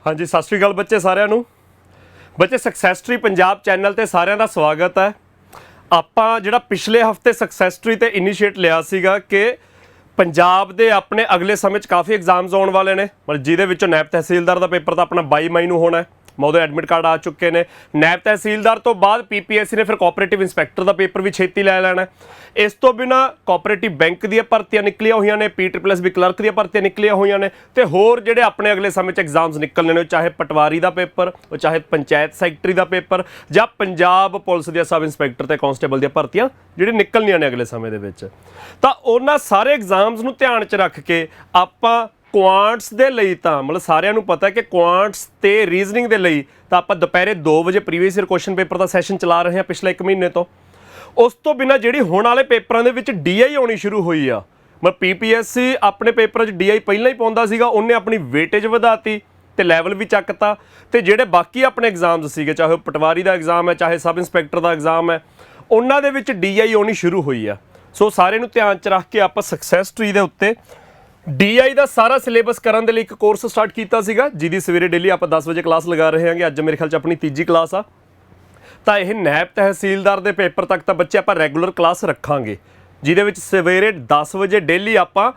हाँ जी, सत श्री अकाल बच्चे सारिਆਂ ਨੂੰ। बच्चे सक्सैस ट्री पंजाब चैनल ਤੇ ਸਾਰਿਆਂ ਦਾ ਸਵਾਗਤ ਹੈ। ਆਪਾਂ ਜਿਹੜਾ ਪਿਛਲੇ ਹਫਤੇ सक्सैस ट्री ਤੇ ਇਨੀਸ਼ੀਏਟ ਲਿਆ ਸੀਗਾ ਕਿ ਪੰਜਾਬ ਦੇ ਆਪਣੇ ਅਗਲੇ ਸਮੇਂ 'ਚ ਕਾਫੀ ਐਗਜ਼ਾਮਸ ਆਉਣ ਵਾਲੇ ਨੇ, ਮਤਲਬ ਜਿਹਦੇ ਵਿੱਚੋਂ ਨਾਇਬ ਤਹਿਸੀਲਦਾਰ ਦਾ ਪੇਪਰ ਤਾਂ ਆਪਣਾ 22 ਮਈ ਨੂੰ ਹੋਣਾ ਹੈ। ਉਹਦੇ ਐਡਮਿਟ ਕਾਰਡ ਆ ਚੁੱਕੇ ਨੇ। ਨਾਇਬ ਤਹਿਸੀਲਦਾਰ ਤੋਂ ਬਾਅਦ ਪੀਪੀਐਸਸੀ ਨੇ ਫਿਰ ਕੋਆਪਰੇਟਿਵ ਇੰਸਪੈਕਟਰ ਦਾ ਪੇਪਰ ਵੀ ਛੇਤੀ ਲੈ ਲੈਣਾ। ਇਸ ਤੋਂ ਬਿਨਾਂ ਕੋਆਪਰੇਟਿਵ ਬੈਂਕ ਦੀਆਂ ਭਰਤੀਆਂ ਨਿਕਲੀਆਂ ਹੋਈਆਂ ਨੇ, PSSB ਕਲਰਕ ਦੀਆਂ ਭਰਤੀਆਂ ਨਿਕਲੀਆਂ ਹੋਈਆਂ ਨੇ, ਤੇ ਹੋਰ ਜਿਹੜੇ ਆਪਣੇ ਅਗਲੇ ਸਮੇਂ 'ਚ ਐਗਜ਼ਾਮਸ ਨਿਕਲਣੇ ਨੇ, ਚਾਹੇ ਪਟਵਾਰੀ ਦਾ ਪੇਪਰ, ਉਹ ਚਾਹੇ ਪੰਚਾਇਤ ਸੈਕਟਰੀ ਦਾ ਪੇਪਰ, ਜਾਂ ਪੰਜਾਬ ਪੁਲਿਸ ਦੀਆਂ ਸਬ ਇੰਸਪੈਕਟਰ ਤੇ ਕਾਂਸਟੇਬਲ ਦੀਆਂ ਭਰਤੀਆਂ ਜਿਹੜੀਆਂ ਨਿਕਲਣੀਆਂ ਨੇ ਅਗਲੇ ਸਮੇਂ ਦੇ ਵਿੱਚ। ਤਾਂ ਉਹਨਾਂ ਸਾਰੇ ਐਗਜ਼ਾਮਸ ਨੂੰ ਧਿਆਨ 'ਚ ਰੱਖ ਕੇ ਆਪਾਂ ਕੁਆਂਟਸ ਦੇ ਲਈ ਤਾਂ ਮਤਲਬ ਸਾਰਿਆਂ ਨੂੰ ਪਤਾ ਕਿ ਕੁਆਂਟਸ ਤੇ ਰੀਜ਼ਨਿੰਗ ਦੇ ਲਈ ਤਾਂ ਆਪਾਂ ਦੁਪਹਿਰੇ 2 ਵਜੇ ਪ੍ਰੀਵੀਅਸ ਈਅਰ ਕੁਐਸਚਨ ਪੇਪਰ ਦਾ ਸੈਸ਼ਨ ਚਲਾ ਰਹੇ ਹਾਂ ਪਿਛਲੇ 1 ਮਹੀਨੇ ਤੋਂ। ਉਸ ਤੋਂ ਬਿਨਾਂ ਜਿਹੜੀ ਹੁਣ ਵਾਲੇ ਪੇਪਰਾਂ ਦੇ ਵਿੱਚ DI ਆਉਣੀ ਸ਼ੁਰੂ ਹੋਈ ਆ, ਮਤਲਬ PPSC ਆਪਣੇ ਪੇਪਰਾਂ 'ਚ DI ਪਹਿਲਾਂ ਹੀ ਪਾਉਂਦਾ ਸੀਗਾ, ਉਹਨੇ ਆਪਣੀ ਵੇਟੇਜ ਵਧਾਤੀ ਤੇ ਲੈਵਲ ਵੀ ਚੱਕਤਾ। ਤੇ ਜਿਹੜੇ ਬਾਕੀ ਆਪਣੇ ਐਗਜ਼ਾਮਸ ਸੀਗੇ, ਚਾਹੇ ਉਹ ਪਟਵਾਰੀ ਦਾ ਐਗਜ਼ਾਮ ਹੈ, ਚਾਹੇ ਸਬ ਇੰਸਪੈਕਟਰ ਦਾ ਐਗਜ਼ਾਮ ਹੈ, ਉਹਨਾਂ ਦੇ ਵਿੱਚ DI ਆਉਣੀ ਸ਼ੁਰੂ ਹੋਈ ਆ। ਸੋ ਸਾਰਿਆਂ ਨੂੰ ਧਿਆਨ 'ਚ ਰੱਖ ਕੇ ਆਪਾਂ सक्सैस ट्री ਦੇ ਉੱਤੇ DI ਦਾ ਸਾਰਾ ਸਿਲੇਬਸ ਕਰਨ ਦੇ ਲਈ ਇੱਕ ਕੋਰਸ ਸਟਾਰਟ ਕੀਤਾ ਸੀਗਾ, ਜਿਹਦੀ ਸਵੇਰੇ ਡੇਲੀ ਆਪਾਂ 10 ਵਜੇ ਕਲਾਸ ਲਗਾ ਰਹੇ ਹਾਂਗੇ। ਅੱਜ ਮੇਰੇ ਖਿਆਲ 'ਚ ਆਪਣੀ ਤੀਜੀ ਕਲਾਸ ਆ। ਤਾਂ ਇਹ ਨਾਇਬ ਤਹਿਸੀਲਦਾਰ ਦੇ ਪੇਪਰ ਤੱਕ ਤਾਂ ਬੱਚੇ ਆਪਾਂ ਰੈਗੂਲਰ ਕਲਾਸ ਰੱਖਾਂਗੇ, ਜਿਹਦੇ ਵਿੱਚ ਸਵੇਰੇ 10 ਵਜੇ ਡੇਲੀ ਆਪਾਂ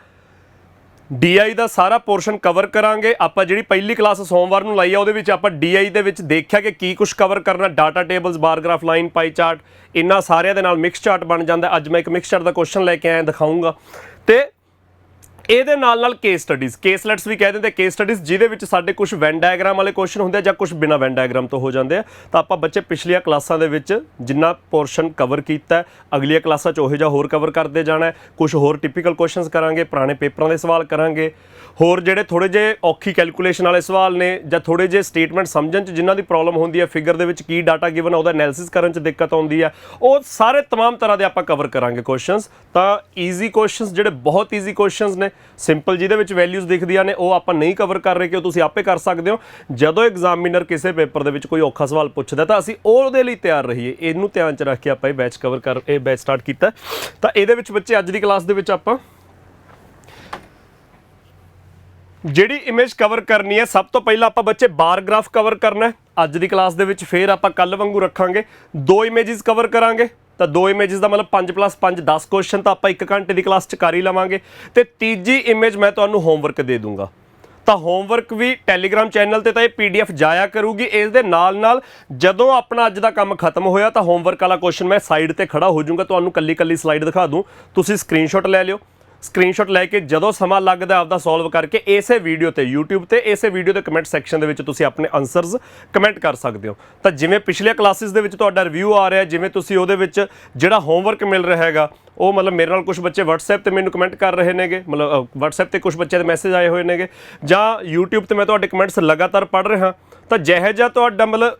DI ਦਾ ਸਾਰਾ ਪੋਰਸ਼ਨ ਕਵਰ ਕਰਾਂਗੇ। ਆਪਾਂ ਜਿਹੜੀ ਪਹਿਲੀ ਕਲਾਸ ਸੋਮਵਾਰ ਨੂੰ ਲਾਈ ਆ, ਉਹਦੇ ਵਿੱਚ ਆਪਾਂ DI ਦੇ ਵਿੱਚ ਦੇਖਿਆ ਕਿ ਕੀ ਕੁਝ ਕਵਰ ਕਰਨਾ, ਡਾਟਾ ਟੇਬਲਸ, ਬਾਰ ਗ੍ਰਾਫ, ਲਾਈਨ, ਪਾਈ ਚਾਰਟ, ਇਹਨਾਂ ਸਾਰਿਆਂ ਦੇ ਨਾਲ ਮਿਕਸ ਚਾਰਟ ਬਣ ਜਾਂਦਾ। ਅੱਜ ਮੈਂ ਇੱਕ ਮਿਕਸ ਚਾਰਟ ਦਾ ਕੁਐਸਚਨ ਲੈ ਕੇ ਆਇਆ, ਦਿਖਾਊਂਗਾ। ਤੇ ਇਹਦੇ ਨਾਲ ਕੇਸ ਸਟੱਡੀਜ਼, ਕੇਸਲੈਟਸ ਵੀ ਕਹਿ ਦਿੰਦੇ, ਕੇਸ ਸਟੱਡੀਜ਼, ਜਿਹਦੇ ਵਿੱਚ ਸਾਡੇ ਕੁਝ ਵੈਨ ਡਾਇਗਰਾਮ ਵਾਲੇ ਕੁਐਸਚਨ ਹੁੰਦੇ ਆ ਜਾਂ ਕੁਝ ਬਿਨਾਂ ਵੈਨ ਡਾਇਗਰਾਮ ਤੋਂ ਹੋ ਜਾਂਦੇ ਆ। ਤਾਂ ਆਪਾਂ ਬੱਚੇ ਪਿਛਲੀਆਂ ਕਲਾਸਾਂ ਦੇ ਵਿੱਚ ਜਿੰਨਾ ਪੋਰਸ਼ਨ ਕਵਰ ਕੀਤਾ, ਅਗਲੀਆਂ ਕਲਾਸਾਂ 'ਚ ਉਹੋ ਜਿਹਾ ਹੋਰ ਕਵਰ ਕਰਦੇ ਜਾਣਾ। ਕੁਝ ਹੋਰ ਟਿਪੀਕਲ ਕੁਐਸਚਨਸ ਕਰਾਂਗੇ, ਪੁਰਾਣੇ ਪੇਪਰਾਂ ਦੇ ਸਵਾਲ ਕਰਾਂਗੇ, ਹੋਰ ਜਿਹੜੇ ਥੋੜ੍ਹੇ ਜਿਹੇ ਔਖੀ ਕੈਲਕੂਲੇਸ਼ਨ ਵਾਲੇ ਸਵਾਲ ਨੇ, ਜਾਂ ਥੋੜ੍ਹੇ ਜਿਹੇ ਸਟੇਟਮੈਂਟ ਸਮਝਣ 'ਚ ਜਿਨ੍ਹਾਂ ਦੀ ਪ੍ਰੋਬਲਮ ਹੁੰਦੀ ਹੈ, ਫਿਗਰ ਦੇ ਵਿੱਚ ਕੀ ਡਾਟਾ ਗਿਵਨ ਆ ਉਹਦਾ ਐਨਾਲਿਸਿਸ ਕਰਨ 'ਚ ਦਿੱਕਤ ਆਉਂਦੀ ਹੈ, ਉਹ ਸਾਰੇ ਤਮਾਮ ਤਰ੍ਹਾਂ ਦੇ ਆਪਾਂ ਕਵਰ ਕਰਾਂਗੇ ਕੁਐਸਚਨਸ। ਤਾਂ ਈਜ਼ੀ ਕੁਐਸਚਨਸ ਜਿਹੜੇ ਬਹੁਤ ਈਜ਼ੀ ਕੁਐਸਚਨਸ ਨੇ, ਸਿੰਪਲ ਜਿਹਦੇ ਵਿੱਚ ਵੈਲਿਊਜ਼ ਦਿਖਦੀਆਂ ਨੇ, ਉਹ ਆਪਾਂ ਨਹੀਂ ਕਵਰ ਕਰ ਰਹੇ ਕਿ ਉਹ ਤੁਸੀਂ ਆਪੇ ਕਰ ਸਕਦੇ ਹੋ। ਜਦੋਂ ਐਗਜ਼ਾਮੀਨਰ ਕਿਸੇ ਪੇਪਰ ਦੇ ਵਿੱਚ ਕੋਈ ਔਖਾ ਸਵਾਲ ਪੁੱਛਦਾ ਤਾਂ ਅਸੀਂ ਉਹਦੇ ਲਈ ਤਿਆਰ ਰਹੀਏ। ਇਹਨੂੰ ਧਿਆਨ 'ਚ ਰੱਖ ਕੇ ਆਪਾਂ ਇਹ ਬੈਚ ਸਟਾਰਟ ਕੀਤਾ। ਤਾਂ ਇਹਦੇ ਵਿੱਚ ਬੱਚੇ ਅੱਜ ਦੀ ਕਲਾਸ ਦੇ ਵਿੱਚ ਆਪਾਂ ਜਿਹੜੀ ਇਮੇਜ ਕਵਰ ਕਰਨੀ ਹੈ, ਸਭ ਤੋਂ ਪਹਿਲਾਂ ਆਪਾਂ ਬੱਚੇ ਬਾਰ ਗ੍ਰਾਫ ਕਵਰ ਕਰਨਾ ਅੱਜ ਦੀ ਕਲਾਸ ਦੇ ਵਿੱਚ। ਫਿਰ ਆਪਾਂ ਕੱਲ ਵਾਂਗੂ ਰੱਖਾਂਗੇ 2 ਇਮੇਜਿਸ ਕਵਰ ਕਰਾਂਗੇ। ਤਾਂ 2 ਇਮੇਜਿਸ ਦਾ ਮਤਲਬ 5 + 5 10 ਕੁਐਸਚਨ ਤਾਂ ਆਪਾਂ 1 ਘੰਟੇ ਦੀ ਕਲਾਸ 'ਚ ਕਰ ਹੀ ਲਵਾਂਗੇ। ਤੇ ਤੀਜੀ ਇਮੇਜ ਮੈਂ ਤੁਹਾਨੂੰ ਹੋਮਵਰਕ ਦੇ ਦੂੰਗਾ। ਤਾਂ ਹੋਮਵਰਕ ਵੀ ਟੈਲੀਗ੍ਰਾਮ ਚੈਨਲ ਤੇ ਤਾਂ ਇਹ PDF ਜਾਇਆ ਕਰੂਗੀ। ਇਸ ਦੇ ਨਾਲ ਜਦੋਂ ਆਪਣਾ ਅੱਜ ਦਾ ਕੰਮ ਖਤਮ ਹੋਇਆ ਤਾਂ ਹੋਮਵਰਕ ਵਾਲਾ ਕੁਐਸਚਨ ਮੈਂ ਸਾਈਡ ਤੇ ਖੜਾ ਹੋ ਜਾਊਂਗਾ, ਤੁਹਾਨੂੰ ਕੱਲੀ ਸਲਾਈਡ ਦਿਖਾ ਦੂੰ, ਤੁਸੀਂ ਸਕਰੀਨਸ਼ਾਟ ਲੈ ਲਿਓ। ਸਕਰੀਨਸ਼ਾਟ ਲੈ ਕੇ ਜਦੋਂ ਸਮਾਂ ਲੱਗਦਾ ਆਪਦਾ ਸੋਲਵ ਕਰਕੇ ਇਸੇ ਵੀਡੀਓ ਤੇ YouTube ਤੇ ਇਸੇ ਵੀਡੀਓ ਦੇ ਕਮੈਂਟ ਸੈਕਸ਼ਨ ਦੇ ਵਿੱਚ ਤੁਸੀਂ ਆਪਣੇ ਆਨਸਰਸ ਕਮੈਂਟ ਕਰ ਸਕਦੇ ਹੋ। ਤਾਂ ਜਿਵੇਂ ਪਿਛਲੀਆਂ ਕਲਾਸਿਸ ਦੇ ਵਿੱਚ ਤੁਹਾਡਾ ਰਿਵਿਊ ਆ ਰਿਹਾ, ਜਿਵੇਂ ਤੁਸੀਂ ਉਹਦੇ ਵਿੱਚ ਜਿਹੜਾ ਹੋਮਵਰਕ ਮਿਲ ਰਿਹਾ ਹੈਗਾ, ਉਹ ਮਤਲਬ ਮੇਰੇ ਨਾਲ ਕੁਝ ਬੱਚੇ WhatsApp ਤੇ ਮੈਨੂੰ ਕਮੈਂਟ ਕਰ ਰਹੇ ਨੇਗੇ, ਮਤਲਬ WhatsApp ਤੇ ਕੁਝ ਬੱਚਿਆਂ ਦੇ ਮੈਸੇਜ ਆਏ ਹੋਏ ਨੇਗੇ, ਜਾਂ YouTube ਤੇ ਮੈਂ ਤੁਹਾਡੇ ਕਮੈਂਟਸ ਲਗਾਤਾਰ ਪੜ੍ਹ ਰਿਹਾ। ਤਾਂ ਜਿਹੋ ਜਿਹਾ ਤੁਹਾਡਾ ਮਤਲਬ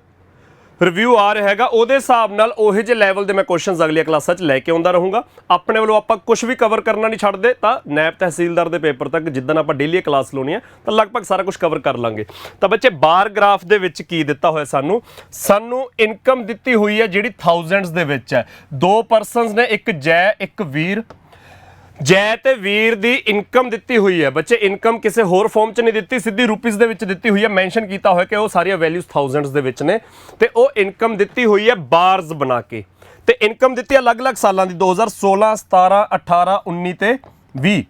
ਰਿਵਿਊ ਆ ਰਿਹਾ ਹੈਗਾ, ਉਹਦੇ ਹਿਸਾਬ ਨਾਲ ਉਹੇ ਜਿਹੇ ਲੈਵਲ ਦੇ ਮੈਂ ਕੁਐਸਚਨਸ ਅਗਲੀਆਂ ਕਲਾਸਾਂ 'ਚ ਲੈ ਕੇ ਆਉਂਦਾ ਰਹੂੰਗਾ। ਆਪਣੇ ਵੱਲੋਂ ਆਪਾਂ ਕੁਝ ਵੀ ਕਵਰ ਕਰਨਾ ਨਹੀਂ ਛੱਡਦੇ। ਤਾਂ ਨਾਇਬ ਤਹਿਸੀਲਦਾਰ ਦੇ ਪੇਪਰ ਤੱਕ ਜਿੱਦਣ ਆਪਾਂ ਡੇਲੀ ਕਲਾਸ ਲਾਉਣੀ ਹੈ ਤਾਂ ਲਗਭਗ ਸਾਰਾ ਕੁਝ ਕਵਰ ਕਰ ਲਾਂਗੇ। ਤਾਂ ਬੱਚੇ ਬਾਰ ਗ੍ਰਾਫ ਦੇ ਵਿੱਚ ਕੀ ਦਿੱਤਾ ਹੋਇਆ ਸਾਨੂੰ ਇਨਕਮ ਦਿੱਤੀ ਹੋਈ ਹੈ ਜਿਹੜੀ ਥਾਊਜ਼ੈਂਡਸ ਦੇ ਵਿੱਚ ਹੈ। 2 ਪਰਸਨਸ ਨੇ, ਇੱਕ ਜੈ ਇੱਕ ਵੀਰ। ਜੈ ਤੇ ਵੀਰ ਦੀ ਇਨਕਮ ਦਿੱਤੀ ਹੋਈ ਹੈ ਬੱਚੇ। ਇਨਕਮ ਕਿਸੇ ਹੋਰ ਫਾਰਮ 'ਚ ਨਹੀਂ ਦਿੱਤੀ, ਸਿੱਧੀ ਰੁਪੀਜ਼ ਦੇ ਵਿੱਚ ਦਿੱਤੀ ਹੋਈ ਹੈ। ਮੈਂਸ਼ਨ ਕੀਤਾ ਹੋਇਆ ਕਿ ਉਹ ਸਾਰੀਆਂ ਵੈਲਿਊਜ਼ ਥਾਊਜ਼ੈਂਡਸ ਦੇ ਵਿੱਚ ਨੇ, ਤੇ ਉਹ ਇਨਕਮ ਦਿੱਤੀ ਹੋਈ ਹੈ ਬਾਰਸ ਬਣਾ ਕੇ। ਤੇ ਇਨਕਮ ਦਿੱਤੀ ਅਲੱਗ-ਅਲੱਗ ਸਾਲਾਂ ਦੀ, 2016, 17, 18, 19 ਤੇ 20।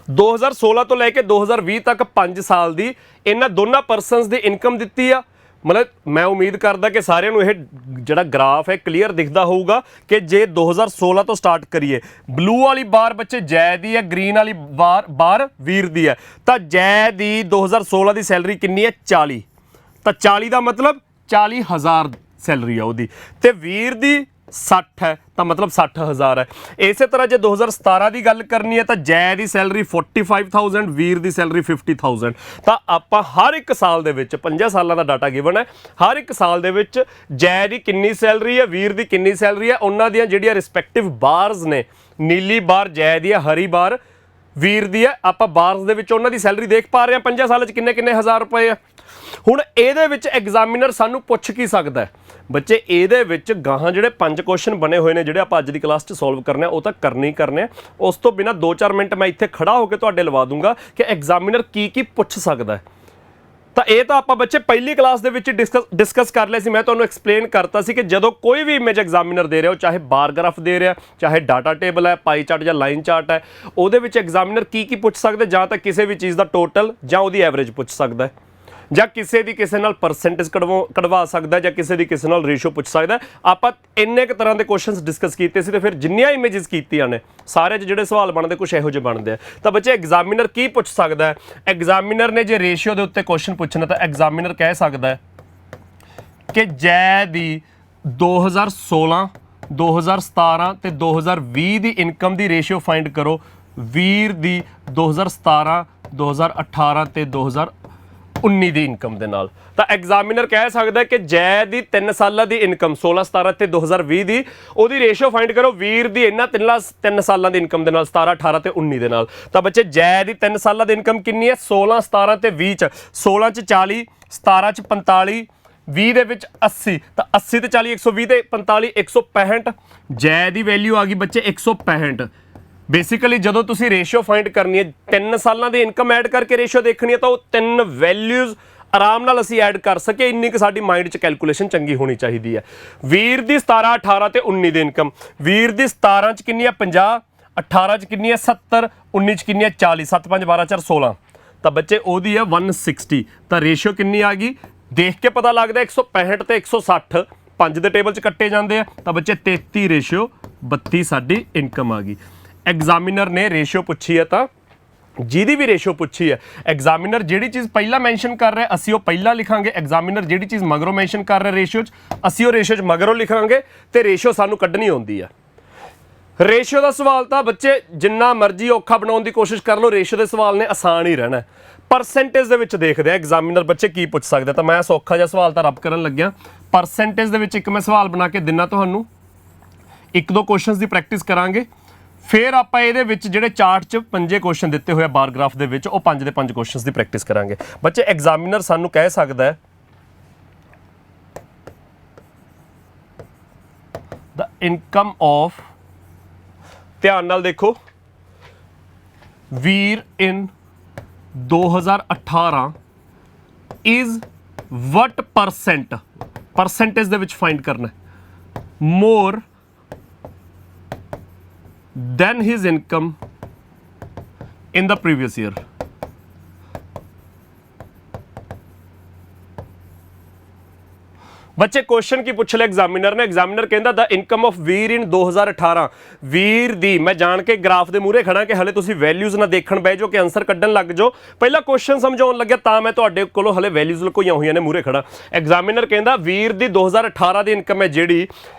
2016 ਤੋਂ ਲੈ ਕੇ 2020 ਤੱਕ 5 ਸਾਲ ਦੀ ਇਹਨਾਂ ਦੋਨਾਂ ਪਰਸਨਸ ਦੀ ਇਨਕਮ ਦਿੱਤੀ ਆ। ਮਤਲਬ ਮੈਂ ਉਮੀਦ ਕਰਦਾ ਕਿ ਸਾਰਿਆਂ ਨੂੰ ਇਹ ਜਿਹੜਾ ਗ੍ਰਾਫ ਹੈ ਕਲੀਅਰ ਦਿਖਦਾ ਹੋਊਗਾ ਕਿ ਜੇ 2016 ਤੋਂ ਸਟਾਰਟ ਕਰੀਏ, ਬਲੂ ਵਾਲੀ ਬਾਰ ਬੱਚੇ ਜੈ ਦੀ ਹੈ, ਗ੍ਰੀਨ ਵਾਲੀ ਬਾਰ ਵੀਰ ਦੀ ਹੈ। ਤਾਂ ਜੈ ਦੀ 2016 ਦੀ ਸੈਲਰੀ ਕਿੰਨੀ ਹੈ? 40। ਤਾਂ 40 ਦਾ ਮਤਲਬ 40,000 ਸੈਲਰੀ ਆ ਉਹਦੀ, ਤੇ ਵੀਰ ਦੀ 60 ਹੈ ਤਾਂ ਮਤਲਬ 60,000 ਹੈ। ਇਸੇ ਤਰ੍ਹਾਂ ਜੇ 2017 ਦੀ ਗੱਲ ਕਰਨੀ ਹੈ ਤਾਂ ਜੈ ਦੀ ਸੈਲਰੀ 45,000, ਵੀਰ ਦੀ ਸੈਲਰੀ 50,000। ਤਾਂ ਆਪਾਂ ਹਰ ਇੱਕ ਸਾਲ ਦੇ ਵਿੱਚ 5 ਸਾਲਾਂ ਦਾ ਡਾਟਾ ਗਿਵਨ ਹੈ, ਹਰ ਇੱਕ ਸਾਲ ਦੇ ਵਿੱਚ ਜੈ ਦੀ ਕਿੰਨੀ ਸੈਲਰੀ ਹੈ, ਵੀਰ ਦੀ ਕਿੰਨੀ ਸੈਲਰੀ ਹੈ, ਉਹਨਾਂ ਦੀਆਂ ਜਿਹੜੀਆਂ ਰਿਸਪੈਕਟਿਵ ਬਾਰਸ ਨੇ, ਨੀਲੀ ਬਾਰ ਜੈ ਦੀ ਹੈ, ਹਰੀ ਬਾਰ ਵੀਰ ਦੀ ਹੈ, ਆਪਾਂ ਬਾਰਸ ਦੇ ਵਿੱਚ ਉਹਨਾਂ ਦੀ ਸੈਲਰੀ ਦੇਖ ਪਾ ਰਹੇ ਹਾਂ 5 ਸਾਲਾਂ 'ਚ ਕਿੰਨੇ ਹਜ਼ਾਰ ਰੁਪਏ ਆ। ਹੁਣ ਇਹਦੇ ਵਿੱਚ ਐਗਜ਼ਾਮੀਨਰ ਸਾਨੂੰ ਪੁੱਛ ਕੀ ਸਕਦਾ ਹੈ ਬੱਚੇ? ਇਹਦੇ ਵਿੱਚ ਗਾਹਾਂ ਜਿਹੜੇ 5 ਕੁਐਸਚਨ ਬਣੇ ਹੋਏ ਨੇ ਜਿਹੜੇ ਆਪਾਂ ਅੱਜ ਦੀ ਕਲਾਸ 'ਚ ਸੋਲਵ ਕਰਨੇ ਆ, ਉਹ ਤਾਂ ਕਰਨੇ ਹੀ ਕਰਨੇ ਆ। ਉਸ ਤੋਂ ਬਿਨਾਂ 2-4 ਮਿੰਟ ਮੈਂ ਇੱਥੇ ਖੜਾ ਹੋ ਕੇ ਤੁਹਾਡੇ ਲਵਾ ਦੂੰਗਾ ਕਿ ਐਗਜ਼ਾਮੀਨਰ ਕੀ ਪੁੱਛ ਸਕਦਾ ਹੈ। ਤਾਂ ਇਹ ਤਾਂ ਆਪਾਂ ਬੱਚੇ ਪਹਿਲੀ ਕਲਾਸ ਦੇ ਵਿੱਚ ਡਿਸਕਸ ਕਰ ਲਿਆ ਸੀ। ਮੈਂ ਤੁਹਾਨੂੰ ਐਕਸਪਲੇਨ ਕਰਤਾ ਸੀ ਕਿ ਜਦੋਂ ਕੋਈ ਵੀ ਇਮੇਜ ਐਗਜ਼ਾਮੀਨਰ ਦੇ ਰਿਹਾ, ਉਹ ਚਾਹੇ ਬਾਰ ਗ੍ਰਾਫ ਦੇ ਰਿਹਾ, ਚਾਹੇ ਡਾਟਾ ਟੇਬਲ ਹੈ, ਪਾਈ ਚਾਰਟ ਜਾਂ ਲਾਈਨ ਚਾਰਟ ਹੈ, ਉਹਦੇ ਵਿੱਚ ਐਗਜ਼ਾਮੀਨਰ ਕੀ ਪੁੱਛ ਸਕਦਾ, ਜਾਂ ਤਾਂ ਕਿਸੇ ਵੀ ਚੀਜ਼ ਦਾ ਟੋਟਲ ਜਾਂ ਉਹਦੀ ਐਵਰੇਜ ਪੁੱਛ ਸਕਦਾ ਹੈ, ਜਾਂ ਕਿਸੇ ਦੀ ਕਿਸੇ ਨਾਲ ਪਰਸੈਂਟੇਜ ਕਢਵਾ ਸਕਦਾ, ਜਾਂ ਕਿਸੇ ਦੀ ਕਿਸੇ ਨਾਲ ਰੇਸ਼ੋ ਪੁੱਛ ਸਕਦਾ। ਆਪਾਂ ਇੰਨੇ ਕੁ ਤਰ੍ਹਾਂ ਦੇ ਕੁਐਸਚਨਸ ਡਿਸਕਸ ਕੀਤੇ ਸੀ, ਤੇ ਫਿਰ ਜਿੰਨੀਆਂ ਇਮੇजेस ਕੀਤੀਆਂ ਨੇ ਸਾਰੇ ਜਿਹੜੇ ਸਵਾਲ ਬਣਦੇ ਕੁਝ ਇਹੋ ਜਿਹੇ ਬਣਦੇ ਆ। ਤਾਂ ਬੱਚੇ ਐਗਜ਼ਾਮੀਨਰ ਕੀ ਪੁੱਛ ਸਕਦਾ ਹੈ? ਐਗਜ਼ਾਮੀਨਰ ਨੇ ਜੇ ਰੇਸ਼ੀਓ ਦੇ ਉੱਤੇ ਕੁਐਸਚਨ ਪੁੱਛਣਾ ਤਾਂ ਐਗਜ਼ਾਮੀਨਰ ਕਹਿ ਸਕਦਾ ਹੈ ਕਿ ਜੈ ਦੀ 2016 2017 ਤੇ 2020 ਦੀ ਇਨਕਮ ਦੀ ਰੇਸ਼ੀਓ ਫਾਈਂਡ ਕਰੋ, ਵੀਰ ਦੀ 2017 2018 ਤੇ 2019 ਦੀ ਇਨਕਮ ਦੇ ਨਾਲ। ਤਾਂ ਐਗਜ਼ਾਮੀਨਰ ਕਹਿ ਸਕਦਾ ਕਿ ਜੈ ਦੀ 3 ਸਾਲਾਂ ਦੀ ਇਨਕਮ 16 17 ਤੇ 2020 ਦੀ, ਉਹਦੀ ਰੇਸ਼ੀਓ ਫਾਈਂਡ ਕਰੋ ਵੀਰ ਦੀ ਇਹਨਾਂ 3 ਸਾਲਾਂ ਦੀ ਇਨਕਮ ਦੇ ਨਾਲ 17 18 ਤੇ 19 ਦੇ ਨਾਲ। ਤਾਂ ਬੱਚੇ ਜੈ ਦੀ 3 ਸਾਲਾਂ ਦੀ ਇਨਕਮ ਕਿੰਨੀ ਹੈ? 16 17 ਤੇ 20 ਚ 16 ਚ 40, 17 ਚ 45, 20 ਦੇ ਵਿੱਚ 80। ਤਾਂ 80 ਤੇ 40 120 ਤੇ 45 165। ਜੈ ਦੀ ਵੈਲਿਊ ਆ ਗਈ ਬੱਚੇ 165। ਬੇਸਿਕਲੀ ਜਦੋਂ ਤੁਸੀਂ ਰੇਸ਼ੀਓ ਫਾਈਂਡ ਕਰਨੀ ਹੈ, 3 ਸਾਲਾਂ ਦੀ ਇਨਕਮ ਐਡ ਕਰਕੇ ਰੇਸ਼ੀਓ ਦੇਖਣੀ ਹੈ, ਤਾਂ ਉਹ 3 ਵੈਲਿਊਜ਼ ਆਰਾਮ ਨਾਲ ਅਸੀਂ ਐਡ ਕਰ ਸਕੇ, ਇੰਨੀ ਕੁ ਸਾਡੀ ਮਾਈਂਡ 'ਚ ਕੈਲਕੂਲੇਸ਼ਨ ਚੰਗੀ ਹੋਣੀ ਚਾਹੀਦੀ ਹੈ। ਵੀਰ ਦੀ 17 18 ਤੇ 19 ਦੀ ਇਨਕਮ, ਵੀਰ ਦੀ 17 ਚ ਕਿੰਨੀ ਹੈ? 50, 18 ਚ ਕਿੰਨੀ ਹੈ? 70, 19 ਚ ਕਿੰਨੀ ਹੈ? 40, 7 5 12 4 16। ਤਾਂ ਬੱਚੇ ਉਹਦੀ ਹੈ 160। ਤਾਂ ਰੇਸ਼ੀਓ ਕਿੰਨੀ ਆ ਗਈ? ਦੇਖ ਕੇ ਪਤਾ ਲੱਗਦਾ 165 ਤੇ 160 5 ਦੇ ਟੇਬਲ 'ਚ ਕੱਟੇ ਜਾਂਦੇ ਆ। ਤਾਂ ਬੱਚੇ 33 ਰੇਸ਼ੀਓ 32 ਸਾਡੀ ਇਨਕਮ ਆ ਗਈ। ਐਗਜ਼ਾਮੀਨਰ ਨੇ ਰੇਸ਼ੀਓ ਪੁੱਛੀ ਹੈ, ਤਾਂ ਜਿਹਦੀ ਵੀ ਰੇਸ਼ੀਓ ਪੁੱਛੀ ਹੈ, ਐਗਜ਼ਾਮੀਨਰ ਜਿਹੜੀ ਚੀਜ਼ ਪਹਿਲਾਂ ਮੈਂਸ਼ਨ ਕਰ ਰਿਹਾ ਅਸੀਂ ਉਹ ਪਹਿਲਾਂ ਲਿਖਾਂਗੇ, ਐਗਜ਼ਾਮੀਨਰ ਜਿਹੜੀ ਚੀਜ਼ ਮਗਰੋਂ ਮੈਂਸ਼ਨ ਕਰ ਰਿਹਾ ਰੇਸ਼ੀਓ 'ਚ ਅਸੀਂ ਉਹ ਰੇਸ਼ੀਓ 'ਚ ਮਗਰੋਂ ਲਿਖਾਂਗੇ, ਤੇ ਰੇਸ਼ੀਓ ਸਾਨੂੰ ਕੱਢਣੀ ਆਉਂਦੀ ਆ। ਰੇਸ਼ੀਓ ਦਾ ਸਵਾਲ ਤਾਂ ਬੱਚੇ ਜਿੰਨਾ ਮਰਜ਼ੀ ਔਖਾ ਬਣਾਉਣ ਦੀ ਕੋਸ਼ਿਸ਼ ਕਰ ਲਓ, ਰੇਸ਼ੀਓ ਦੇ ਸਵਾਲ ਨੇ ਆਸਾਨ ਹੀ ਰਹਿਣਾ। ਪਰਸੈਂਟੇਜ ਦੇ ਵਿੱਚ ਦੇਖਦੇ ਆ ਐਗਜ਼ਾਮੀਨਰ ਬੱਚੇ ਕੀ ਪੁੱਛ ਸਕਦਾ। ਤਾਂ ਮੈਂ ਸੌਖਾ ਜਿਹਾ ਸਵਾਲ ਤਾਂ ਰੱਬ ਕਰਨ ਲੱਗਿਆ। ਪਰਸੈਂਟੇਜ ਦੇ ਵਿੱਚ ਇੱਕ ਮੈਂ ਸਵਾਲ ਬਣਾ ਕੇ ਦਿੰਨਾ ਤੁਹਾਨੂੰ, 1-2 ਕੁਐਸਚਨਸ ਦੀ ਪ੍ਰੈਕਟਿਸ ਕਰਾਂਗੇ, ਫਿਰ ਆਪਾਂ ਇਹਦੇ ਵਿੱਚ ਜਿਹੜੇ ਚਾਰਟ 'ਚ 5 ਕੁਐਸਚਨ ਦਿੱਤੇ ਹੋਏ ਆ ਬਾਰ ਗ੍ਰਾਫ ਦੇ ਵਿੱਚ, ਉਹ 5 ਦੇ 5 ਕੁਐਸਚਨਸ ਦੀ ਪ੍ਰੈਕਟਿਸ ਕਰਾਂਗੇ। ਬੱਚੇ ਐਗਜ਼ਾਮੀਨਰ ਸਾਨੂੰ ਕਹਿ ਸਕਦਾ ਹੈ ਦ ਇਨਕਮ ਆਫ, ਧਿਆਨ ਨਾਲ ਦੇਖੋ, ਵੀਰ ਇਨ 2018 ਇਜ਼ ਵਟ ਪਰਸੈਂਟ, ਪਰਸੈਂਟੇਜ ਦੇ ਵਿੱਚ ਫਾਈਂਡ ਕਰਨਾ, ਮੋਰ than his income in the previous year। ਬੱਚੇ ਕੁਐਸਚਨ ਕੀ ਪੁੱਛ ਲਿਆ ਐਗਜ਼ਾਮੀਨਰ ਨੇ? ਐਗਜ਼ਾਮੀਨਰ ਕਹਿੰਦਾ ਦਾ ਇਨਕਮ ਆਫ ਵੀਰ ਇਨ 2018, ਵੀਰ ਦੀ, ਮੈਂ ਜਾਣ ਕੇ ਗ੍ਰਾਫ ਦੇ ਮੂਹਰੇ ਖੜਾ ਕਿ ਹਲੇ ਤੁਸੀਂ ਵੈਲਿਊਜ਼ ਨਾ ਦੇਖਣ ਬਹਿ ਜਾਓ ਕਿ ਆਨਸਰ ਕੱਢਣ ਲੱਗ ਜਾਓ, ਪਹਿਲਾਂ ਕੁਐਸਚਨ ਸਮਝਾਉਣ ਲੱਗਿਆ ਤਾਂ ਮੈਂ ਤੁਹਾਡੇ ਕੋਲੋਂ ਹਲੇ ਵੈਲਿਊਜ਼ ਲੁਕੋਈਆਂ ਹੋਈਆਂ ਨੇ ਮੂਹਰੇ ਖੜਾ। ਐਗਜ਼ਾਮੀਨਰ ਕਹਿੰਦਾ ਵੀਰ ਦੀ 2018 ਦੀ ਇਨਕਮ ਹੈ ਜਿਹੜੀ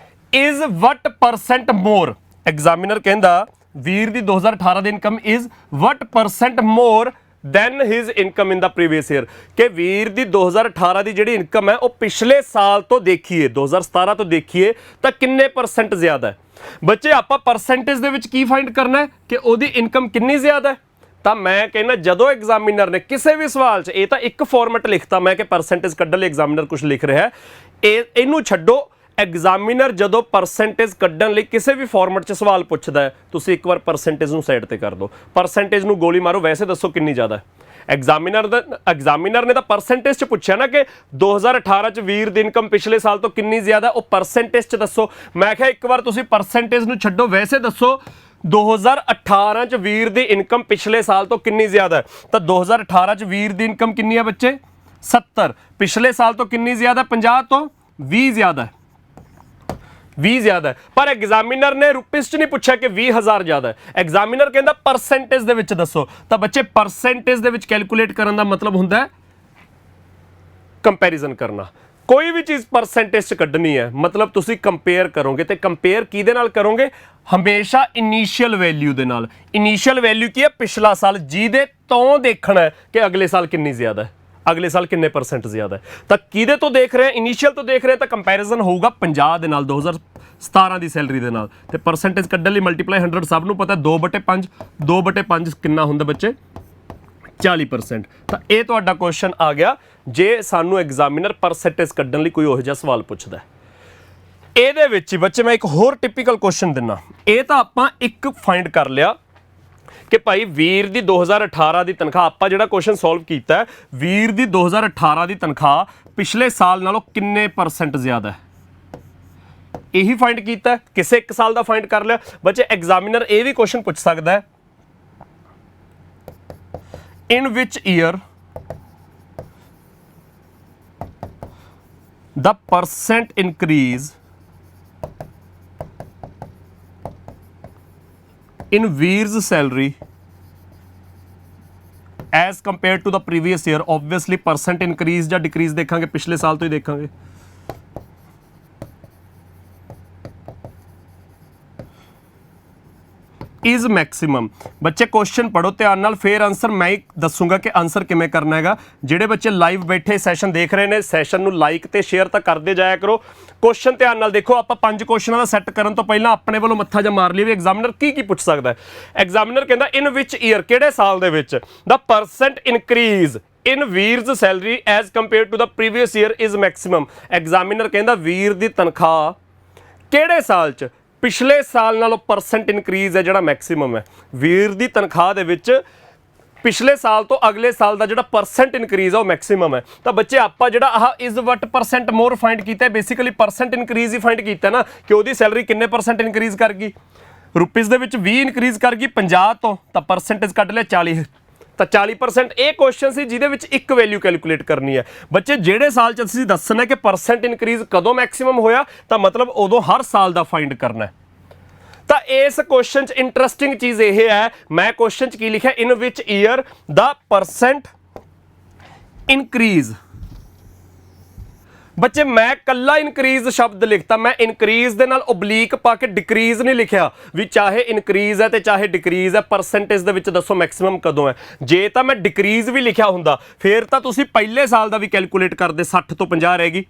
is what percent more, examiner ਕਹਿੰਦਾ ਵੀਰ ਦੀ 2018 ਦੀ income is what percent more than his income in the previous year, ਕਿ ਵੀਰ ਦੀ 2018 ਦੀ ਜਿਹੜੀ ਇਨਕਮ ਹੈ ਉਹ ਪਿਛਲੇ ਸਾਲ ਤੋਂ ਦੇਖੀਏ, 2017 ਤੋਂ ਦੇਖੀਏ ਤਾਂ ਕਿੰਨੇ ਪਰਸੈਂਟ ਜ਼ਿਆਦਾ ਹੈ। ਬੱਚੇ ਆਪਾਂ ਪਰਸੈਂਟੇਜ ਦੇ ਵਿੱਚ ਕੀ ਫਾਈਂਡ ਕਰਨਾ ਹੈ ਕਿ ਉਹਦੀ ਇਨਕਮ ਕਿੰਨੀ ਜ਼ਿਆਦਾ ਹੈ। ਤਾਂ ਮੈਂ ਕਹਿੰਦਾ ਜਦੋਂ ਐਗਜ਼ਾਮੀਨਰ ਨੇ ਕਿਸੇ ਵੀ ਸਵਾਲ 'ਚ, ਇਹ ਤਾਂ ਇੱਕ ਫਾਰਮੈਟ ਲਿਖਤਾ ਮੈਂ ਕਿ ਪਰਸੈਂਟੇਜ ਕੱਢਣ ਲਈ ਐਗਜ਼ਾਮੀਨਰ ਕੁਝ ਲਿਖ ਰਿਹਾ ਹੈ, ਇਹਨੂੰ ਛੱਡੋ। ਐਗਜ਼ਾਮੀਨਰ ਜਦੋਂ ਪਰਸੈਂਟੇਜ ਕੱਢਣ ਲਈ ਕਿਸੇ ਵੀ ਫਾਰਮੈਟ 'ਚ ਸਵਾਲ ਪੁੱਛਦਾ ਹੈ, ਤੁਸੀਂ ਇੱਕ ਵਾਰ ਪਰਸੈਂਟੇਜ ਨੂੰ ਸਾਈਡ ਤੇ ਕਰ ਦਿਓ, ਪਰਸੈਂਟੇਜ ਨੂੰ ਗੋਲੀ ਮਾਰੋ, ਵੈਸੇ ਦੱਸੋ ਕਿੰਨੀ ਜ਼ਿਆਦਾ ਹੈ। ਐਗਜ਼ਾਮੀਨਰ ਨੇ ਤਾਂ ਪਰਸੈਂਟੇਜ 'ਚ ਪੁੱਛਿਆ ਨਾ ਕਿ 2018 'ਚ ਵੀਰ ਦੀ ਇਨਕਮ ਪਿਛਲੇ ਸਾਲ ਤੋਂ ਕਿੰਨੀ ਜ਼ਿਆਦਾ, ਉਹ ਪਰਸੈਂਟੇਜ 'ਚ ਦੱਸੋ। ਮੈਂ ਕਿਹਾ ਇੱਕ ਵਾਰ ਤੁਸੀਂ ਪਰਸੈਂਟੇਜ ਨੂੰ ਛੱਡੋ, ਵੈਸੇ ਦੱਸੋ 2018 'ਚ ਵੀਰ ਦੀ ਇਨਕਮ ਪਿਛਲੇ ਸਾਲ ਤੋਂ ਕਿੰਨੀ ਜ਼ਿਆਦਾ ਹੈ। ਤਾਂ 2018 'ਚ ਵੀਰ ਦੀ ਇਨਕਮ ਕਿੰਨੀ ਹੈ ਬੱਚੇ? 70। ਪਿਛਲੇ ਸਾਲ ਤੋਂ ਕਿੰਨੀ ਜ਼ਿਆਦਾ? 50 ਤੋਂ 20 ਜ਼ਿਆਦਾ ਹੈ, 20 ਜ਼ਿਆਦਾ ਹੈ। ਪਰ ਐਗਜ਼ਾਮੀਨਰ ਨੇ ਰੁਪੀਸ 'ਚ ਨਹੀਂ ਪੁੱਛਿਆ ਕਿ 20,000 ਜ਼ਿਆਦਾ ਹੈ, ਐਗਜ਼ਾਮੀਨਰ ਕਹਿੰਦਾ ਪਰਸੈਂਟੇਜ ਦੇ ਵਿੱਚ ਦੱਸੋ। ਤਾਂ ਬੱਚੇ ਪਰਸੈਂਟੇਜ ਦੇ ਵਿੱਚ ਕੈਲਕੂਲੇਟ ਕਰਨ ਦਾ ਮਤਲਬ ਹੁੰਦਾ ਹੈ ਕੰਪੈਰੀਜ਼ਨ ਕਰਨਾ। ਕੋਈ ਵੀ ਚੀਜ਼ ਪਰਸੈਂਟੇਜ 'ਚ ਕੱਢਣੀ ਹੈ ਮਤਲਬ ਤੁਸੀਂ ਕੰਪੇਅਰ ਕਰੋਗੇ, ਤੇ ਕੰਪੇਅਰ ਕਿਹਦੇ ਨਾਲ ਕਰੋਗੇ? ਹਮੇਸ਼ਾ ਇਨੀਸ਼ੀਅਲ ਵੈਲਿਊ ਦੇ ਨਾਲ। ਇਨੀਸ਼ੀਅਲ ਵੈਲਿਊ ਕੀ ਹੈ? ਪਿਛਲਾ ਸਾਲ, ਜਿਹਦੇ ਤੋਂ ਦੇਖਣਾ ਹੈ ਕਿ ਅਗਲੇ ਸਾਲ ਕਿੰਨੀ ਜ਼ਿਆਦਾ ਹੈ, ਅਗਲੇ ਸਾਲ ਕਿੰਨੇ ਪਰਸੈਂਟ ਜ਼ਿਆਦਾ ਹੈ। ਤਾਂ ਕਿਹਦੇ ਤੋਂ ਦੇਖ ਰਹੇ? ਇਨੀਸ਼ੀਅਲ ਤੋਂ ਦੇਖ ਰਹੇ, ਤਾਂ ਕੰਪੈਰੀਜ਼ਨ ਹੋਊਗਾ 50 ਦੇ ਨਾਲ, 2017 ਦੀ ਸੈਲਰੀ ਦੇ ਨਾਲ। ਤੇ ਪਰਸੈਂਟੇਜ ਕੱਢਣ ਲਈ ਮਲਟੀਪਲਾਈ 100 ਸਭ ਨੂੰ ਪਤਾ, 2/5, 2/5 ਕਿੰਨਾ ਹੁੰਦਾ ਬੱਚੇ? 40%। ਤਾਂ ਇਹ ਤੁਹਾਡਾ ਕੁਐਸਚਨ ਆ ਗਿਆ ਜੇ ਸਾਨੂੰ ਐਗਜ਼ਾਮੀਨਰ ਪਰਸੈਂਟੇਜ ਕੱਢਣ ਲਈ ਕੋਈ ਉਹੋ ਜਿਹਾ ਸਵਾਲ ਪੁੱਛਦਾ। ਇਹਦੇ ਵਿੱਚ ਹੀ ਬੱਚੇ ਮੈਂ ਇੱਕ ਹੋਰ ਟਿਪੀਕਲ ਕੁਐਸਚਨ ਦਿੰਨਾ। ਇਹ ਤਾਂ ਆਪਾਂ ਇੱਕ ਫਾਈਂਡ ਕਰ ਲਿਆ ਕਿ ਭਾਈ ਵੀਰ ਦੀ 2018 ਦੀ ਤਨਖਾਹ, ਆਪਾਂ ਜਿਹੜਾ ਕੁਐਸਚਨ ਸੋਲਵ ਕੀਤਾ ਹੈ, ਵੀਰ ਦੀ 2018 ਦੀ ਤਨਖਾਹ ਪਿਛਲੇ ਸਾਲ ਨਾਲੋਂ ਕਿੰਨੇ % ਜ਼ਿਆਦਾ ਹੈ, ਇਹੀ ਫਾਈਂਡ ਕੀਤਾ। ਕਿਸੇ ਇੱਕ ਸਾਲ ਦਾ ਫਾਈਂਡ ਕਰ ਲਿਆ। ਬੱਚੇ ਐਗਜ਼ਾਮੀਨਰ ਇਹ ਵੀ ਕੁਐਸਚਨ ਪੁੱਛ ਸਕਦਾ ਹੈ, ਇਨ ਵਿਚ year the % increase in Veer's salary as compared to the previous year, obviously % increase ਜਾਂ decrease ਦੇਖਾਂਗੇ, ਪਿਛਲੇ ਸਾਲ ਤੋਂ ਹੀ ਦੇਖਾਂਗੇ। Is maximum. बच्चे क्वेश्चन पढ़ो ध्यान नाल, फिर आंसर मैं ही दसूंगा कि आंसर किवें करना हैगा। जिहड़े बच्चे लाइव बैठे सैशन देख रहे हैं, सैशन नूं लाइक ते शेयर तो करते जाया करो। क्वेश्चन ध्यान नाल देखो, आपां 5 क्वेश्चनों का सैट करन तो पहलां अपने वालों मत्था जा मार लईए भी एग्जामिनर की पुछ सकदा है। एग्जामिनर कहंदा इन विच ईयर, किहड़े साल दे विच the % increase in Veer's salary as compare to the previous year is maximum. Examiner कहंदा वीर दी तनख्वाह किहड़े साल च पिछले साल नालों % इनक्रीज है, जिहड़ा मैक्सिमम है। वीर दी तनख्वाह दे विच पिछले साल तो अगले साल का जिहड़ा % इनक्रीज है वो मैक्सिमम है। तो बच्चे आपां जिहड़ा आह इज वट % मोर फाइंड किया, बेसिकली % इनक्रीज ही फाइंड किया ना, कि उसकी सैलरी किन्ने % इनक्रीज कर गई। रुपीज़ दे विच 20 इनक्रीज कर गई 50 तो परसेंटेज कट लिया 40, तो 40%। ये क्वेश्चन सी जिहदे विच एक वैल्यू कैलकुलेट करनी है। बच्चे जिहड़े साल च असीं दसना कि % इनक्रीज कदों मैक्सिमम होया, तो मतलब उदों हर साल का फाइंड करना है। तो इस क्वेश्चन च इंटरस्टिंग चीज़ यह है, मैं क्वेश्चन च की लिखा, इन विच ईयर द % इनक्रीज। बच्चे मैं कल्ला इनक्रीज शब्द लिखता, मैं इनक्रीज दे नाल ओबलीक पा के डिक्रीज नहीं लिखिया भी, चाहे इनक्रीज है तो चाहे डिक्रीज है, परसेंटेज दे विच दसो मैक्सिमम कदों है। जे तो मैं डिक्रीज भी लिखिया हुंदा फिर तो तुसीं पहले साल का भी कैलकुलेट करदे, 60 तो 50 रहेगी।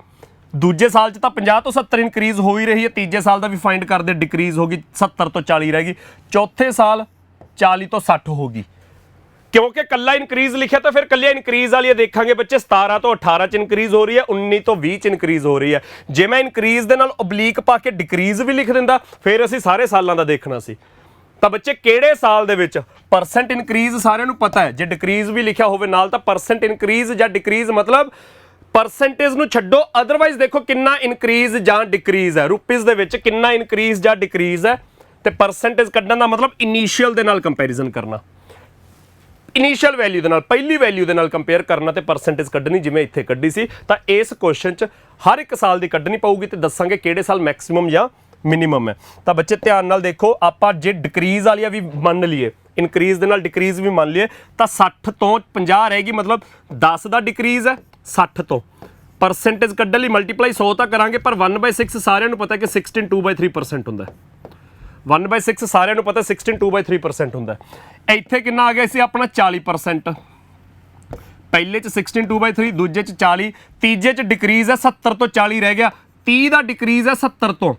दूजे साल च तो 50 तो 70 इनक्रीज हो ही रही है, तीजे साल का भी फाइंड करते डिक्रीज होगी 70 तो 40 रहेगी, चौथे साल 40 तो 60 होगी। क्योंकि कल्ला इनक्रीज लिखा तो फिर कल्ला इनक्रीज वाली देखांगे बच्चे, 17 तो 18 च इनक्रीज हो रही है, 19 तो 20 च इनक्रीज हो रही है। जे मैं इनक्रीज दे नाल ओबलीक पा के डिक्रीज भी लिख दिंदा फिर असीं सारे सालों का देखना सी। तो बच्चे किहड़े साल दे विच % इनक्रीज सारिਆਂ ਨੂੰ पता है, जे डिक्रीज भी लिखा होवे नाल तां % इनक्रीज या डिक्रीज मतलब परसेंटेज नूं छड्डो, अदरवाइज देखो कितना इनक्रीज जां डिक्रीज है, रुपीज़ दे विच कितना इनक्रीज जां डिक्रीज है, तो परसेंटेज कड्ढण दा मतलब इनीशियल दे नाल कंपैरिजन करना, इनीशियल वैल्यू दे नाल पहली वैल्यू दे नाल कंपेयर करना, तो परसेंटेज कड्ढनी जिवें इत्थे कड्ढी सी। तो इस क्वेश्चन च हर एक साल की कड्ढनी पऊगी, तो दसांगे किहड़े साल मैक्सिमम या मिनीमम है। तो बच्चे ध्यान नाल देखो, आपां जे डिक्रीज वाली भी मान लीए, इनक्रीज दे नाल डिक्रीज भी मान लीए, तो 60 तो 50 रहेगी, मतलब 10 का डिक्रीज है 60 तो परसेंटेज कड्ढण लई मल्टीप्लाई 100 तक करांगे, पर 1/6 सारिਆਂ ਨੂੰ पता है कि 16 2/3% ਹੁੰਦਾ है। 1/6 सारिਆਂ ਨੂੰ पता 16 2/3% ਹੁੰਦਾ है। ਇੱਥੇ ਕਿੰਨਾ ਆ ਗਿਆ ਸੀ ਆਪਣਾ 40%, ਪਹਿਲੇ ਚ 16 2/3, ਦੂਜੇ ਚ 40, ਤੀਜੇ ਚ ਡਿਕਰੀਜ਼ ਹੈ 70 ਤੋਂ 40 ਰਹਿ ਗਿਆ, 30 ਦਾ ਡਿਕਰੀਜ਼ ਹੈ 70 ਤੋਂ,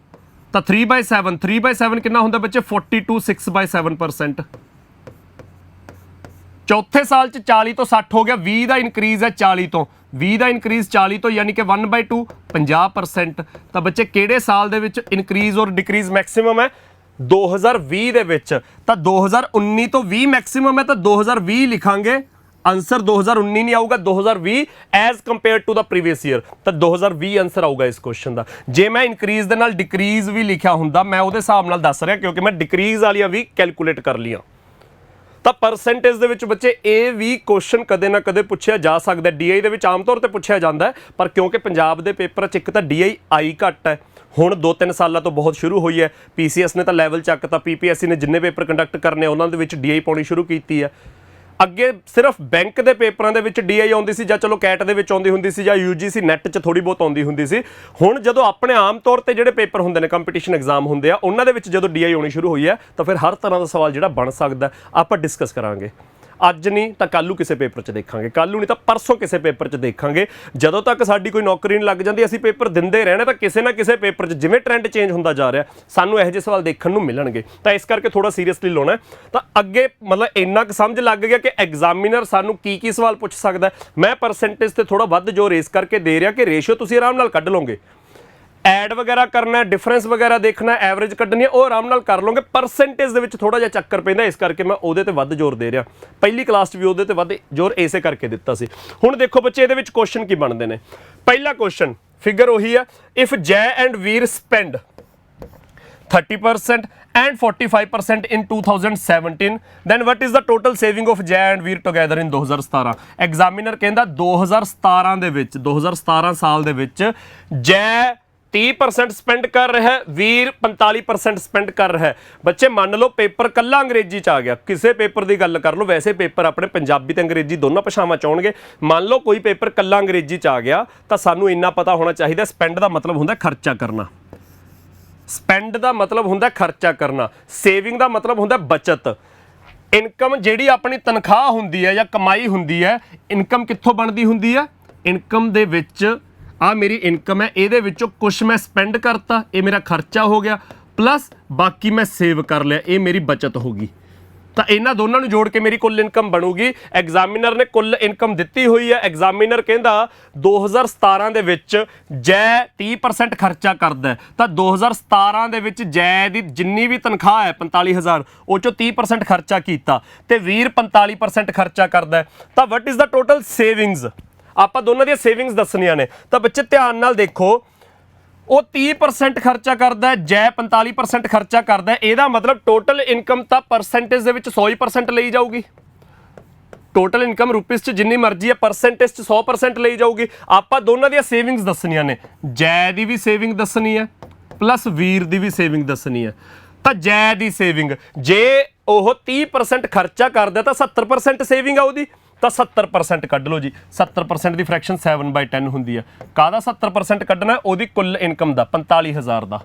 ਤਾਂ 3/7, 3/7 ਕਿੰਨਾ ਹੁੰਦਾ ਬੱਚੇ 42, 6/7%। चौथे साल च 40 तो 60 हो गया, 20 का इनक्रीज है 40 तो, 20 का इनक्रीज 40 तो, यानी कि 1/2 50%। तो बच्चे किहड़े साल दे विच इनक्रीज और डिक्रीज मैक्सिमम है 2020 दे विच। तो 2019 तो 20 मैक्सिमम है, तो 2020 लिखांगे, आंसर 2019 नहीं आऊगा 2020 as compare to the previous year, तो 2020 आंसर आऊगा इस क्वेश्चन का। जे मैं इनक्रीज दे नाल डिक्रीज भी लिखा हुंदा मैं उहदे हिसाब नाल दस रहा, क्योंकि मैं डिक्रीज वालियां भी कैलकुलेट कर लिया। तो परसेंटेज दे विच बच्चे ये भी क्वेश्चन कदे ना कदे पूछा जा सकता है, DI दे विच आम तौर पर पूछा जाता है, पर क्योंकि पंजाब के पेपर च एक तो DI आई घट है, हुण 2-3 सालों तो बहुत शुरू हुई है। PCS ने तो लैवल चकता, PPSC ने जिन्ने पेपर कंडक्ट करने उन्होंने विच DI पाउणी शुरू की है। अगे सिर्फ बैंक के पेपरों के DI आउंदी सी, जां चलो कैट दे विच आउंदी हुंदी सी, जां UGC नैट च थोड़ी बहुत आउंदी हुंदी सी। हुण जदों अपने आम तौर पर जिहड़े पेपर हुंदे ने, कंपीटीशन एग्जाम हुंदे आ, उन्हां दे विच जदों DI आउणी शुरू हुई है, तो फिर हर तरह का सवाल जिहड़ा बन सकदा आपां डिस्कस करांगे। अज नहीं तो कल किसी पेपर च देखांगे, कल नहीं तो परसों किसी पेपर च देखांगे। जदों तक साडी कोई नौकरी नहीं लग जाती असीं पेपर दिंदे रहना, तो किसी ना किसी पेपर च जिवें ट्रेंड चेंज होंदा जा रहा सानूं इहो जिहे सवाल देखण नूं मिलणगे। तो इस करके थोड़ा सीरियसली लाउणा है। तो अगे मतलब इन्ना क समझ लग गया कि एग्जामिनर सानूं की सवाल पुछ सकदा है। मैं परसेंटेज ते थोड़ा वध जो रेस करके दे रहा कि रेशियो तुसीं आराम नाल कढ लोगे। ਐਡ ਵਗੈਰਾ ਕਰਨਾ ਹੈ, ਡਿਫਰੈਂਸ ਵਗੈਰਾ ਦੇਖਣਾ, ਐਵਰੇਜ ਕੱਢਣੀ ਹੈ, ਉਹ ਆਰਾਮ ਨਾਲ ਕਰ ਲਓਗੇ। ਪਰਸੈਂਟੇਜ ਦੇ ਵਿੱਚ ਥੋੜਾ ਜਿਹਾ ਚੱਕਰ ਪੈਂਦਾ, ਇਸ ਕਰਕੇ ਮੈਂ ਉਹਦੇ ਤੇ ਵੱਧ ਜ਼ੋਰ ਦੇ ਰਿਹਾ। ਪਹਿਲੀ ਕਲਾਸ 'ਚ ਵੀ ਉਹਦੇ ਤੇ ਵੱਧ ਜ਼ੋਰ ਇਸੇ ਕਰਕੇ ਦਿੱਤਾ ਸੀ। ਹੁਣ ਦੇਖੋ ਬੱਚੇ ਇਹਦੇ ਵਿੱਚ ਕੁਐਸਚਨ ਕੀ ਬਣਦੇ ਨੇ। ਪਹਿਲਾ ਕੁਐਸਚਨ ਫਿਗਰ ਉਹੀ ਹੈ, ਇਫ ਜੈ and Veer spend 30% and 45% in 2017 then what is the total saving of Jay and Veer together in 2017। Examiner ਕਹਿੰਦਾ 2017 ਦੇ ਵਿੱਚ 2017 ਸਾਲ ਦੇ ਵਿੱਚ ਜੈ 30% ਸਪੈਂਡ ਕਰ ਰਿਹਾ ਹੈ, ਵੀਰ 45% ਸਪੈਂਡ ਕਰ ਰਿਹਾ ਹੈ। ਬੱਚੇ ਮੰਨ ਲਓ ਪੇਪਰ ਕੱਲਾ ਅੰਗਰੇਜ਼ੀ ਚ ਆ ਗਿਆ, ਕਿਸੇ ਪੇਪਰ ਦੀ ਗੱਲ ਕਰ ਲਓ, ਵੈਸੇ ਪੇਪਰ ਆਪਣੇ ਪੰਜਾਬੀ ਤੇ ਅੰਗਰੇਜ਼ੀ ਦੋਨਾਂ ਭਾਸ਼ਾਵਾਂ ਚ ਆਉਣਗੇ। ਮੰਨ ਲਓ ਕੋਈ ਪੇਪਰ ਕੱਲਾ ਅੰਗਰੇਜ਼ੀ ਚ ਆ ਗਿਆ ਤਾਂ ਸਾਨੂੰ ਇੰਨਾ ਪਤਾ ਹੋਣਾ ਚਾਹੀਦਾ, ਸਪੈਂਡ ਦਾ ਮਤਲਬ ਹੁੰਦਾ ਖਰਚਾ ਕਰਨਾ, ਸਪੈਂਡ ਦਾ ਮਤਲਬ ਹੁੰਦਾ ਖਰਚਾ ਕਰਨਾ, ਸੇਵਿੰਗ ਦਾ ਮਤਲਬ ਹੁੰਦਾ ਬਚਤ। ਇਨਕਮ ਜਿਹੜੀ ਆਪਣੀ ਤਨਖਾਹ ਹੁੰਦੀ ਹੈ ਜਾਂ ਕਮਾਈ ਹੁੰਦੀ ਹੈ, ਇਨਕਮ ਕਿੱਥੋਂ ਬਣਦੀ ਹੁੰਦੀ ਹੈ? ਇਨਕਮ ਦੇ ਵਿੱਚ ਆ ਮੇਰੀ ਇਨਕਮ ਹੈ, ਇਹਦੇ ਵਿੱਚੋਂ ਕੁਛ ਮੈਂ ਸਪੈਂਡ ਕਰਤਾ, ਇਹ ਮੇਰਾ ਖਰਚਾ ਹੋ ਗਿਆ, ਪਲੱਸ ਬਾਕੀ ਮੈਂ ਸੇਵ ਕਰ ਲਿਆ, ਇਹ ਮੇਰੀ ਬਚਤ ਹੋ ਗਈ। ਤਾਂ ਇਹਨਾਂ ਦੋਨਾਂ ਨੂੰ ਜੋੜ ਕੇ ਮੇਰੀ ਕੁੱਲ ਇਨਕਮ ਬਣੂਗੀ। ਐਗਜ਼ਾਮੀਨਰ ਨੇ ਕੁੱਲ ਇਨਕਮ ਦਿੱਤੀ ਹੋਈ ਹੈ। ਐਗਜ਼ਾਮੀਨਰ ਕਹਿੰਦਾ 2017 ਦੇ ਵਿੱਚ ਜੈ 30% ਖਰਚਾ ਕਰਦਾ ਹੈ, ਤਾਂ 2017 ਦੇ ਵਿੱਚ ਜੈ ਦੀ ਜਿੰਨੀ ਵੀ ਤਨਖਾਹ ਹੈ 45,000, ਉਹ ਚੋਂ 30% ਖਰਚਾ ਕੀਤਾ ਤੇ ਵੀਰ 45% ਖਰਚਾ ਕਰਦਾ ਹੈ। ਤਾਂ ਵਟ ਇਜ਼ ਦਾ ਟੋਟਲ ਸੇਵਿੰਗਸ? ਆਪਾਂ ਦੋਨਾਂ ਦੀਆਂ ਸੇਵਿੰਗਸ ਦੱਸਣੀਆਂ ਨੇ। ਤਾਂ ਬੱਚੇ ਧਿਆਨ ਨਾਲ ਦੇਖੋ, ਉਹ 30% ਖਰਚਾ ਕਰਦਾ ਹੈ, ਜੈ 45% ਖਰਚਾ ਕਰਦਾ ਹੈ। ਇਹਦਾ ਮਤਲਬ ਟੋਟਲ ਇਨਕਮ ਤਾਂ ਪਰਸੈਂਟੇਜ ਦੇ ਵਿੱਚ 100% ਲਈ ਜਾਊਗੀ। ਟੋਟਲ ਇਨਕਮ ਰੁਪੀਸ 'ਚ ਜਿੰਨੀ ਮਰਜ਼ੀ ਹੈ, ਪਰਸੈਂਟੇਜ 'ਚ 100% ਲਈ ਜਾਊਗੀ। ਆਪਾਂ ਦੋਨਾਂ ਦੀਆਂ ਸੇਵਿੰਗਸ ਦੱਸਣੀਆਂ ਨੇ, ਜੈ ਦੀ ਵੀ ਸੇਵਿੰਗ ਦੱਸਣੀ ਹੈ ਪਲੱਸ ਵੀਰ ਦੀ ਵੀ ਸੇਵਿੰਗ ਦੱਸਣੀ ਹੈ। ਤਾਂ ਜੈ ਦੀ ਸੇਵਿੰਗ ਜੇ ਉਹ 30% ਖਰਚਾ ਕਰਦਾ ਤਾਂ 70% ਸੇਵਿੰਗ ਆ ਉਹਦੀ, ਤਾਂ 70% ਕੱਢ ਲਓ ਜੀ। 70% ਦੀ ਫ੍ਰੈਕਸ਼ਨ 7/10 ਹੁੰਦੀ ਹੈ। ਕਾਹਦਾ 70% ਕੱਢਣਾ? ਉਹਦੀ ਕੁੱਲ ਇਨਕਮ ਦਾ, 45,000 ਦਾ।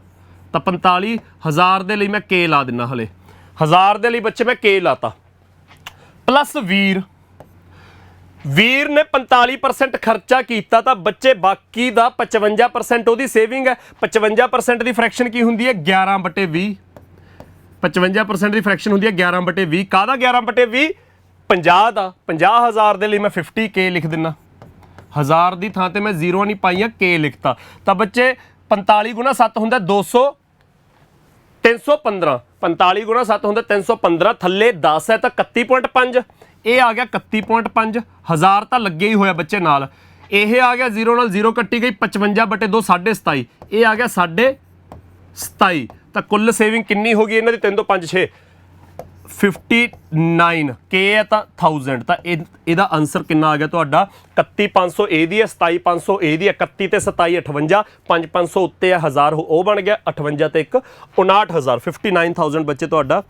ਤਾਂ 45,000 ਦੇ ਲਈ ਮੈਂ ਕੇ ਲਾ ਦਿੰਦਾ, ਹਲੇ 1000 ਦੇ ਲਈ ਬੱਚੇ ਮੈਂ ਕੇ ਲਾਤਾ, ਪਲੱਸ ਵੀਰ ਨੇ 45% ਖਰਚਾ ਕੀਤਾ ਤਾਂ ਬੱਚੇ ਬਾਕੀ ਦਾ 55% ਉਹਦੀ ਸੇਵਿੰਗ ਹੈ। 55% ਦੀ ਫ੍ਰੈਕਸ਼ਨ ਕੀ ਹੁੰਦੀ ਹੈ? 11/20। 55% ਦੀ ਫ੍ਰੈਕਸ਼ਨ ਹੁੰਦੀ ਹੈ 11/20। ਕਾਹਦਾ 11/20? 50 ਦਾ। 50,000 ਦੇ ਲਈ ਮੈਂ 50K ਲਿਖ ਦਿੰਦਾ, 1000 ਦੀ ਥਾਂ ਤੇ ਮੈਂ ਜ਼ੀਰੋ ਨਹੀਂ ਪਾਈਆਂ, K ਲਿਖਤਾ। ਤਾਂ ਬੱਚੇ 45 ਗੁਣਾ 7 ਹੁੰਦਾ 200, 315। 45 ਗੁਣਾ 7 ਹੁੰਦਾ 315, ਥੱਲੇ 10 ਹੈ ਤਾਂ 31.5, ਇਹ ਆ ਗਿਆ 31.5। 1000 ਤਾਂ ਲੱਗੇ ਹੀ ਹੋਇਆ ਬੱਚੇ ਨਾਲ, ਇਹ ਆ ਗਿਆ ਜ਼ੀਰੋ ਨਾਲ ਜ਼ੀਰੋ ਕੱਟੀ ਗਈ, 55/2 27.5, ਇਹ ਆ ਗਿਆ 27.5। ਤਾਂ ਕੁੱਲ ਸੇਵਿੰਗ ਕਿੰਨੀ ਹੋ ਗਈ ਇਹਨਾਂ ਦੀ? 3 ਤੋਂ 5 6 59। K ਹੈ ਤਾਂ 1000। ਤਾਂ ਇਹਦਾ ਆਨਸਰ ਕਿੰਨਾ ਆ ਗਿਆ ਤੁਹਾਡਾ? 31,500 ਇਹਦੀ ਹੈ, 27,500 ਇਹਦੀ ਹੈ, 31 ਤੇ 27 58, 5,500 ਉੱਤੇ ਹੈ 1000, ਉਹ ਬਣ ਗਿਆ 58 ਤੇ 1 59,000, 59,000 ਬੱਚੇ ਤੁਹਾਡਾ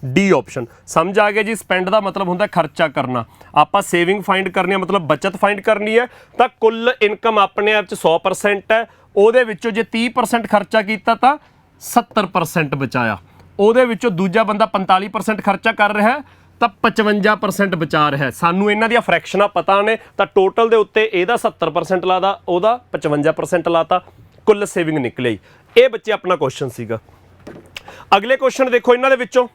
ਡੀ ਆਪਸ਼ਨ। ਸਮਝ ਆ ਗਿਆ ਜੀ? ਸਪੈਂਡ ਦਾ ਮਤਲਬ ਹੁੰਦਾ ਖਰਚਾ ਕਰਨਾ, ਆਪਾਂ ਸੇਵਿੰਗ ਫਾਈਂਡ ਕਰਨੀ ਹੈ ਮਤਲਬ ਬਚਤ ਫਾਈਂਡ ਕਰਨੀ ਹੈ। ਤਾਂ ਕੁੱਲ ਇਨਕਮ ਆਪਣੇ ਆਪ 'ਚ 100% ਹੈ, ਉਹਦੇ ਵਿੱਚੋਂ ਜੇ 30% ਖਰਚਾ ਕੀਤਾ ਤਾਂ 70% ਬਚਾਇਆ, ਉਹਦੇ ਵਿੱਚੋਂ ਦੂਜਾ ਬੰਦਾ 45% ਖਰਚਾ ਕਰ ਰਿਹਾ ਤਾਂ 55% ਬਚਾ ਰਿਹਾ। ਸਾਨੂੰ ਇਹਨਾਂ ਦੀਆਂ ਫ੍ਰੈਕਸ਼ਨਾਂ ਪਤਾ ਨੇ, ਤਾਂ ਟੋਟਲ ਦੇ ਉੱਤੇ ਇਹਦਾ 70% ਲਾਦਾ, ਉਹਦਾ 55% ਲਾਤਾ, ਕੁੱਲ ਸੇਵਿੰਗ ਨਿਕਲੀ। ਇਹ ਬੱਚੇ ਆਪਣਾ ਕੁਐਸਚਨ ਸੀਗਾ। ਅਗਲੇ ਕੁਐਸਚਨ ਦੇਖੋ ਇਹਨਾਂ ਦੇ ਵਿੱਚੋਂ।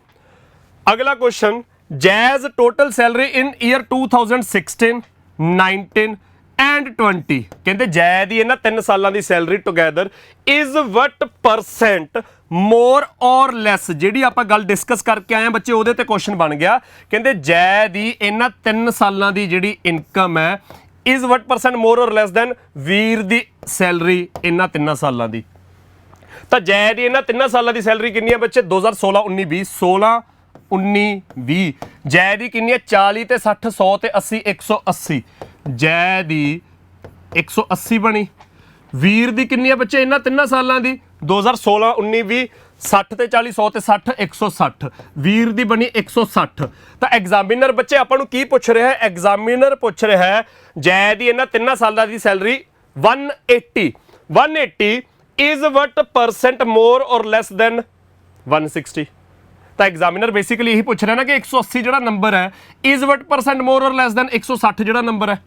ਅਗਲਾ question, jazz total salary in year 2016, 19 and 20। ਕਹਿੰਦੇ ਜੈ ਦੀ ਇਹਨਾਂ 3 ਸਾਲਾਂ ਦੀ ਸੈਲਰੀ ਟੁਗੈਦਰ ਇਜ਼ ਵਟ ਪਰਸੈਂਟ ਮੋਰ ਔਰ ਲੈਸ। ਜਿਹੜੀ ਆਪਾਂ ਗੱਲ ਡਿਸਕਸ ਕਰਕੇ ਆਏ ਬੱਚੇ, ਉਹਦੇ ਤੇ ਕੁਐਸਚਨ ਬਣ ਗਿਆ। ਕਹਿੰਦੇ ਜੈ ਦੀ ਇਹਨਾਂ 3 ਸਾਲਾਂ ਦੀ ਜਿਹੜੀ ਇਨਕਮ ਹੈ ਇਜ਼ ਵਟ ਪਰਸੈਂਟ ਮੋਰ ਔਰ ਲੈਸ ਦੈਨ ਵੀਰ ਦੀ ਸੈਲਰੀ ਇਹਨਾਂ 3 ਸਾਲਾਂ ਦੀ। ਤਾਂ ਜੈ ਦੀ ਇਹਨਾਂ 3 ਸਾਲਾਂ ਦੀ ਸੈਲਰੀ ਕਿੰਨੀ ਹੈ ਬੱਚੇ? 2016, 19, 20, 16, 19, 20। ਜੈ ਦੀ ਕਿੰਨੀ ਹੈ? 40 ਤੇ 60, 100 ਤੇ 80, 180। ਜੈ ਦੀ 180 ਬਣੀ। ਵੀਰ ਦੀ ਕਿੰਨੀ ਹੈ ਬੱਚੇ ਇਹਨਾਂ 3 ਸਾਲਾਂ ਦੀ? 2016, 19, 20, 60 ਤੇ 40, 100 ਤੇ 60, 160। ਵੀਰ ਦੀ ਬਣੀ 160। ਤਾਂ ਐਗਜ਼ਾਮੀਨਰ ਬੱਚੇ ਆਪਾਂ ਨੂੰ ਕੀ ਪੁੱਛ ਰਿਹਾ ਹੈ? ਐਗਜ਼ਾਮੀਨਰ ਪੁੱਛ ਰਿਹਾ ਹੈ ਜੈ ਦੀ ਇਹਨਾਂ 3 ਸਾਲਾਂ ਦੀ ਸੈਲਰੀ 180। 180 ਇਜ਼ ਵਟ ਪਰਸੈਂਟ ਮੋਰ ਔਰ ਲੈਸ ਦੈਨ 160। ਤਾਂ ਐਗਜ਼ਾਮੀਨਰ ਬੇਸਿਕਲੀ ਇਹੀ ਪੁੱਛ ਰਿਹਾ ਨਾ ਕਿ 180 ਜਿਹੜਾ ਨੰਬਰ ਹੈ ਇਜ਼ ਵਟ ਪਰਸੈਂਟ ਮੋਰ ਔਰ ਲੈਸ ਦੈਨ 160 ਜਿਹੜਾ ਨੰਬਰ ਹੈ।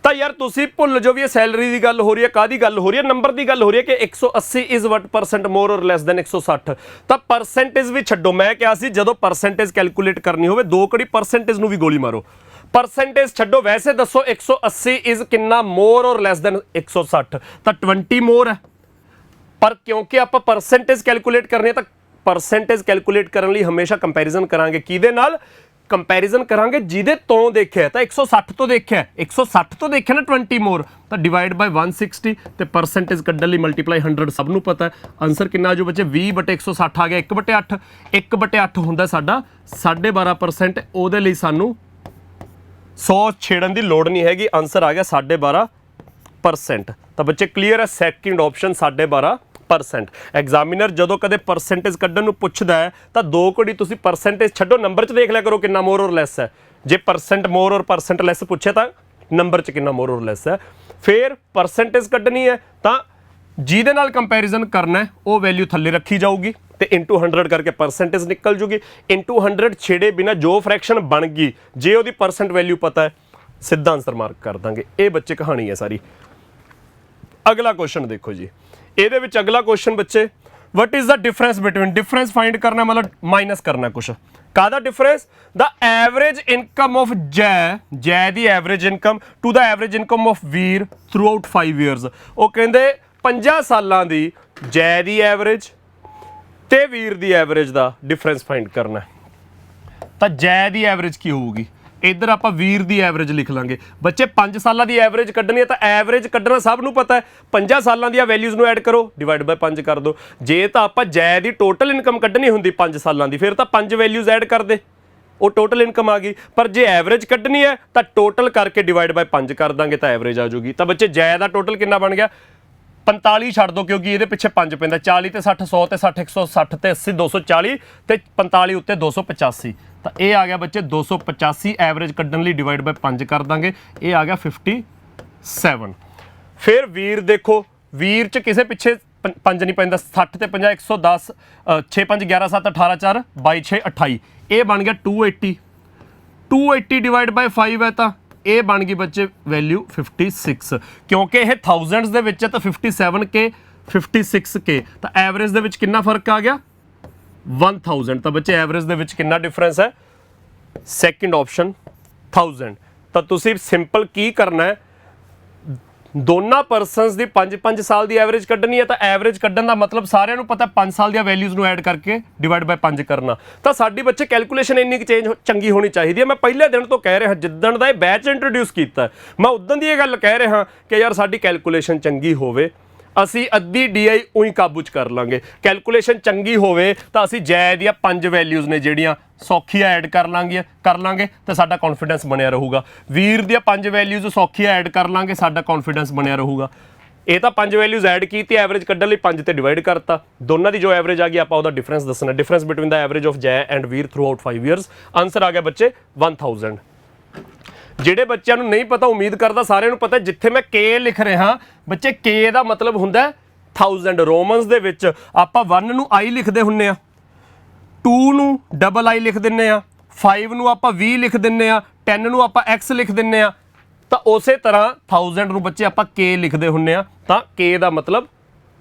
ਤਾਂ ਯਾਰ ਤੁਸੀਂ ਭੁੱਲ ਜੋ ਵੀ ਇਹ ਸੈਲਰੀ ਦੀ ਗੱਲ ਹੋ ਰਹੀ ਹੈ, ਕਾਹਦੀ ਗੱਲ ਹੋ ਰਹੀ ਹੈ? ਨੰਬਰ ਦੀ ਗੱਲ ਹੋ ਰਹੀ ਹੈ ਕਿ 180 ਇਜ਼ ਵਟ ਪਰਸੈਂਟ ਮੋਰ ਔਰ ਲੈਸ ਦੈਨ 160। ਤਾਂ ਪਰਸੈਂਟੇਜ ਵੀ ਛੱਡੋ, ਮੈਂ ਕਿਹਾ ਸੀ ਜਦੋਂ ਪਰਸੈਂਟੇਜ ਕੈਲਕੂਲੇਟ ਕਰਨੀ ਹੋਵੇ 2 ਘੜੀ ਪਰਸੈਂਟੇਜ ਨੂੰ ਵੀ ਗੋਲੀ ਮਾਰੋ। ਪਰਸੈਂਟੇਜ ਛੱਡੋ, ਵੈਸੇ ਦੱਸੋ 180 ਇਜ਼ ਕਿੰਨਾ ਮੋਰ ਔਰ ਲੈਸ ਦੈਨ 160? ਤਾਂ 20 ਮੋਰ ਹੈ। पर क्योंकि आप परसेंटेज कैलकुलेट करनी है तो परसेंटेज कैलकुलेट करने ਲਈ हमेशा कंपैरिजन करांगे किहदे नाल कंपैरिजन करांगे ਜਿਹਦੇ ਤੋਂ ਦੇਖਿਆ ਤਾਂ 160 ਤੋਂ ਦੇਖਿਆ 160 ਤੋਂ ਦੇਖਿਆ ਨਾ 20 ਮੋਰ ਤਾਂ ਡਿਵਾਈਡ ਬਾਈ 160 ਤੇ ਪਰਸੈਂਟੇਜ ਕੱਢਣ ਲਈ ਮਲਟੀਪਲਾਈ 100 ਸਭ ਨੂੰ ਪਤਾ ਹੈ ਆਨਸਰ ਕਿੰਨਾ ਆ ਜੋ ਬੱਚੇ 20/160 ਆ ਗਿਆ 1/8 1/8 ਹੁੰਦਾ ਸਾਡਾ 12.5% ਉਹਦੇ ਲਈ ਸਾਨੂੰ 100 ਛੇੜਨ ਦੀ ਲੋੜ ਨਹੀਂ ਹੈਗੀ ਆਨਸਰ ਆ ਗਿਆ 12.5% ਤਾਂ ਬੱਚੇ ਕਲੀਅਰ ਹੈ ਸੈਕਿੰਡ ਆਪਸ਼ਨ 12% ਐਗਜ਼ਾਮੀਨਰ ਜਦੋਂ ਕਦੇ ਪਰਸੈਂਟੇਜ ਕੱਢਣ ਨੂੰ ਪੁੱਛਦਾ ਹੈ ਤਾਂ ਦੋ ਘੜੀ ਤੁਸੀਂ ਪਰਸੈਂਟੇਜ ਛੱਡੋ ਨੰਬਰ 'ਚ ਦੇਖ ਲਿਆ ਕਰੋ ਕਿੰਨਾ ਮੋਰ ਔਰ ਲੈਸ ਹੈ ਜੇ ਪਰਸੈਂਟ ਮੋਰ ਔਰ ਪਰਸੈਂਟ ਲੈਸ ਪੁੱਛੇ ਤਾਂ ਨੰਬਰ 'ਚ ਕਿੰਨਾ ਮੋਰ ਔਰ ਲੈਸ ਹੈ ਫਿਰ ਪਰਸੈਂਟੇਜ ਕੱਢਣੀ ਹੈ ਤਾਂ ਜਿਹਦੇ ਨਾਲ ਕੰਪੈਰੀਜ਼ਨ ਕਰਨਾ ਉਹ ਵੈਲਿਊ ਥੱਲੇ ਰੱਖੀ ਜਾਊਗੀ ਤੇ ਇਨਟੂ 100 ਕਰਕੇ ਪਰਸੈਂਟੇਜ ਨਿਕਲ ਜੂਗੀ ਇਨਟੂ 100 ਛੇੜੇ ਬਿਨਾ ਜੋ ਫ੍ਰੈਕਸ਼ਨ ਬਣ ਗਈ ਜੇ ਉਹਦੀ ਪਰਸੈਂਟ ਵੈਲਿਊ ਪਤਾ ਹੈ ਸਿੱਧਾ ਆਨਸਰ ਮਾਰਕ ਕਰ ਦਾਂਗੇ ਇਹ ਬੱਚੇ ਕਹਾਣੀ ਹੈ ਸਾਰੀ ਅਗਲਾ ਕੁਐਸਚਨ ਦੇਖੋ ਜੀ ਇਹਦੇ ਵਿੱਚ ਅਗਲਾ ਕੁਐਸਚਨ ਬੱਚੇ what is the difference between difference find ਕਰਨਾ ਮਤਲਬ ਮਾਈਨਸ ਕਰਨਾ ਕੁਛ ਕਾਹਦਾ difference the average income of Jai ਦੀ average income to the average income of Veer throughout 5 years ਉਹ ਕਹਿੰਦੇ 50 ਸਾਲਾਂ ਦੀ ਜੈ ਦੀ ਐਵਰੇਜ ਤੇ ਵੀਰ ਦੀ ਐਵਰੇਜ ਦਾ ਡਿਫਰੈਂਸ ਫਾਈਂਡ ਕਰਨਾ ਤਾਂ ਜੈ ਦੀ ਐਵਰੇਜ ਕੀ ਹੋਊਗੀ ਇੱਧਰ ਆਪਾਂ ਵੀਰ ਦੀ ਐਵਰੇਜ ਲਿਖ ਲਾਂਗੇ ਬੱਚੇ 5 ਸਾਲਾਂ ਦੀ ਐਵਰੇਜ ਕੱਢਣੀ ਹੈ ਤਾਂ ਐਵਰੇਜ ਕੱਢਣਾ ਸਭ ਨੂੰ ਪਤਾ ਹੈ 50 ਸਾਲਾਂ ਦੀਆਂ ਵੈਲਿਊਜ਼ ਨੂੰ ਐਡ ਕਰੋ ਡਿਵਾਈਡ ਬਾਈ 5 ਕਰ ਦਿਓ ਜੇ ਤਾਂ ਆਪਾਂ ਜੈ ਦੀ ਟੋਟਲ ਇਨਕਮ ਕੱਢਣੀ ਹੁੰਦੀ 5 ਸਾਲਾਂ ਦੀ ਫਿਰ ਤਾਂ 5 ਵੈਲਿਊਜ਼ ਐਡ ਕਰ ਦੇ ਉਹ ਟੋਟਲ ਇਨਕਮ ਆ ਗਈ ਪਰ ਜੇ ਐਵਰੇਜ ਕੱਢਣੀ ਹੈ ਤਾਂ ਟੋਟਲ ਕਰਕੇ ਡਿਵਾਈਡ ਬਾਈ 5 ਕਰ ਦਾਂਗੇ ਤਾਂ ਐਵਰੇਜ ਆ ਜਾਊਗੀ ਤਾਂ ਬੱਚੇ ਜੈ ਦਾ ਟੋਟਲ ਕਿੰਨਾ ਬਣ ਗਿਆ 45 ਛੱਡ ਦੋ ਕਿਉਂਕਿ ਇਹਦੇ ਪਿੱਛੇ 5 ਪੈਂਦਾ 40 ਤੇ 60 100 ਤੇ 60 160 ਤੇ 80 240 ਤੇ 45 ਉੱਤੇ 285 ਤਾਂ ਇਹ ਆ ਗਿਆ ਬੱਚੇ 285 ਐਵਰੇਜ ਕੱਢਣ ਲਈ ਡਿਵਾਈਡ ਬਾਈ 5 ਕਰ ਦਾਂਗੇ ਇਹ ਆ ਗਿਆ 57 ਫਿਰ ਵੀਰ ਦੇਖੋ ਵੀਰ ਚ ਕਿਸੇ ਪਿੱਛੇ 5 ਨਹੀਂ ਪੈਂਦਾ 60 ਤੇ 50 110 6 5 11 7 18 4 22 6 28 ਇਹ ਬਣ ਗਿਆ 280 ਡਿਵਾਈਡ ਬਾਈ 5 ਹੈ ਤਾਂ ਇਹ ਬਣ ਗਈ ਬੱਚੇ ਵੈਲਿਊ 56 ਕਿਉਂਕਿ ਇਹ ਥਾਊਜ਼ੈਂਡਸ ਦੇ ਵਿੱਚ ਹੈ ਤਾਂ 57K 56K ਤਾਂ ਐਵਰੇਜ ਦੇ ਵਿੱਚ ਕਿੰਨਾ ਫਰਕ ਆ ਗਿਆ 1000 ਤਾਂ ਬੱਚੇ ਐਵਰੇਜ ਦੇ ਵਿੱਚ ਕਿੰਨਾ ਡਿਫਰੈਂਸ ਹੈ ਸੈਕਿੰਡ ਆਪਸ਼ਨ 1000 ਤਾਂ ਤੁਸੀਂ ਸਿੰਪਲ ਕੀ ਕਰਨਾ ਹੈ ਦੋਨਾਂ ਪਰਸਨਸ ਦੀ 5 ਸਾਲ ਦੀ ਐਵਰੇਜ ਕੱਢਣੀ ਹੈ ਤਾਂ ਐਵਰੇਜ ਕੱਢਣ ਦਾ ਮਤਲਬ ਸਾਰਿਆਂ ਨੂੰ ਪਤਾ 5 ਸਾਲ ਦੀਆਂ ਵੈਲਿਊਜ਼ ਨੂੰ ਐਡ ਕਰਕੇ ਡਿਵਾਈਡ ਬਾਈ 5 ਕਰਨਾ ਤਾਂ ਸਾਡੀ ਬੱਚੇ ਕੈਲਕੂਲੇਸ਼ਨ ਇੰਨੀ ਕੁ ਚੰਗੀ ਹੋਣੀ ਚਾਹੀਦੀ ਹੈ ਮੈਂ ਪਹਿਲੇ ਦਿਨ ਤੋਂ ਕਹਿ ਰਿਹਾ ਜਿੱਦਣ ਦਾ ਇਹ ਬੈਚ ਇੰਟਰੋਡਿਊਸ ਕੀਤਾ ਮੈਂ ਉਦੋਂ ਦੀ ਇਹ ਗੱਲ ਕਹਿ ਰਿਹਾ ਕਿ ਯਾਰ ਸਾਡੀ ਕੈਲਕੂਲੇਸ਼ਨ ਚੰਗੀ ਹੋਵੇ ਅਸੀਂ ਅੱਧੀ ਡੀਆਈ ਉਹੀ ਕਾਬੂ 'ਚ ਕਰ ਲਾਂਗੇ ਕੈਲਕੂਲੇਸ਼ਨ ਚੰਗੀ ਹੋਵੇ ਤਾਂ ਅਸੀਂ ਜੈ ਦੀਆਂ 5 ਵੈਲਿਊਜ਼ ਨੇ ਜਿਹੜੀਆਂ ਸੌਖੀਆਂ ਐਡ ਕਰ ਲਾਂਗੇ ਤੇ ਸਾਡਾ ਕੌਨਫੀਡੈਂਸ ਬਣਿਆ ਰਹੂਗਾ ਵੀਰ ਦੀਆਂ 5 ਵੈਲਿਊਜ਼ ਸੌਖੀਆਂ ਐਡ ਕਰ ਲਾਂਗੇ ਸਾਡਾ ਕੌਨਫੀਡੈਂਸ ਬਣਿਆ ਰਹੂਗਾ ਇਹ ਤਾਂ 5 ਵੈਲਿਊਜ਼ ਐਡ ਕੀਤੀ ਐਵਰੇਜ ਕੱਢਣ ਲਈ 5 ਤੇ ਡਿਵਾਈਡ ਕਰਤਾ ਦੋਨਾਂ ਦੀ ਜੋ ਐਵਰੇਜ ਆ ਗਈ ਆਪਾਂ ਉਹਦਾ ਡਿਫਰੈਂਸ ਦੱਸਣਾ difference between the average of Jai and Veer throughout 5 years answer ਆ ਗਿਆ ਬੱਚੇ 1000 ਜਿਹੜੇ ਬੱਚਿਆਂ ਨੂੰ ਨਹੀਂ ਪਤਾ ਉਮੀਦ ਕਰਦਾ ਸਾਰਿਆਂ ਨੂੰ ਪਤਾ ਜਿੱਥੇ ਮੈਂ K ਲਿਖ ਰਿਹਾ ਬੱਚੇ K ਦਾ ਮਤਲਬ ਹੁੰਦਾ 1000 ਰੋਮਨਸ ਦੇ ਵਿੱਚ ਆਪਾਂ 1 ਨੂੰ I ਲਿਖਦੇ ਹੁੰਨੇ ਆ 2 ਨੂੰ ਡਬਲ I ਲਿਖ ਦਿੰਨੇ ਆ 5 ਨੂੰ ਆਪਾਂ V ਲਿਖ ਦਿੰਨੇ ਆ 10 ਨੂੰ ਆਪਾਂ X ਲਿਖ ਦਿੰਨੇ ਆ ਤਾਂ ਉਸੇ ਤਰ੍ਹਾਂ 1000 ਨੂੰ ਬੱਚੇ ਆਪਾਂ K ਲਿਖਦੇ ਹੁੰਨੇ ਆ ਤਾਂ K ਦਾ ਮਤਲਬ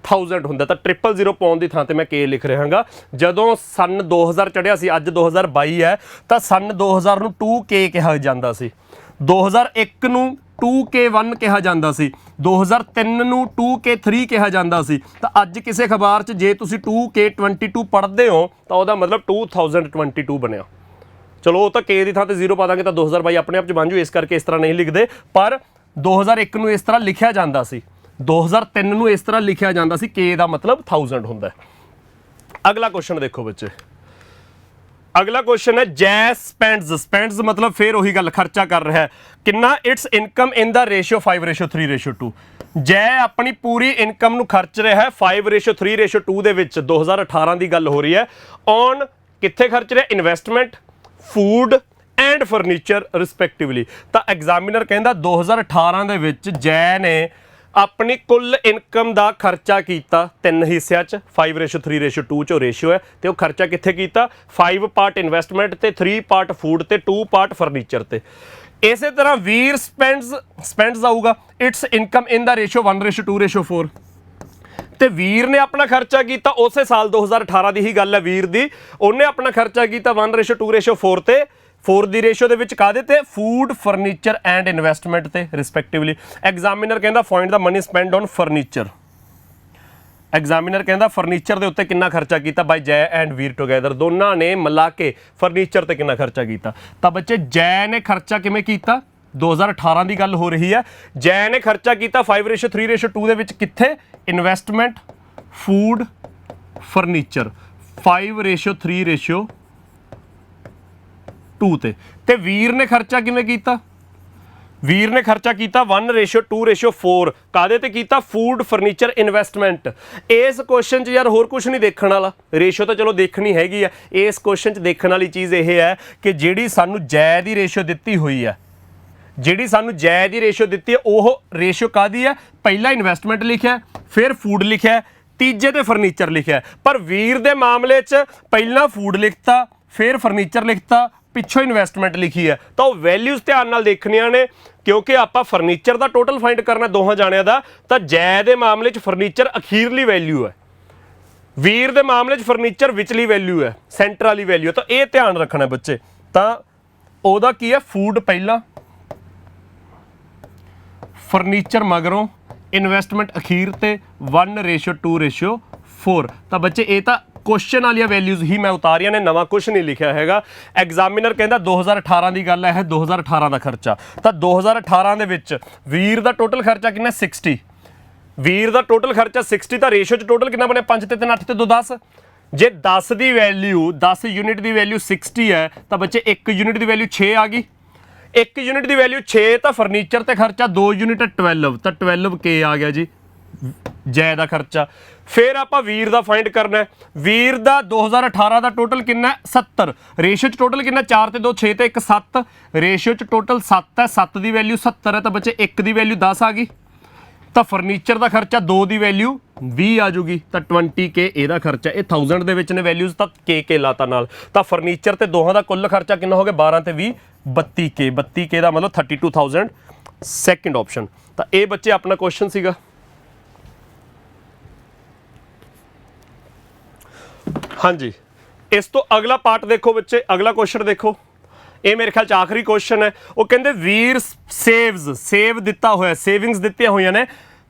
1000 ਹੁੰਦਾ ਤਾਂ 000 ਪਾਉਣ ਦੀ ਥਾਂ ਤੇ ਮੈਂ K ਲਿਖ ਰਿਹਾਗਾ ਜਦੋਂ ਸਨ 2000 ਚੜਿਆ ਸੀ ਅੱਜ 2022 ਹੈ ਤਾਂ ਸਨ 2000 ਨੂੰ 2K ਕਿਹਾ ਜਾਂਦਾ ਸੀ 2001 ਨੂੰ 2K1 ਕਿਹਾ ਜਾਂਦਾ ਸੀ 2003 ਨੂੰ 2K3 ਕਿਹਾ ਜਾਂਦਾ ਸੀ ਤਾਂ ਅੱਜ ਕਿਸੇ ਅਖਬਾਰ 'ਚ ਜੇ ਤੁਸੀਂ 2K22 ਪੜ੍ਹਦੇ ਹੋ ਤਾਂ ਉਹਦਾ ਮਤਲਬ 2022 ਬਣਿਆ ਚਲੋ ਉਹ ਤਾਂ K ਦੀ ਥਾਂ ਤੇ 0 ਪਾ ਦਾਂਗੇ ਤਾਂ 2022 ਆਪਣੇ ਆਪ 'ਚ ਬਣ ਜੂ ਇਸ ਕਰਕੇ ਇਸ ਤਰ੍ਹਾਂ ਨਹੀਂ ਲਿਖਦੇ ਪਰ 2001 ਨੂੰ ਇਸ ਤਰ੍ਹਾਂ ਲਿਖਿਆ ਜਾਂਦਾ ਸੀ 2003 ਨੂੰ ਇਸ ਤਰ੍ਹਾਂ ਲਿਖਿਆ ਜਾਂਦਾ ਸੀ K ਦਾ ਮਤਲਬ 1000 ਹੁੰਦਾ ਅਗਲਾ ਕੁਐਸਚਨ ਦੇਖੋ ਬੱਚੇ ਅਗਲਾ ਕੁਐਸਚਨ ਹੈ ਜੈ ਸਪੈਂਡਸ ਮਤਲਬ ਫਿਰ ਉਹੀ ਗੱਲ ਖਰਚਾ ਕਰ ਰਿਹਾ ਹੈ ਕਿੰਨਾ it's income in the ratio 5:3:2 ਜੈ ਆਪਣੀ ਪੂਰੀ ਇਨਕਮ ਨੂੰ ਖਰਚ ਰਿਹਾ ਹੈ 5:3:2 ਦੇ ਵਿੱਚ 2018 ਦੀ ਗੱਲ ਹੋ ਰਹੀ ਹੈ ਔਨ ਕਿੱਥੇ ਖਰਚ ਰਿਹਾ ਇਨਵੈਸਟਮੈਂਟ ਫੂਡ ਐਂਡ ਫਰਨੀਚਰ ਰਿਸਪੈਕਟਿਵਲੀ ਤਾਂ ਐਗਜ਼ਾਮੀਨਰ ਕਹਿੰਦਾ 2018 ਦੇ ਵਿੱਚ ਜੈ ਨੇ ਆਪਣੀ ਕੁੱਲ ਇਨਕਮ ਦਾ ਖਰਚਾ ਕੀਤਾ 3 ਹਿੱਸਿਆਂ 'ਚ 5:3:2 'ਚੋਂ ਰੇਸ਼ੀਓ ਹੈ ਤੇ ਉਹ ਖਰਚਾ ਕਿੱਥੇ ਕੀਤਾ 5 ਪਾਰਟ ਇਨਵੈਸਟਮੈਂਟ ਤੇ 3 ਪਾਰਟ ਫੂਡ ਤੇ 2 ਪਾਰਟ ਫਰਨੀਚਰ ਤੇ ਇਸੇ ਤਰ੍ਹਾਂ ਵੀਰ ਸਪੈਂਡਸ ਆਊਗਾ it's income in the ratio 1:2:4 ਤੇ ਵੀਰ ਨੇ ਆਪਣਾ ਖਰਚਾ ਕੀਤਾ ਉਸੇ ਸਾਲ 2018 ਦੀ ਹੀ ਗੱਲ ਹੈ ਵੀਰ ਦੀ ਉਹਨੇ ਆਪਣਾ ਖਰਚਾ ਕੀਤਾ 1:2:4 ਤੇ 4 ਦੀ ਰੇਸ਼ੋ ਦੇ ਵਿੱਚ ਕਾਹਦੇ ਤੇ ਫੂਡ ਫਰਨੀਚਰ ਐਂਡ ਇਨਵੈਸਟਮੈਂਟ ਤੇ ਰਿਸਪੈਕਟਿਵਲੀ ਐਗਜ਼ਾਮੀਨਰ ਕਹਿੰਦਾ find the money spend on furniture examiner ਕਹਿੰਦਾ ਫਰਨੀਚਰ ਦੇ ਉੱਤੇ ਕਿੰਨਾ ਖਰਚਾ ਕੀਤਾ ਬਾਈ ਜੈ ਐਂਡ ਵੀਰ ਟੁਗੇਦਰ, ਦੋਨਾਂ ਨੇ ਮਿਲਾ ਕੇ ਫਰਨੀਚਰ ਤੇ ਕਿੰਨਾ ਖਰਚਾ ਕੀਤਾ। ਤਾਂ ਬੱਚੇ ਜੈ ਨੇ ਖਰਚਾ ਕਿਵੇਂ ਕੀਤਾ, 2018 ਦੀ ਗੱਲ ਹੋ ਰਹੀ ਹੈ। ਜੈ ਨੇ ਖਰਚਾ ਕੀਤਾ 5:3:2 ਦੇ ਵਿੱਚ, ਕਿੱਥੇ, ਇਨਵੈਸਟਮੈਂਟ, ਫੂਡ, ਫਰਨੀਚਰ, 5:3:2 ਤੇ ਵੀਰ ਨੇ ਖਰਚਾ ਕਿਵੇਂ ਕੀਤਾ, ਵੀਰ ਨੇ ਖਰਚਾ ਕੀਤਾ 1:2:4 ਕਾਹਦੇ ਤੇ ਕੀਤਾ, ਫੂਡ, ਫਰਨੀਚਰ, ਇਨਵੈਸਟਮੈਂਟ। ਇਸ ਕੁਐਸਚਨ 'ਚ ਯਾਰ ਹੋਰ ਕੁਝ ਨਹੀਂ ਦੇਖਣ ਵਾਲਾ, ਰੇਸ਼ੋ ਤਾਂ ਚਲੋ ਦੇਖਣੀ ਹੈਗੀ ਆ, ਇਸ ਕੁਐਸਚਨ 'ਚ ਦੇਖਣ ਵਾਲੀ ਚੀਜ਼ ਇਹ ਹੈ ਕਿ ਜਿਹੜੀ ਸਾਨੂੰ ਜੈ ਦੀ ਰੇਸ਼ੋ ਦਿੱਤੀ ਹੋਈ ਹੈ, ਜਿਹੜੀ ਸਾਨੂੰ ਜੈ ਦੀ ਰੇਸ਼ੋ ਦਿੱਤੀ ਹੈ ਉਹ ਰੇਸ਼ੋ ਕਾਹਦੀ ਹੈ, ਪਹਿਲਾਂ ਇਨਵੈਸਟਮੈਂਟ ਲਿਖਿਆ, ਫਿਰ ਫੂਡ ਲਿਖਿਆ, ਤੀਜੇ ਤੇ ਫਰਨੀਚਰ ਲਿਖਿਆ। ਪਰ ਵੀਰ ਦੇ ਮਾਮਲੇ 'ਚ ਪਹਿਲਾਂ ਫੂਡ ਲਿਖਤਾ, ਫਿਰ ਫਰਨੀਚਰ ਲਿਖਤਾ, ਪਿੱਛੋਂ ਇਨਵੈਸਟਮੈਂਟ ਲਿਖੀ ਹੈ। ਤਾਂ ਉਹ ਵੈਲਿਊਜ਼ ਧਿਆਨ ਨਾਲ ਦੇਖਣੀਆਂ ਨੇ, ਕਿਉਂਕਿ ਆਪਾਂ ਫਰਨੀਚਰ ਦਾ ਟੋਟਲ ਫਾਈਂਡ ਕਰਨਾ ਦੋਹਾਂ ਜਾਣਿਆਂ ਦਾ। ਤਾਂ ਜੈ ਦੇ ਮਾਮਲੇ 'ਚ ਫਰਨੀਚਰ ਅਖੀਰਲੀ ਵੈਲਿਊ ਹੈ, ਵੀਰ ਦੇ ਮਾਮਲੇ 'ਚ ਫਰਨੀਚਰ ਵਿਚਲੀ ਵੈਲਿਊ ਹੈ, ਸੈਂਟਰ ਵਾਲੀ ਵੈਲਿਊ। ਤਾਂ ਇਹ ਧਿਆਨ ਰੱਖਣਾ ਬੱਚੇ। ਤਾਂ ਉਹਦਾ ਕੀ ਹੈ, ਫੂਡ ਪਹਿਲਾਂ, ਫਰਨੀਚਰ ਮਗਰੋਂ, ਇਨਵੈਸਟਮੈਂਟ ਅਖੀਰ ਤੇ 1:2:4। ਤਾਂ ਬੱਚੇ ਇਹ ਤਾਂ ਕੁਐਸਚਨ ਵਾਲੀਆਂ ਵੈਲਿਊਜ਼ ਹੀ ਮੈਂ ਉਤਾਰੀਆਂ ਨੇ, ਨਵਾਂ ਕੁਝ ਨਹੀਂ ਲਿਖਿਆ ਹੈਗਾ। ਐਗਜ਼ਾਮੀਨਰ ਕਹਿੰਦਾ 2018 ਦੀ ਗੱਲ ਹੈ, 2018 ਦਾ ਖਰਚਾ। ਤਾਂ 2018 ਦੇ ਵਿੱਚ ਵੀਰ ਦਾ ਟੋਟਲ ਖਰਚਾ ਕਿੰਨਾ, 60। ਵੀਰ ਦਾ ਟੋਟਲ ਖਰਚਾ 60, ਤਾਂ ਰੇਸ਼ੋ 'ਚ ਟੋਟਲ ਕਿੰਨਾ ਬਣਿਆ, 5 ਤੇ 3 8 ਤੇ 2 10। ਜੇ 10 ਦੀ ਵੈਲਿਊ, 10 ਯੂਨਿਟ ਦੀ ਵੈਲਿਊ 60 ਹੈ, ਤਾਂ ਬੱਚੇ 1 ਯੂਨਿਟ ਦੀ ਵੈਲਿਊ 6 ਆ ਗਈ। 1 ਯੂਨਿਟ ਦੀ ਵੈਲਿਊ 6, ਤਾਂ ਫਰਨੀਚਰ ਤੇ ਖਰਚਾ 2 ਯੂਨਿਟ 12, ਤਾਂ 12K ਆ ਗਿਆ ਜੀ ਜੈ ਦਾ ਖਰਚਾ। ਫਿਰ ਆਪਾਂ ਵੀਰ ਦਾ ਫਾਈਂਡ ਕਰਨਾ ਹੈ। ਵੀਰ ਦਾ 2018 ਦਾ ਟੋਟਲ ਕਿੰਨਾ, 70। ਰੇਸ਼ੋ 'ਚ ਟੋਟਲ ਕਿੰਨਾ, 4 ਤੇ 2 6 ਤੇ 1 7। ਰੇਸ਼ੋ 'ਚ ਟੋਟਲ 7 ਹੈ, 7 ਦੀ ਵੈਲਿਊ 70 ਹੈ, ਤਾਂ ਬੱਚੇ 1 ਦੀ ਵੈਲਿਊ 10 ਆ ਗਈ। ਤਾਂ ਫਰਨੀਚਰ ਦਾ ਖਰਚਾ 2 ਦੀ ਵੈਲਿਊ 20 ਆ ਜੂਗੀ, ਤਾਂ 20K ਇਹਦਾ ਖਰਚਾ। ਇਹ 1000 ਦੇ ਵਿੱਚ ਨੇ ਵੈਲਿਊਜ਼, ਤਾਂ K ਲਾਤਾ ਨਾਲ। ਤਾਂ ਫਰਨੀਚਰ ਤੇ ਦੋਹਾਂ ਦਾ ਕੁੱਲ ਖਰਚਾ ਕਿੰਨਾ ਹੋ ਗਿਆ, 12 ਤੇ 20 32K। 32K ਦਾ ਮਤਲਬ 32,000, ਸੈਕਿੰਡ ਆਪਸ਼ਨ। ਤਾਂ ਇਹ ਬੱਚੇ ਆਪਣਾ ਕੁਐਸਚਨ ਸੀਗਾ। ਹਾਂਜੀ, ਇਸ ਤੋਂ ਅਗਲਾ ਪਾਰਟ ਦੇਖੋ ਬੱਚੇ, ਅਗਲਾ ਕੁਐਸਚਨ ਦੇਖੋ। ਇਹ ਮੇਰੇ ਖਿਆਲ 'ਚ ਆਖਰੀ ਕੁਐਸਚਨ ਹੈ। ਉਹ ਕਹਿੰਦੇ ਵੀਰ ਸੇਵ ਦਿੱਤਾ ਹੋਇਆ, ਸੇਵਿੰਗਸ ਦਿੱਤੀਆਂ ਹੋਈਆਂ ਨੇ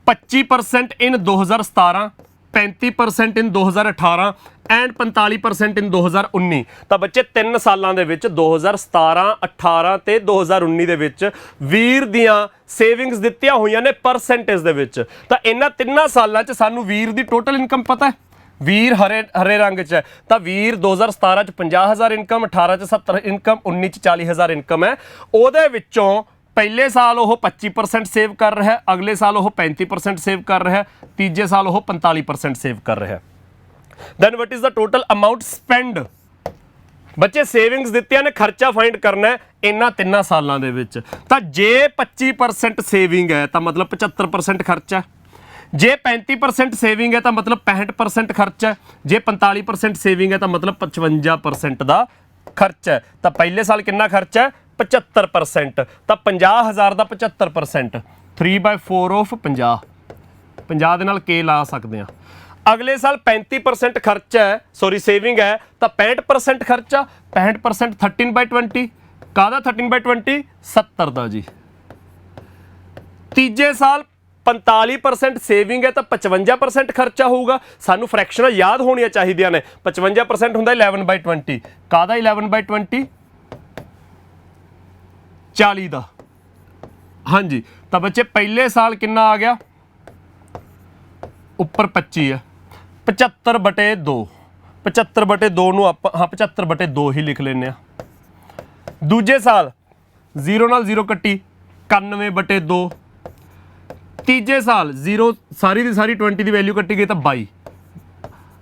25% ਇਨ 2017, 35% ਇਨ 2018 ਐਂਡ 45% ਇਨ 2019। ਤਾਂ ਬੱਚੇ 3 ਸਾਲਾਂ ਦੇ ਵਿੱਚ 2017, 18 ਤੇ 2019 ਦੇ ਵਿੱਚ ਵੀਰ ਦੀਆਂ ਸੇਵਿੰਗਸ ਦਿੱਤੀਆਂ ਹੋਈਆਂ ਨੇ ਪਰਸੈਂਟੇਜ ਦੇ ਵਿੱਚ। ਤਾਂ ਇਹਨਾਂ 3 ਸਾਲਾਂ 'ਚ ਸਾਨੂੰ ਵੀਰ ਦੀ ਟੋਟਲ ਇਨਕਮ ਪਤਾ ਹੈ। ਵੀਰ ਹਰੇ ਰੰਗ 'ਚ ਹੈ, ਤਾਂ ਵੀਰ 2017 'ਚ 50,000 ਇਨਕਮ, 18 'ਚ 70 ਇਨਕਮ, 19 'ਚ 40,000 ਇਨਕਮ ਹੈ। ਉਹਦੇ ਵਿੱਚੋਂ ਪਹਿਲੇ ਸਾਲ ਉਹ 25% ਸੇਵ ਕਰ ਰਿਹਾ, ਅਗਲੇ ਸਾਲ ਉਹ 35% ਸੇਵ ਕਰ ਰਿਹਾ, ਤੀਜੇ ਸਾਲ ਉਹ 45% ਸੇਵ ਕਰ ਰਿਹਾ। Then what is the total amount spend. ਬੱਚੇ ਸੇਵਿੰਗਸ ਦਿੱਤੀਆਂ ਨੇ, ਖਰਚਾ ਫਾਈਂਡ ਕਰਨਾ ਹੈ ਇਹਨਾਂ 3 ਸਾਲਾਂ ਦੇ ਵਿੱਚ। ਤਾਂ ਜੇ 25% ਸੇਵਿੰਗ ਹੈ ਤਾਂ ਮਤਲਬ 75% ਖਰਚਾ। ਜੇ 35% ਸੇਵਿੰਗ ਹੈ ਤਾਂ ਮਤਲਬ 65% ਖਰਚਾ। ਜੇ 45% ਸੇਵਿੰਗ ਹੈ ਤਾਂ ਮਤਲਬ 55% ਦਾ ਖਰਚਾ। ਤਾਂ ਪਹਿਲੇ ਸਾਲ ਕਿੰਨਾ ਖਰਚਾ ਹੈ, 75%। ਤਾਂ 50,000 ਦਾ 75%, 3/4 ਆਫ 50। 50 ਦੇ ਨਾਲ K ਲਾ ਸਕਦੇ ਹਾਂ। ਅਗਲੇ ਸਾਲ 35% ਖਰਚਾ ਹੈ, ਸੌਰੀ ਸੇਵਿੰਗ ਹੈ, ਤਾਂ 65% ਖਰਚਾ। 65% 13/20, ਕਾਹਦਾ 13/20, 70 ਦਾ ਜੀ। ਤੀਜੇ ਸਾਲ 45% ਸੇਵਿੰਗ ਹੈ ਤਾਂ 55% ਖਰਚਾ ਹੋਊਗਾ। ਸਾਨੂੰ ਫ੍ਰੈਕਸ਼ਨਾਂ ਯਾਦ ਹੋਣੀਆਂ ਚਾਹੀਦੀਆਂ ਨੇ। 55% ਹੁੰਦਾ 11/20, ਕਾਹਦਾ 11/20, 40 ਦਾ। ਹਾਂਜੀ, ਤਾਂ ਬੱਚੇ ਪਹਿਲੇ ਸਾਲ ਕਿੰਨਾ ਆ ਗਿਆ, ਉੱਪਰ 25 ਹੈ, 75/2। 75/2 ਨੂੰ ਆਪਾਂ 75/2 ਹੀ ਲਿਖ ਲੈਂਦੇ ਹਾਂ। ਦੂਜੇ ਸਾਲ 0 ਨਾਲ 0 ਕੱਟੀ, 91/2। ਤੀਜੇ ਸਾਲ 0 ਸਾਰੀ ਦੀ ਸਾਰੀ 20 ਦੀ ਵੈਲਿਊ ਕੱਟੀ ਗਈ ਤਾਂ 22।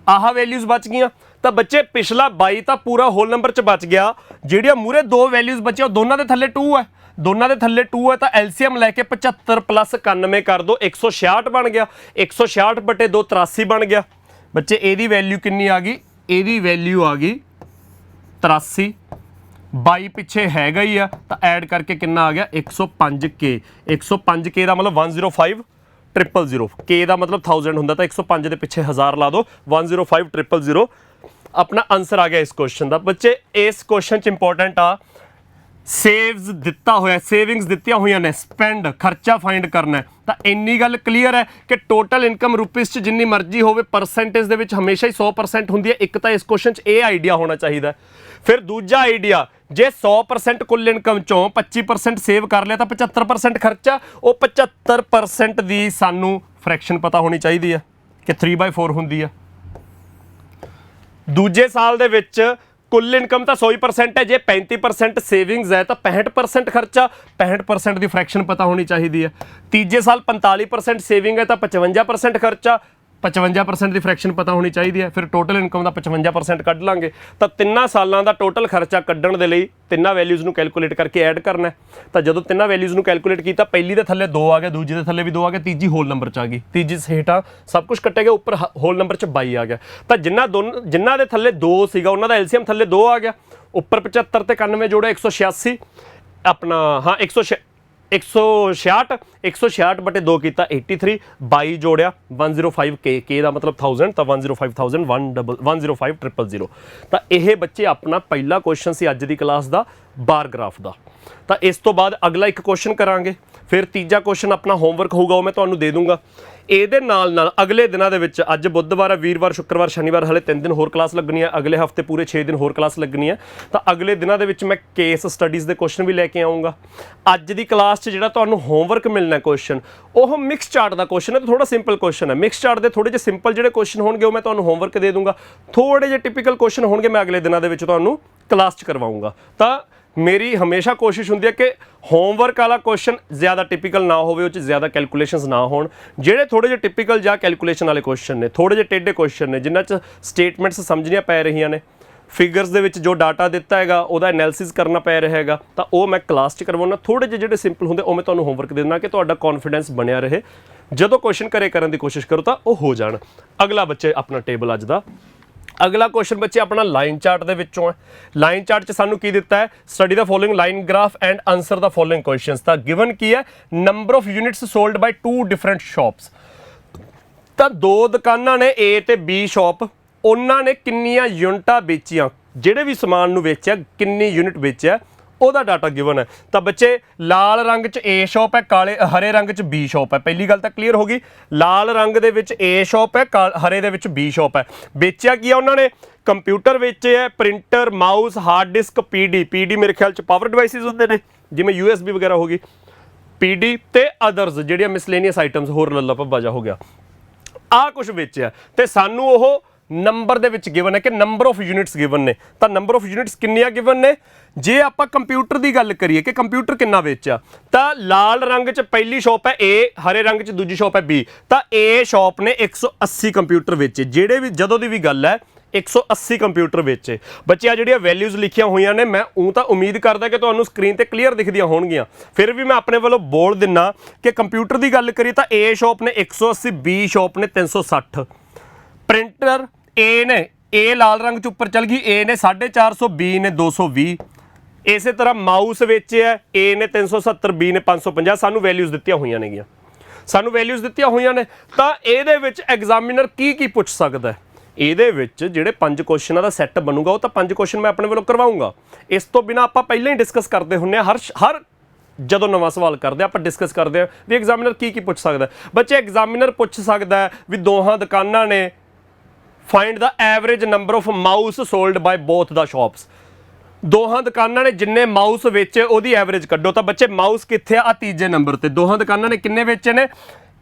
ਆਹ ਵੈਲਿਊਜ਼ ਬਚ ਗਈਆਂ। ਤਾਂ ਬੱਚੇ ਪਿਛਲਾ 22 ਤਾਂ ਪੂਰਾ ਹੋਲ ਨੰਬਰ 'ਚ ਬਚ ਗਿਆ। ਜਿਹੜੀਆਂ ਮੂਰੇ 2 ਵੈਲਿਊਜ਼ ਬਚੀਆਂ ਉਹ ਦੋਨਾਂ ਦੇ ਥੱਲੇ 2 ਹੈ, ਦੋਨਾਂ ਦੇ ਥੱਲੇ 2 ਹੈ। ਤਾਂ ਐਲਸੀਐਮ ਲੈ ਕੇ 75 + 91 ਕਰ ਦਿਓ, 166 ਬਣ ਗਿਆ। 166/2 83 ਬਣ ਗਿਆ। ਬੱਚੇ ਇਹਦੀ ਵੈਲਿਊ ਕਿੰਨੀ ਆ ਗਈ, ਇਹਦੀ ਵੈਲਿਊ ਆ ਗਈ 83। 22 ਪਿੱਛੇ ਹੈਗਾ ਹੀ ਆ, ਤਾਂ ਐਡ ਕਰਕੇ ਕਿੰਨਾ ਆ ਗਿਆ, 105K। 105K ਦਾ ਮਤਲਬ 105,000। K ਦਾ ਮਤਲਬ 1000 ਹੁੰਦਾ, ਤਾਂ 105 ਦੇ ਪਿੱਛੇ 1000 ਲਾ ਦਿਓ, 105,000। ਆਪਣਾ ਆਨਸਰ ਆ ਗਿਆ ਇਸ ਕੁਐਸਚਨ ਦਾ। ਬੱਚੇ ਇਸ ਕੁਐਸਚਨ 'ਚ ਇੰਪੋਰਟੈਂਟ ਆ ਸੇਵਸ ਦਿੱਤਾ ਹੋਇਆ, ਸੇਵਿੰਗਸ ਦਿੱਤੀਆਂ ਹੋਈਆਂ ਨੇ, ਸਪੈਂਡ ਖਰਚਾ ਫਾਈਂਡ ਕਰਨਾ ਹੈ। ਤਾਂ ਇੰਨੀ ਗੱਲ ਕਲੀਅਰ ਹੈ ਕਿ ਟੋਟਲ ਇਨਕਮ ਰੁਪੀਸ 'ਚ ਜਿੰਨੀ ਮਰਜ਼ੀ ਹੋਵੇ ਪਰਸੈਂਟੇਜ ਦੇ ਵਿੱਚ ਹਮੇਸ਼ਾ ਹੀ 100% ਹੁੰਦੀ ਹੈ। ਇੱਕ ਤਾਂ ਇਸ ਕੁਐਸਚਨ 'ਚ ਇਹ ਆਈਡੀਆ ਹੋਣਾ ਚਾਹੀਦਾ। ਫਿਰ ਦੂਜਾ ਆਈਡੀਆ, ਜੇ 100% ਕੁੱਲ ਇਨਕਮ ਚੋਂ 25% ਸੇਵ ਕਰ ਲਿਆ ਤਾਂ 75% ਖਰਚਾ। ਉਹ 75% ਦੀ ਸਾਨੂੰ ਫ੍ਰੈਕਸ਼ਨ ਪਤਾ ਹੋਣੀ ਚਾਹੀਦੀ ਹੈ ਕਿ 3/4 ਹੁੰਦੀ ਹੈ। ਦੂਜੇ ਸਾਲ ਦੇ ਵਿੱਚ ਕੁੱਲ ਇਨਕਮ ਤਾਂ 100% ਹੈ, ਜੇ 35% ਸੇਵਿੰਗਸ ਹੈ ਤਾਂ 65% ਖਰਚਾ, 65% ਦੀ ਫ੍ਰੈਕਸ਼ਨ ਪਤਾ ਹੋਣੀ ਚਾਹੀਦੀ ਹੈ। ਤੀਜੇ ਸਾਲ 45% ਸੇਵਿੰਗ ਹੈ ਤਾਂ 55% ਖਰਚਾ, 55% ਦੀ ਫ੍ਰੈਕਸ਼ਨ ਪਤਾ ਹੋਣੀ ਚਾਹੀਦੀ ਹੈ। ਫਿਰ ਟੋਟਲ ਇਨਕਮ ਦਾ 55% ਕੱਢ ਲਾਂਗੇ। ਤਾਂ ਤਿੰਨਾਂ ਸਾਲਾਂ ਦਾ ਟੋਟਲ ਖਰਚਾ ਕੱਢਣ ਦੇ ਲਈ ਤਿੰਨਾਂ ਵੈਲਿਊਜ਼ ਨੂੰ ਕੈਲਕੂਲੇਟ ਕਰਕੇ ਐਡ ਕਰਨਾ। ਤਾਂ ਜਦੋਂ ਤਿੰਨਾਂ ਵੈਲਿਊਜ਼ ਨੂੰ ਕੈਲਕੂਲੇਟ ਕੀਤਾ, ਪਹਿਲੀ ਦੇ ਥੱਲੇ 2 ਆ ਗਿਆ, ਦੂਜੀ ਦੇ ਥੱਲੇ ਵੀ 2 ਆ ਗਿਆ, ਤੀਜੀ ਹੋਲ ਨੰਬਰ 'ਚ ਆ ਗਈ, ਤੀਜੀ ਹੇਠਾਂ ਸਭ ਕੁਝ ਕੱਟਿਆ ਗਿਆ, ਉੱਪਰ ਹੋਲ ਨੰਬਰ 'ਚ 22 ਆ ਗਿਆ। ਤਾਂ ਜਿਨ੍ਹਾਂ ਦੇ ਥੱਲੇ 2 ਸੀਗਾ ਉਹਨਾਂ ਦਾ ਐਲਸੀਐਮ ਥੱਲੇ 2 ਆ ਗਿਆ, ਉੱਪਰ 75 ਤੇ 91 ਜੋੜਿਆ 186 ਆਪਣਾ 166 ਬਟੇ 2 ਕੀਤਾ 83, 22 ਜੋੜਿਆ 105 ਕੇ ਦਾ ਮਤਲਬ 1000, ਤਾਂ 105000 105 000। ਤਾਂ ਇਹ ਬੱਚੇ ਆਪਣਾ ਪਹਿਲਾ ਕੁਐਸਚਨ ਸੀ ਅੱਜ ਦੀ ਕਲਾਸ ਦਾ ਬਾਰ ਗ੍ਰਾਫ ਦਾ। ਤਾਂ ਇਸ ਤੋਂ ਬਾਅਦ ਅਗਲਾ ਇੱਕ ਕੁਐਸਚਨ ਕਰਾਂਗੇ, ਫਿਰ ਤੀਜਾ ਕੁਐਸਚਨ ਆਪਣਾ ਹੋਮਵਰਕ ਹੋਊਗਾ, ਉਹ ਮੈਂ ਤੁਹਾਨੂੰ ਦੇ ਦੂੰਗਾ। ਇਹਦੇ ਨਾਲ ਅਗਲੇ ਦਿਨਾਂ ਦੇ ਵਿੱਚ, ਅੱਜ ਬੁੱਧਵਾਰ, ਵੀਰਵਾਰ, ਸ਼ੁੱਕਰਵਾਰ, ਸ਼ਨੀਵਾਰ, ਹਲੇ 3 ਦਿਨ ਹੋਰ ਕਲਾਸ ਲੱਗਣੀ ਹੈ, ਅਗਲੇ ਹਫਤੇ ਪੂਰੇ 6 ਦਿਨ ਹੋਰ ਕਲਾਸ ਲੱਗਣੀ ਹੈ। ਤਾਂ ਅਗਲੇ ਦਿਨਾਂ ਦੇ ਵਿੱਚ ਮੈਂ ਕੇਸ ਸਟੱਡੀਜ਼ ਦੇ ਕੁਐਸਚਨ ਵੀ ਲੈ ਕੇ ਆਊਂਗਾ। ਅੱਜ ਦੀ ਕਲਾਸ 'ਚ ਜਿਹੜਾ ਤੁਹਾਨੂੰ ਹੋਮਵਰਕ ਮਿਲਣਾ ਕੁਐਸਚਨ, ਉਹ ਮਿਕਸ ਚਾਰਟ ਦਾ ਕੁਐਸਚਨ ਹੈ, ਥੋੜਾ ਸਿੰਪਲ ਕੁਐਸਚਨ ਹੈ। ਮਿਕਸ ਚਾਰਟ ਦੇ ਥੋੜੇ ਜਿਹੇ ਸਿੰਪਲ ਜਿਹੜੇ ਕੁਐਸਚਨ ਹੋਣਗੇ ਉਹ ਮੈਂ ਤੁਹਾਨੂੰ ਹੋਮਵਰਕ ਦੇ ਦੂੰਗਾ, ਥੋੜੇ ਜਿਹੇ ਟਿਪੀਕਲ ਕੁਐਸਚਨ ਹੋਣਗੇ ਮੈਂ ਅਗਲੇ ਦਿਨਾਂ ਦੇ ਵਿੱਚ ਤੁਹਾਨੂੰ ਕਲਾਸ 'ਚ ਕਰਵਾਊਂਗਾ। ਤਾਂ ਮੇਰੀ ਹਮੇਸ਼ਾ ਕੋਸ਼ਿਸ਼ ਹੁੰਦੀ ਹੈ ਕਿ ਹੋਮਵਰਕ ਵਾਲਾ ਕੁਐਸਚਨ ਜ਼ਿਆਦਾ ਟਿਪੀਕਲ ਨਾ ਹੋਵੇ, ਉਹ 'ਚ ਜ਼ਿਆਦਾ ਕੈਲਕੂਲੇਸ਼ਨਸ ਨਾ ਹੋਣ। ਜਿਹੜੇ ਥੋੜੇ ਜਿਹੇ ਟਿਪੀਕਲ ਜਾਂ ਕੈਲਕੂਲੇਸ਼ਨ ਵਾਲੇ ਕੁਐਸਚਨ ਨੇ, ਥੋੜੇ ਜਿਹੇ ਟੇਢੇ ਕੁਐਸਚਨ ਨੇ, ਜਿਨ੍ਹਾਂ 'ਚ ਸਟੇਟਮੈਂਟਸ ਸਮਝਣੀਆਂ ਪੈ ਰਹੀਆਂ ਨੇ, ਫਿਗਰਸ ਦੇ ਵਿੱਚ ਜੋ ਡਾਟਾ ਦਿੱਤਾ ਹੈਗਾ ਉਹਦਾ ਐਨਾਲਿਸਿਸ ਕਰਨਾ ਪੈ ਰਿਹਾ ਹੈਗਾ, ਤਾਂ ਉਹ ਮੈਂ ਕਲਾਸ 'ਚ ਕਰਵਾਉਣਾ। ਥੋੜੇ ਜਿਹੇ ਜਿਹੜੇ ਸਿੰਪਲ ਹੁੰਦੇ ਉਹ ਮੈਂ ਤੁਹਾਨੂੰ ਹੋਮਵਰਕ ਦੇ ਦੇਣਾ ਕਿ ਤੁਹਾਡਾ ਕੌਨਫੀਡੈਂਸ ਬਣਿਆ ਰਹੇ, ਜਦੋਂ ਕੁਐਸਚਨ ਘਰੇ ਕਰਨ ਦੀ ਕੋਸ਼ਿਸ਼ ਕਰੋ ਤਾਂ ਉਹ ਹੋ ਜਾਣ। ਅਗਲਾ ਬੱਚੇ ਆਪਣਾ ਟੇਬਲ ਅੱਜ ਦਾ ਅਗਲਾ ਕੁਐਸਚਨ ਬੱਚੇ ਆਪਣਾ ਲਾਈਨ ਚਾਰਟ ਦੇ ਵਿੱਚੋਂ ਹੈ। ਲਾਈਨ ਚਾਰਟ 'ਚ ਸਾਨੂੰ ਕੀ ਦਿੱਤਾ ਹੈ, study the following line graph and answer the following questions. ਤਾਂ ਗਿਵਨ ਕੀ ਹੈ, number of units sold by 2 different shops. ਤਾਂ 2 ਦੁਕਾਨਾਂ ਨੇ, A ਤੇ B ਸ਼ਾਪ, ਉਹਨਾਂ ਨੇ ਕਿੰਨੀਆਂ ਯੂਨਿਟਾਂ ਵੇਚੀਆਂ, ਜਿਹੜੇ ਵੀ ਸਮਾਨ ਨੂੰ ਵੇਚਿਆ ਕਿੰਨੀ ਯੂਨਿਟ ਵੇਚਿਆ, ਉਹਦਾ ਡਾਟਾ ਗਿਵਨ ਹੈ। ਤਾਂ ਬੱਚੇ ਲਾਲ ਰੰਗ 'ਚ A ਸ਼ਾਪ ਹੈ, ਹਰੇ ਰੰਗ 'ਚ B ਸ਼ਾਪ ਹੈ। ਪਹਿਲੀ ਗੱਲ ਤਾਂ ਕਲੀਅਰ ਹੋ ਗਈ, ਲਾਲ ਰੰਗ ਦੇ ਵਿੱਚ A ਸ਼ਾਪ ਹੈ, ਹਰੇ ਦੇ ਵਿੱਚ B ਸ਼ਾਪ ਹੈ। ਵੇਚਿਆ ਕੀ ਆ ਉਹਨਾਂ ਨੇ, ਕੰਪਿਊਟਰ ਵੇਚੇ ਹੈ, printer, mouse, hard disk, PD ਮੇਰੇ ਖਿਆਲ 'ਚ ਪਾਵਰ ਡਿਵਾਈਸਿਸ ਹੁੰਦੇ ਨੇ, ਜਿਵੇਂ USB ਵਗੈਰਾ ਹੋ ਗਈ, PD ਤੇ ਅਦਰਸ ਜਿਹੜੀਆਂ ਮਿਸਲੇਨੀਅਸ ਆਈਟਮਸ, ਹੋਰ ਲੱਲਾ ਭੱਬਾ ਜਾ ਹੋ ਗਿਆ, ਆਹ ਕੁਝ ਵੇਚਿਆ। ਤੇ ਸਾਨੂੰ ਉਹ ਨੰਬਰ ਦੇ ਵਿੱਚ ਗਿਵਨ ਹੈ ਕਿ ਨੰਬਰ ਆਫ ਯੂਨਿਟਸ ਗਿਵਨ ਨੇ। ਤਾਂ ਨੰਬਰ ਆਫ ਯੂਨਿਟਸ ਕਿੰਨੀਆਂ ਗਿਵਨ ਨੇ, ਜੇ ਆਪਾਂ ਕੰਪਿਊਟਰ ਦੀ ਗੱਲ ਕਰੀਏ ਕਿ ਕੰਪਿਊਟਰ ਕਿੰਨਾ ਵੇਚਿਆ, ਤਾਂ ਲਾਲ ਰੰਗ 'ਚ ਪਹਿਲੀ ਸ਼ਾਪ ਹੈ A, ਹਰੇ ਰੰਗ 'ਚ ਦੂਜੀ ਸ਼ਾਪ ਹੈ B। ਤਾਂ A ਸ਼ਾਪ ਨੇ 180 ਕੰਪਿਊਟਰ ਵੇਚੇ, ਜਿਹੜੇ ਵੀ ਜਦੋਂ ਦੀ ਵੀ ਗੱਲ ਹੈ 180 ਕੰਪਿਊਟਰ ਵੇਚੇ। ਬੱਚੇ ਆ ਜਿਹੜੀਆਂ ਵੈਲਿਊਜ਼ ਲਿਖੀਆਂ ਹੋਈਆਂ ਨੇ, ਮੈਂ ਤਾਂ ਉਮੀਦ ਕਰਦਾ ਕਿ ਤੁਹਾਨੂੰ ਸਕਰੀਨ ਤੇ ਕਲੀਅਰ ਦਿਖਦੀਆਂ ਹੋਣਗੀਆਂ, ਫਿਰ ਵੀ ਮੈਂ ਆਪਣੇ ਵੱਲੋਂ ਬੋਲ ਦਿੰਨਾ ਕਿ ਕੰਪਿਊਟਰ ਦੀ ਗੱਲ ਕਰੀਏ ਤਾਂ A ਸ਼ਾਪ ਨੇ 180, B ਸ਼ਾਪ ਨੇ 360। ਪ੍ਰਿੰਟਰ A ਲਾਲ ਰੰਗ 'ਚ ਉੱਪਰ ਚੱਲ ਗਈ, A ਨੇ 450, B ਨੇ 220। ਇਸੇ ਤਰ੍ਹਾਂ ਮਾਊਸ ਵੇਚਿਆ, A ਨੇ 370, B ਨੇ 550। ਸਾਨੂੰ ਵੈਲਿਊਜ਼ ਦਿੱਤੀਆਂ ਹੋਈਆਂ ਨੇਗੀਆਂ, ਸਾਨੂੰ ਵੈਲਿਊਜ਼ ਦਿੱਤੀਆਂ ਹੋਈਆਂ ਨੇ। ਤਾਂ ਇਹਦੇ ਵਿੱਚ ਐਗਜ਼ਾਮੀਨਰ ਕੀ ਪੁੱਛ ਸਕਦਾ ਹੈ, ਇਹਦੇ ਵਿੱਚ ਜਿਹੜੇ 5 ਕੁਐਸਚਨਾਂ ਦਾ ਸੈੱਟ ਬਣੂਗਾ, ਉਹ ਤਾਂ 5 ਕੁਐਸਚਨ ਮੈਂ ਆਪਣੇ ਵੱਲੋਂ ਕਰਵਾਊਂਗਾ। ਇਸ ਤੋਂ ਬਿਨਾਂ ਆਪਾਂ ਪਹਿਲਾਂ ਹੀ ਡਿਸਕਸ ਕਰਦੇ ਹੁੰਦੇ ਹਾਂ, ਹਰ ਜਦੋਂ ਨਵਾਂ ਸਵਾਲ ਕਰਦੇ ਆਪਾਂ ਡਿਸਕਸ ਕਰਦੇ ਹਾਂ ਵੀ ਐਗਜ਼ਾਮੀਨਰ ਕੀ ਪੁੱਛ ਸਕਦਾ। ਬੱਚੇ ਐਗਜ਼ਾਮੀਨਰ ਪੁੱਛ ਸਕਦਾ ਵੀ ਦੋਹਾਂ ਦੁਕਾਨਾਂ ਨੇ, find the average number of mouse sold by both the shops. ਦੋਹਾਂ ਦੁਕਾਨਾਂ ਨੇ ਜਿੰਨੇ ਮਾਊਸ ਵੇਚੇ ਉਹਦੀ ਐਵਰੇਜ ਕੱਢੋ। ਤਾਂ ਬੱਚੇ ਮਾਊਸ ਕਿੱਥੇ ਆ, ਤੀਜੇ ਨੰਬਰ ਤੇ। ਦੋਹਾਂ ਦੁਕਾਨਾਂ ਨੇ ਕਿੰਨੇ ਵੇਚੇ ਨੇ,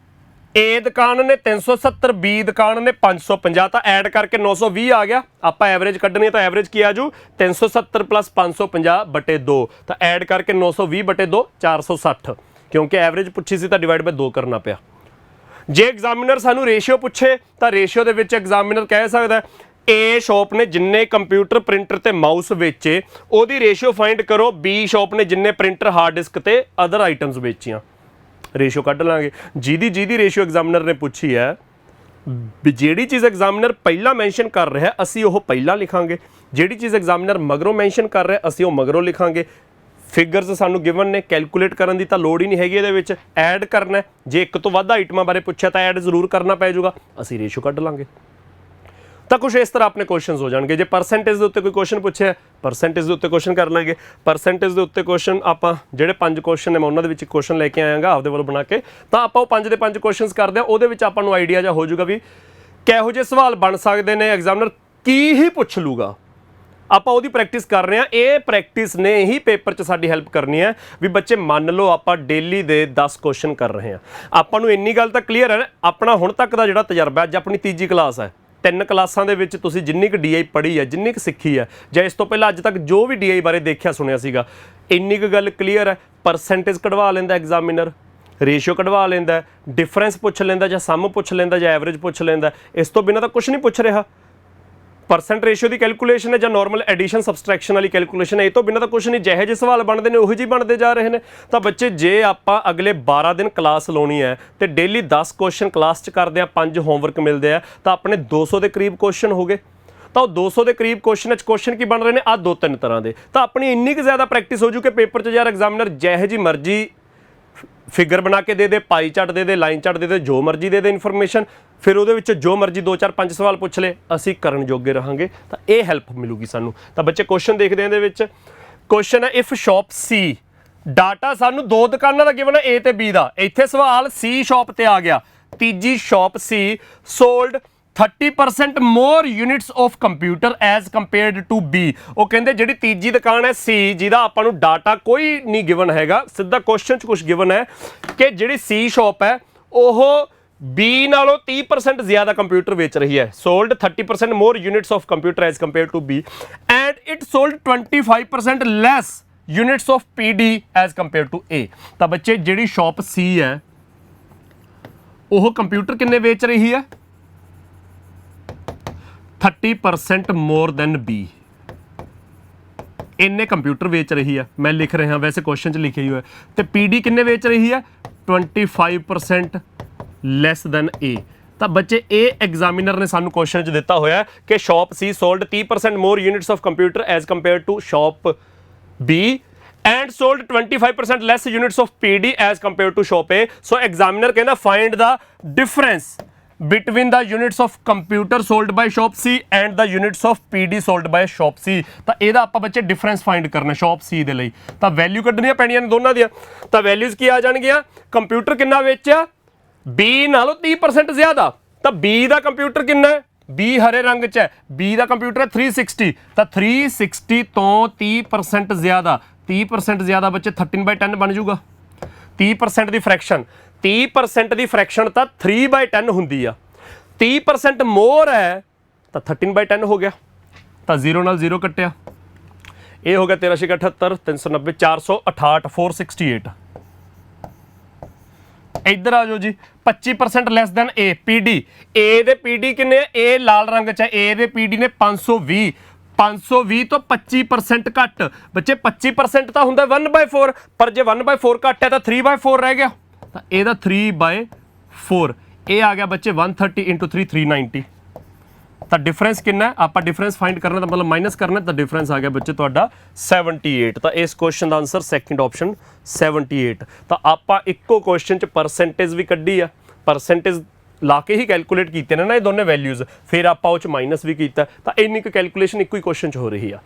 A ਦੁਕਾਨ ਨੇ 370, B ਦੁਕਾਨ ਨੇ 550। ਤਾਂ ਐਡ ਕਰਕੇ 920 ਆ ਗਿਆ। ਆਪਾਂ ਐਵਰੇਜ ਕੱਢਣੀ ਹੈ ਤਾਂ ਐਵਰੇਜ ਕੀ ਆ ਜੂ, 370 + 550 ਬਟੇ 2। ਤਾਂ ਐਡ ਕਰਕੇ 920 ਬਟੇ 2 460, ਕਿਉਂਕਿ ਐਵਰੇਜ ਪੁੱਛੀ ਸੀ ਤਾਂ ਡਿਵਾਈਡ ਬਾਈ 2 ਕਰਨਾ ਪਿਆ। ਜੇ ਐਗਜ਼ਾਮੀਨਰ ਸਾਨੂੰ ਰੇਸ਼ੀਓ ਪੁੱਛੇ ਤਾਂ ਰੇਸ਼ੀਓ ਦੇ ਵਿੱਚ ਐਗਜ਼ਾਮੀਨਰ ਕਹਿ ਸਕਦਾ A ਸ਼ਾਪ ਨੇ ਜਿੰਨੇ ਕੰਪਿਊਟਰ, ਪ੍ਰਿੰਟਰ ਤੇ ਮਾਊਸ ਵੇਚੇ ਉਹਦੀ ਰੇਸ਼ੀਓ ਫਾਈਂਡ ਕਰੋ, B ਸ਼ਾਪ ਨੇ ਜਿੰਨੇ ਪ੍ਰਿੰਟਰ, ਹਾਰਡ ਡਿਸਕ ਤੇ ਅਦਰ ਆਈਟਮਸ ਵੇਚੀਆਂ। ਰੇਸ਼ੀਓ ਕੱਢ ਲਾਂਗੇ। ਜਿਹਦੀ ਰੇਸ਼ੀਓ ਐਗਜ਼ਾਮੀਨਰ ਨੇ ਪੁੱਛੀ ਹੈ, ਜਿਹੜੀ ਚੀਜ਼ ਐਗਜ਼ਾਮੀਨਰ ਪਹਿਲਾਂ ਮੈਂਸ਼ਨ ਕਰ ਰਿਹਾ ਅਸੀਂ ਉਹ ਪਹਿਲਾਂ ਲਿਖਾਂਗੇ, ਜਿਹੜੀ ਚੀਜ਼ ਐਗਜ਼ਾਮੀਨਰ ਮਗਰੋਂ ਮੈਂਸ਼ਨ ਕਰ ਰਿਹਾ ਅਸੀਂ ਉਹ ਮਗਰੋਂ ਲਿਖਾਂਗੇ। ਫਿਗਰਸ ਸਾਨੂੰ ਗਿਵਨ ਨੇ, ਕੈਲਕੂਲੇਟ ਕਰਨ ਦੀ ਤਾਂ ਲੋੜ ਹੀ ਨਹੀਂ ਹੈਗੀ, ਇਹਦੇ ਵਿੱਚ ਐਡ ਕਰਨਾ। ਜੇ ਇੱਕ ਤੋਂ ਵੱਧ ਆਈਟਮਾਂ ਬਾਰੇ ਪੁੱਛਿਆ ਤਾਂ ਐਡ ਜ਼ਰੂਰ ਕਰਨਾ ਪੈ ਜਾਊਗਾ, ਅਸੀਂ ਰੇਸ਼ੀਓ ਕੱਢ ਲਾਂਗੇ। ਤਾਂ ਕੁਝ ਇਸ ਤਰ੍ਹਾਂ ਆਪਣੇ ਕੁਐਸਚਨਸ ਹੋ ਜਾਣਗੇ। ਜੇ ਪਰਸੈਂਟੇਜ ਦੇ ਉੱਤੇ ਕੋਈ ਕੁਐਸਚਨ ਪੁੱਛਿਆ, ਪਰਸੈਂਟੇਜ ਦੇ ਉੱਤੇ ਕੁਐਸਚਨ ਕਰ ਲਾਂਗੇ। ਪਰਸੈਂਟੇਜ ਦੇ ਉੱਤੇ ਕੁਐਸਚਨ ਆਪਾਂ ਜਿਹੜੇ 5 ਕੁਐਸਚਨ ਨੇ ਮੈਂ ਉਹਨਾਂ ਦੇ ਵਿੱਚ ਕੁਐਸਚਨ ਲੈ ਕੇ ਆਇਆਗਾ ਆਪਦੇ ਵੱਲੋਂ ਬਣਾ ਕੇ, ਤਾਂ ਆਪਾਂ ਉਹ 5 ਦੇ 5 ਕੁਐਸਚਨਸ ਕਰਦੇ ਹਾਂ। ਉਹਦੇ ਵਿੱਚ ਆਪਾਂ ਨੂੰ ਆਈਡੀਆ ਜਿਹਾ ਹੋ ਜਾਊਗਾ ਵੀ ਕਿਹੋ ਜਿਹੇ ਸਵਾਲ ਬਣ ਸਕਦੇ ਨੇ, ਐਗਜ਼ਾਮਨਰ ਕੀ ਹੀ ਪੁੱਛ ਲੂਗਾ। ਆਪਾਂ ਉਹਦੀ ਪ੍ਰੈਕਟਿਸ ਕਰ ਰਹੇ ਹਾਂ। ਇਹ ਪ੍ਰੈਕਟਿਸ ਨੇ ਹੀ ਪੇਪਰ 'ਚ ਸਾਡੀ ਹੈਲਪ ਕਰਨੀ ਹੈ ਵੀ ਬੱਚੇ ਮੰਨ ਲਓ ਆਪਾਂ ਡੇਲੀ ਦੇ 10 ਕੁਐਸਚਨ ਕਰ ਰਹੇ ਹਾਂ। ਆਪਾਂ ਨੂੰ ਇੰਨੀ ਗੱਲ ਤਾਂ ਕਲੀਅਰ ਹੈ, ਆਪਣਾ ਹੁਣ ਤੱਕ ਦਾ ਜਿਹੜਾ ਤਜਰਬਾ, ਅੱਜ ਆਪਣੀ ਤੀਜੀ ਕਲਾਸ ਹੈ, 3 ਕਲਾਸਾਂ ਦੇ ਵਿੱਚ ਤੁਸੀਂ ਜਿੰਨੀ ਕੁ DI ਪੜ੍ਹੀ ਹੈ, ਜਿੰਨੀ ਕੁ ਸਿੱਖੀ ਹੈ, ਜਾਂ ਇਸ ਤੋਂ ਪਹਿਲਾਂ ਅੱਜ ਤੱਕ ਜੋ ਵੀ DI ਬਾਰੇ ਦੇਖਿਆ ਸੁਣਿਆ ਸੀਗਾ, ਇੰਨੀ ਕੁ ਗੱਲ ਕਲੀਅਰ ਹੈ। ਪਰਸੈਂਟੇਜ ਕਢਵਾ ਲੈਂਦਾ ਐਗਜ਼ਾਮੀਨਰ, ਰੇਸ਼ੀਓ ਕਢਵਾ ਲੈਂਦਾ, ਡਿਫਰੈਂਸ ਪੁੱਛ ਲੈਂਦਾ, ਜਾਂ ਸਮ ਪੁੱਛ ਲੈਂਦਾ, ਜਾਂ ਐਵਰੇਜ ਪੁੱਛ ਲੈਂਦਾ। ਇਸ ਤੋਂ ਬਿਨਾਂ ਤਾਂ ਕੁਝ ਨਹੀਂ ਪੁੱਛ ਰਿਹਾ। ਪਰਸੈਂਟ ਰੇਸ਼ੀਓ ਦੀ ਕੈਲਕੂਲੇਸ਼ਨ ਹੈ ਜਾਂ ਨਾਰਮਲ ਐਡੀਸ਼ਨ ਸਬਸਟ੍ਰੈਕਸ਼ਨ ਵਾਲੀ ਕੈਲਕੂਲੇਸ਼ਨ ਹੈ, ਇਹ ਤੋਂ ਬਿਨਾਂ ਤਾਂ ਕੁਝ ਨਹੀਂ। ਜਿਹੇ ਜਿਹੇ ਸਵਾਲ ਬਣਦੇ ਨੇ ਉਹੀ ਜਿਹੇ ਬਣਦੇ ਜਾ ਰਹੇ ਨੇ। ਤਾਂ ਬੱਚੇ ਜੇ ਆਪਾਂ ਅਗਲੇ 12 ਦਿਨ ਕਲਾਸ ਲਾਉਣੀ ਹੈ ਤੇ ਡੇਲੀ 10 ਕੁਐਸਚਨ ਕਲਾਸ 'ਚ ਕਰਦੇ ਆ, 5 ਹੋਮਵਰਕ ਮਿਲਦੇ ਆ, ਤਾਂ ਆਪਣੇ 200 ਦੇ ਕਰੀਬ ਕੁਐਸਚਨ ਹੋ ਗਏ। ਤਾਂ ਉਹ 200 ਦੇ ਕਰੀਬ ਕੁਐਸਚਨ 'ਚ ਕੁਐਸਚਨ ਕੀ ਬਣ ਰਹੇ ਨੇ, ਆ 2-3 ਤਰ੍ਹਾਂ ਦੇ। ਤਾਂ ਆਪਣੀ ਇੰਨੀ ਕੁ ਜ਼ਿਆਦਾ ਪ੍ਰੈਕਟਿਸ ਹੋ ਜੂ ਕਿ ਪੇਪਰ 'ਚ ਯਾਰ ਐਗਜ਼ਾਮੀਨਰ ਜਿਹੇ ਜੀ ਮਰਜ਼ੀ ਫਿਗਰ ਬਣਾ ਕੇ ਦੇ ਪਾਈ ਚਾਰਟ ਦੇ ਲਾਈਨ ਚਾਰਟ ਦੇ ਜੋ ਮਰਜ਼ੀ ਦੇ ਇਨਫੋਰਮੇਸ਼ਨ, ਫਿਰ ਉਹਦੇ ਵਿੱਚ ਜੋ ਮਰਜ਼ੀ 2-4-5 ਸਵਾਲ ਪੁੱਛ ਲਏ, ਅਸੀਂ ਕਰਨ ਜੋਗੇ ਰਹਾਂਗੇ। ਤਾਂ ਇਹ ਹੈਲਪ ਮਿਲੂਗੀ ਸਾਨੂੰ। ਤਾਂ ਬੱਚੇ ਕੁਐਸਚਨ ਦੇਖਦੇ ਆਂ। ਇਹਦੇ ਵਿੱਚ ਕੁਐਸਚਨ ਹੈ ਇਫ ਸ਼ਾਪ C, ਡਾਟਾ ਸਾਨੂੰ 2 ਦੁਕਾਨਾਂ ਦਾ ਗਿਵਨ ਹੈ A ਤੇ B ਦਾ। ਇੱਥੇ ਸਵਾਲ C ਸ਼ਾਪ ਤੇ ਆ ਗਿਆ। ਤੀਜੀ shop C sold 30% more units of computer as compared to B। ਉਹ ਕਹਿੰਦੇ ਜਿਹੜੀ ਤੀਜੀ ਦੁਕਾਨ ਹੈ C, ਜਿਹਦਾ ਆਪਾਂ ਨੂੰ ਡਾਟਾ ਕੋਈ ਨਹੀਂ ਗਿਵਨ ਹੈਗਾ, ਸਿੱਧਾ ਕੁਐਸਚਨ 'ਚ ਕੁਝ ਗਿਵਨ ਹੈ ਕਿ ਜਿਹੜੀ C ਸ਼ਾਪ ਹੈ ਉਹ B ਨਾਲੋਂ 30% ਜ਼ਿਆਦਾ ਕੰਪਿਊਟਰ ਵੇਚ ਰਹੀ ਹੈ। Sold 30% more units of computer as compared to B and it sold 25% less units of PD as compared to A। ਤਾਂ ਬੱਚੇ ਜਿਹੜੀ ਸ਼ਾਪ C ਹੈ ਉਹ ਕੰਪਿਊਟਰ ਕਿੰਨੇ ਵੇਚ ਰਹੀ ਹੈ? 30% ਮੋਰ ਦੈਨ B। ਇੰਨੇ ਕੰਪਿਊਟਰ ਵੇਚ ਰਹੀ ਹੈ, ਮੈਂ ਲਿਖ ਰਿਹਾ, ਵੈਸੇ ਕੁਐਸਚਨ 'ਚ ਲਿਖਿਆ ਹੀ ਹੋਇਆ। ਤੇ PD ਕਿੰਨੇ ਵੇਚ ਰਹੀ ਹੈ? 25% ਲੈਸ ਦੈਨ A। ਤਾਂ ਬੱਚੇ ਇਹ ਐਗਜ਼ਾਮੀਨਰ ਨੇ ਸਾਨੂੰ ਕੁਐਸਚਨ 'ਚ ਦਿੱਤਾ ਹੋਇਆ ਕਿ shop C sold 30% more units of computer as compared to shop B and sold 25% less units of PD as compared to shop A. So examiner ਕਹਿੰਦਾ find the difference between the units of computer sold by shop C and the units of PD sold by shop C। ਤਾਂ ਇਹਦਾ ਆਪਾਂ ਬੱਚੇ difference find ਕਰਨਾ shop C ਦੇ ਲਈ। ਤਾਂ value ਕੱਢਣੀਆਂ ਪੈਣੀਆਂ ਨੇ ਦੋਨਾਂ ਦੀਆਂ। ਤਾਂ ਵੈਲਿਊਜ਼ ਕੀ ਆ ਜਾਣਗੀਆਂ? ਕੰਪਿਊਟਰ ਕਿੰਨਾ ਵੇਚਿਆ? B ਨਾਲੋਂ 30% ਜ਼ਿਆਦਾ। ਤਾਂ B ਦਾ ਕੰਪਿਊਟਰ ਕਿੰਨਾ ਹੈ? B ਹਰੇ ਰੰਗ 'ਚ ਹੈ। B ਦਾ ਕੰਪਿਊਟਰ ਹੈ 360। ਤਾਂ 360 ਤੋਂ 30% ਜ਼ਿਆਦਾ, 30% ਜ਼ਿਆਦਾ ਬੱਚੇ 13/10 ਬਣ ਜਾਊਗਾ। 30% ਦੀ ਫ੍ਰੈਕਸ਼ਨ, 30% ਦੀ ਫ੍ਰੈਕਸ਼ਨ ਤਾਂ 3/10 ਹੁੰਦੀ ਆ। 30% ਮੋਰ ਹੈ ਤਾਂ 13/10 ਹੋ ਗਿਆ। ਤਾਂ 0 ਨਾਲ 0 ਕੱਟਿਆ, ਇਹ ਹੋ ਗਿਆ 1378, 390, 468, 468। ਇੱਧਰ ਆ ਜਾਓ ਜੀ, 25% less than A, PD। A ਦੇ PD ਕਿੰਨੇ? A ਲਾਲ ਰੰਗ 'ਚ ਹੈ। A ਦੇ PD ਨੇ 520। 520 ਤੋਂ 25% ਘੱਟ। ਬੱਚੇ 25% ਤਾਂ ਹੁੰਦਾ 1/4, ਪਰ ਜੇ 1/4 ਘੱਟ ਹੈ ਤਾਂ 3/4 ਰਹਿ ਗਿਆ। ਤਾਂ ਇਹਦਾ 3/4 ਇਹ ਆ ਗਿਆ ਬੱਚੇ 130 × 3 390। ਤਾਂ ਡਿਫਰੈਂਸ ਕਿੰਨਾ? ਆਪਾਂ ਡਿਫਰੈਂਸ ਫਾਈਂਡ ਕਰਨਾ, ਤਾਂ ਮਤਲਬ ਮਾਈਨਸ ਕਰਨਾ। ਤਾਂ ਡਿਫਰੈਂਸ ਆ ਗਿਆ ਬੱਚੇ ਤੁਹਾਡਾ 78। ਤਾਂ ਇਸ ਕੁਐਸਚਨ ਦਾ ਆਨਸਰ ਸੈਕਿੰਡ ਆਪਸ਼ਨ 78। ਤਾਂ ਆਪਾਂ ਇੱਕੋ ਕੁਐਸਚਨ 'ਚ ਪਰਸੈਂਟੇਜ ਵੀ ਕੱਢੀ ਆ, ਪਰਸੈਂਟੇਜ ਲਾ ਕੇ ਹੀ ਕੈਲਕੂਲੇਟ ਕੀਤੇ ਨੇ ਨਾ ਇਹ ਦੋਨੇ ਵੈਲਿਊਜ਼, ਫਿਰ ਆਪਾਂ ਉਹ 'ਚ ਮਾਈਨਸ ਵੀ ਕੀਤਾ। ਤਾਂ ਇੰਨੀ ਕੁ ਕੈਲਕੂਲੇਸ਼ਨ ਇੱਕੋ ਹੀ ਕੁਐਸਚਨ 'ਚ ਹੋ ਰਹੀ ਆ।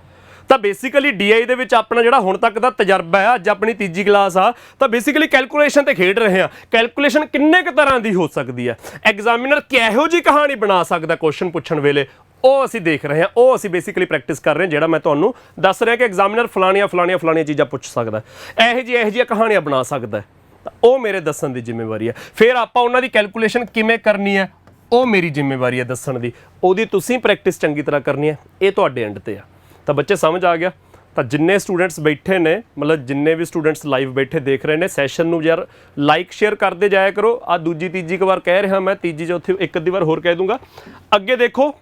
ਤਾਂ ਬੇਸਿਕਲੀ DI ਦੇ ਵਿੱਚ ਆਪਣਾ ਜਿਹੜਾ ਹੁਣ ਤੱਕ ਦਾ ਤਜਰਬਾ ਹੈ, ਅੱਜ ਆਪਣੀ ਤੀਜੀ ਕਲਾਸ ਆ, ਤਾਂ ਬੇਸਿਕਲੀ ਕੈਲਕੂਲੇਸ਼ਨ ਤੇ ਖੇਡ ਰਹੇ ਆ। ਕੈਲਕੂਲੇਸ਼ਨ ਕਿੰਨੇ ਕੁ ਤਰ੍ਹਾਂ ਦੀ ਹੋ ਸਕਦੀ ਹੈ, ਐਗਜ਼ਾਮੀਨਰ ਕਿਹੋ ਜਿਹੀ ਕਹਾਣੀ ਬਣਾ ਸਕਦਾ ਕੁਐਸਚਨ ਪੁੱਛਣ ਵੇਲੇ, ਉਹ ਅਸੀਂ ਦੇਖ ਰਹੇ ਹਾਂ। ਉਹ ਅਸੀਂ ਬੇਸਿਕਲੀ ਪ੍ਰੈਕਟਿਸ ਕਰ ਰਹੇ ਹਾਂ। ਜਿਹੜਾ ਮੈਂ ਤੁਹਾਨੂੰ ਦੱਸ ਰਿਹਾ ਕਿ ਐਗਜ਼ਾਮੀਨਰ ਫਲਾਣੀਆਂ ਚੀਜ਼ਾਂ ਪੁੱਛ ਸਕਦਾ, ਇਹੋ ਜਿਹੀਆਂ ਕਹਾਣੀਆਂ ਬਣਾ ਸਕਦਾ, ਤਾਂ ਉਹ ਮੇਰੇ ਦੱਸਣ ਦੀ ਜ਼ਿੰਮੇਵਾਰੀ ਹੈ। ਫਿਰ ਆਪਾਂ ਉਹਨਾਂ ਦੀ ਕੈਲਕੂਲੇਸ਼ਨ ਕਿਵੇਂ ਕਰਨੀ ਹੈ, ਉਹ ਮੇਰੀ ਜ਼ਿੰਮੇਵਾਰੀ ਹੈ ਦੱਸਣ ਦੀ। ਉਹਦੀ ਤੁਸੀਂ ਪ੍ਰੈਕਟਿਸ ਚੰਗੀ ਤਰ੍ਹਾਂ ਕਰਨੀ ਹੈ, ਇਹ ਤੁਹਾਡੇ ਐਂਡ ਤੇ ਆ। ਤਾਂ ਬੱਚੇ ਸਮਝ ਆ ਗਿਆ? ਤਾਂ ਜਿੰਨੇ ਸਟੂਡੈਂਟਸ ਬੈਠੇ ਨੇ, ਮਤਲਬ ਜਿੰਨੇ ਵੀ ਸਟੂਡੈਂਟਸ ਲਾਈਵ ਬੈਠੇ ਦੇਖ ਰਹੇ ਨੇ, ਸੈਸ਼ਨ ਨੂੰ ਯਾਰ ਲਾਈਕ ਸ਼ੇਅਰ ਕਰਦੇ ਜਾਇਆ ਕਰੋ। ਆ ਦੂਜੀ ਤੀਜੀ ਕੁ ਵਾਰ ਕਹਿ ਰਿਹਾ ਮੈਂ, ਤੀਜੀ ਚੌਥੀ ਇੱਕ ਅੱਧੀ ਵਾਰ ਹੋਰ ਕਹਿ ਦੂੰਗਾ। ਅੱਗੇ ਦੇਖੋ,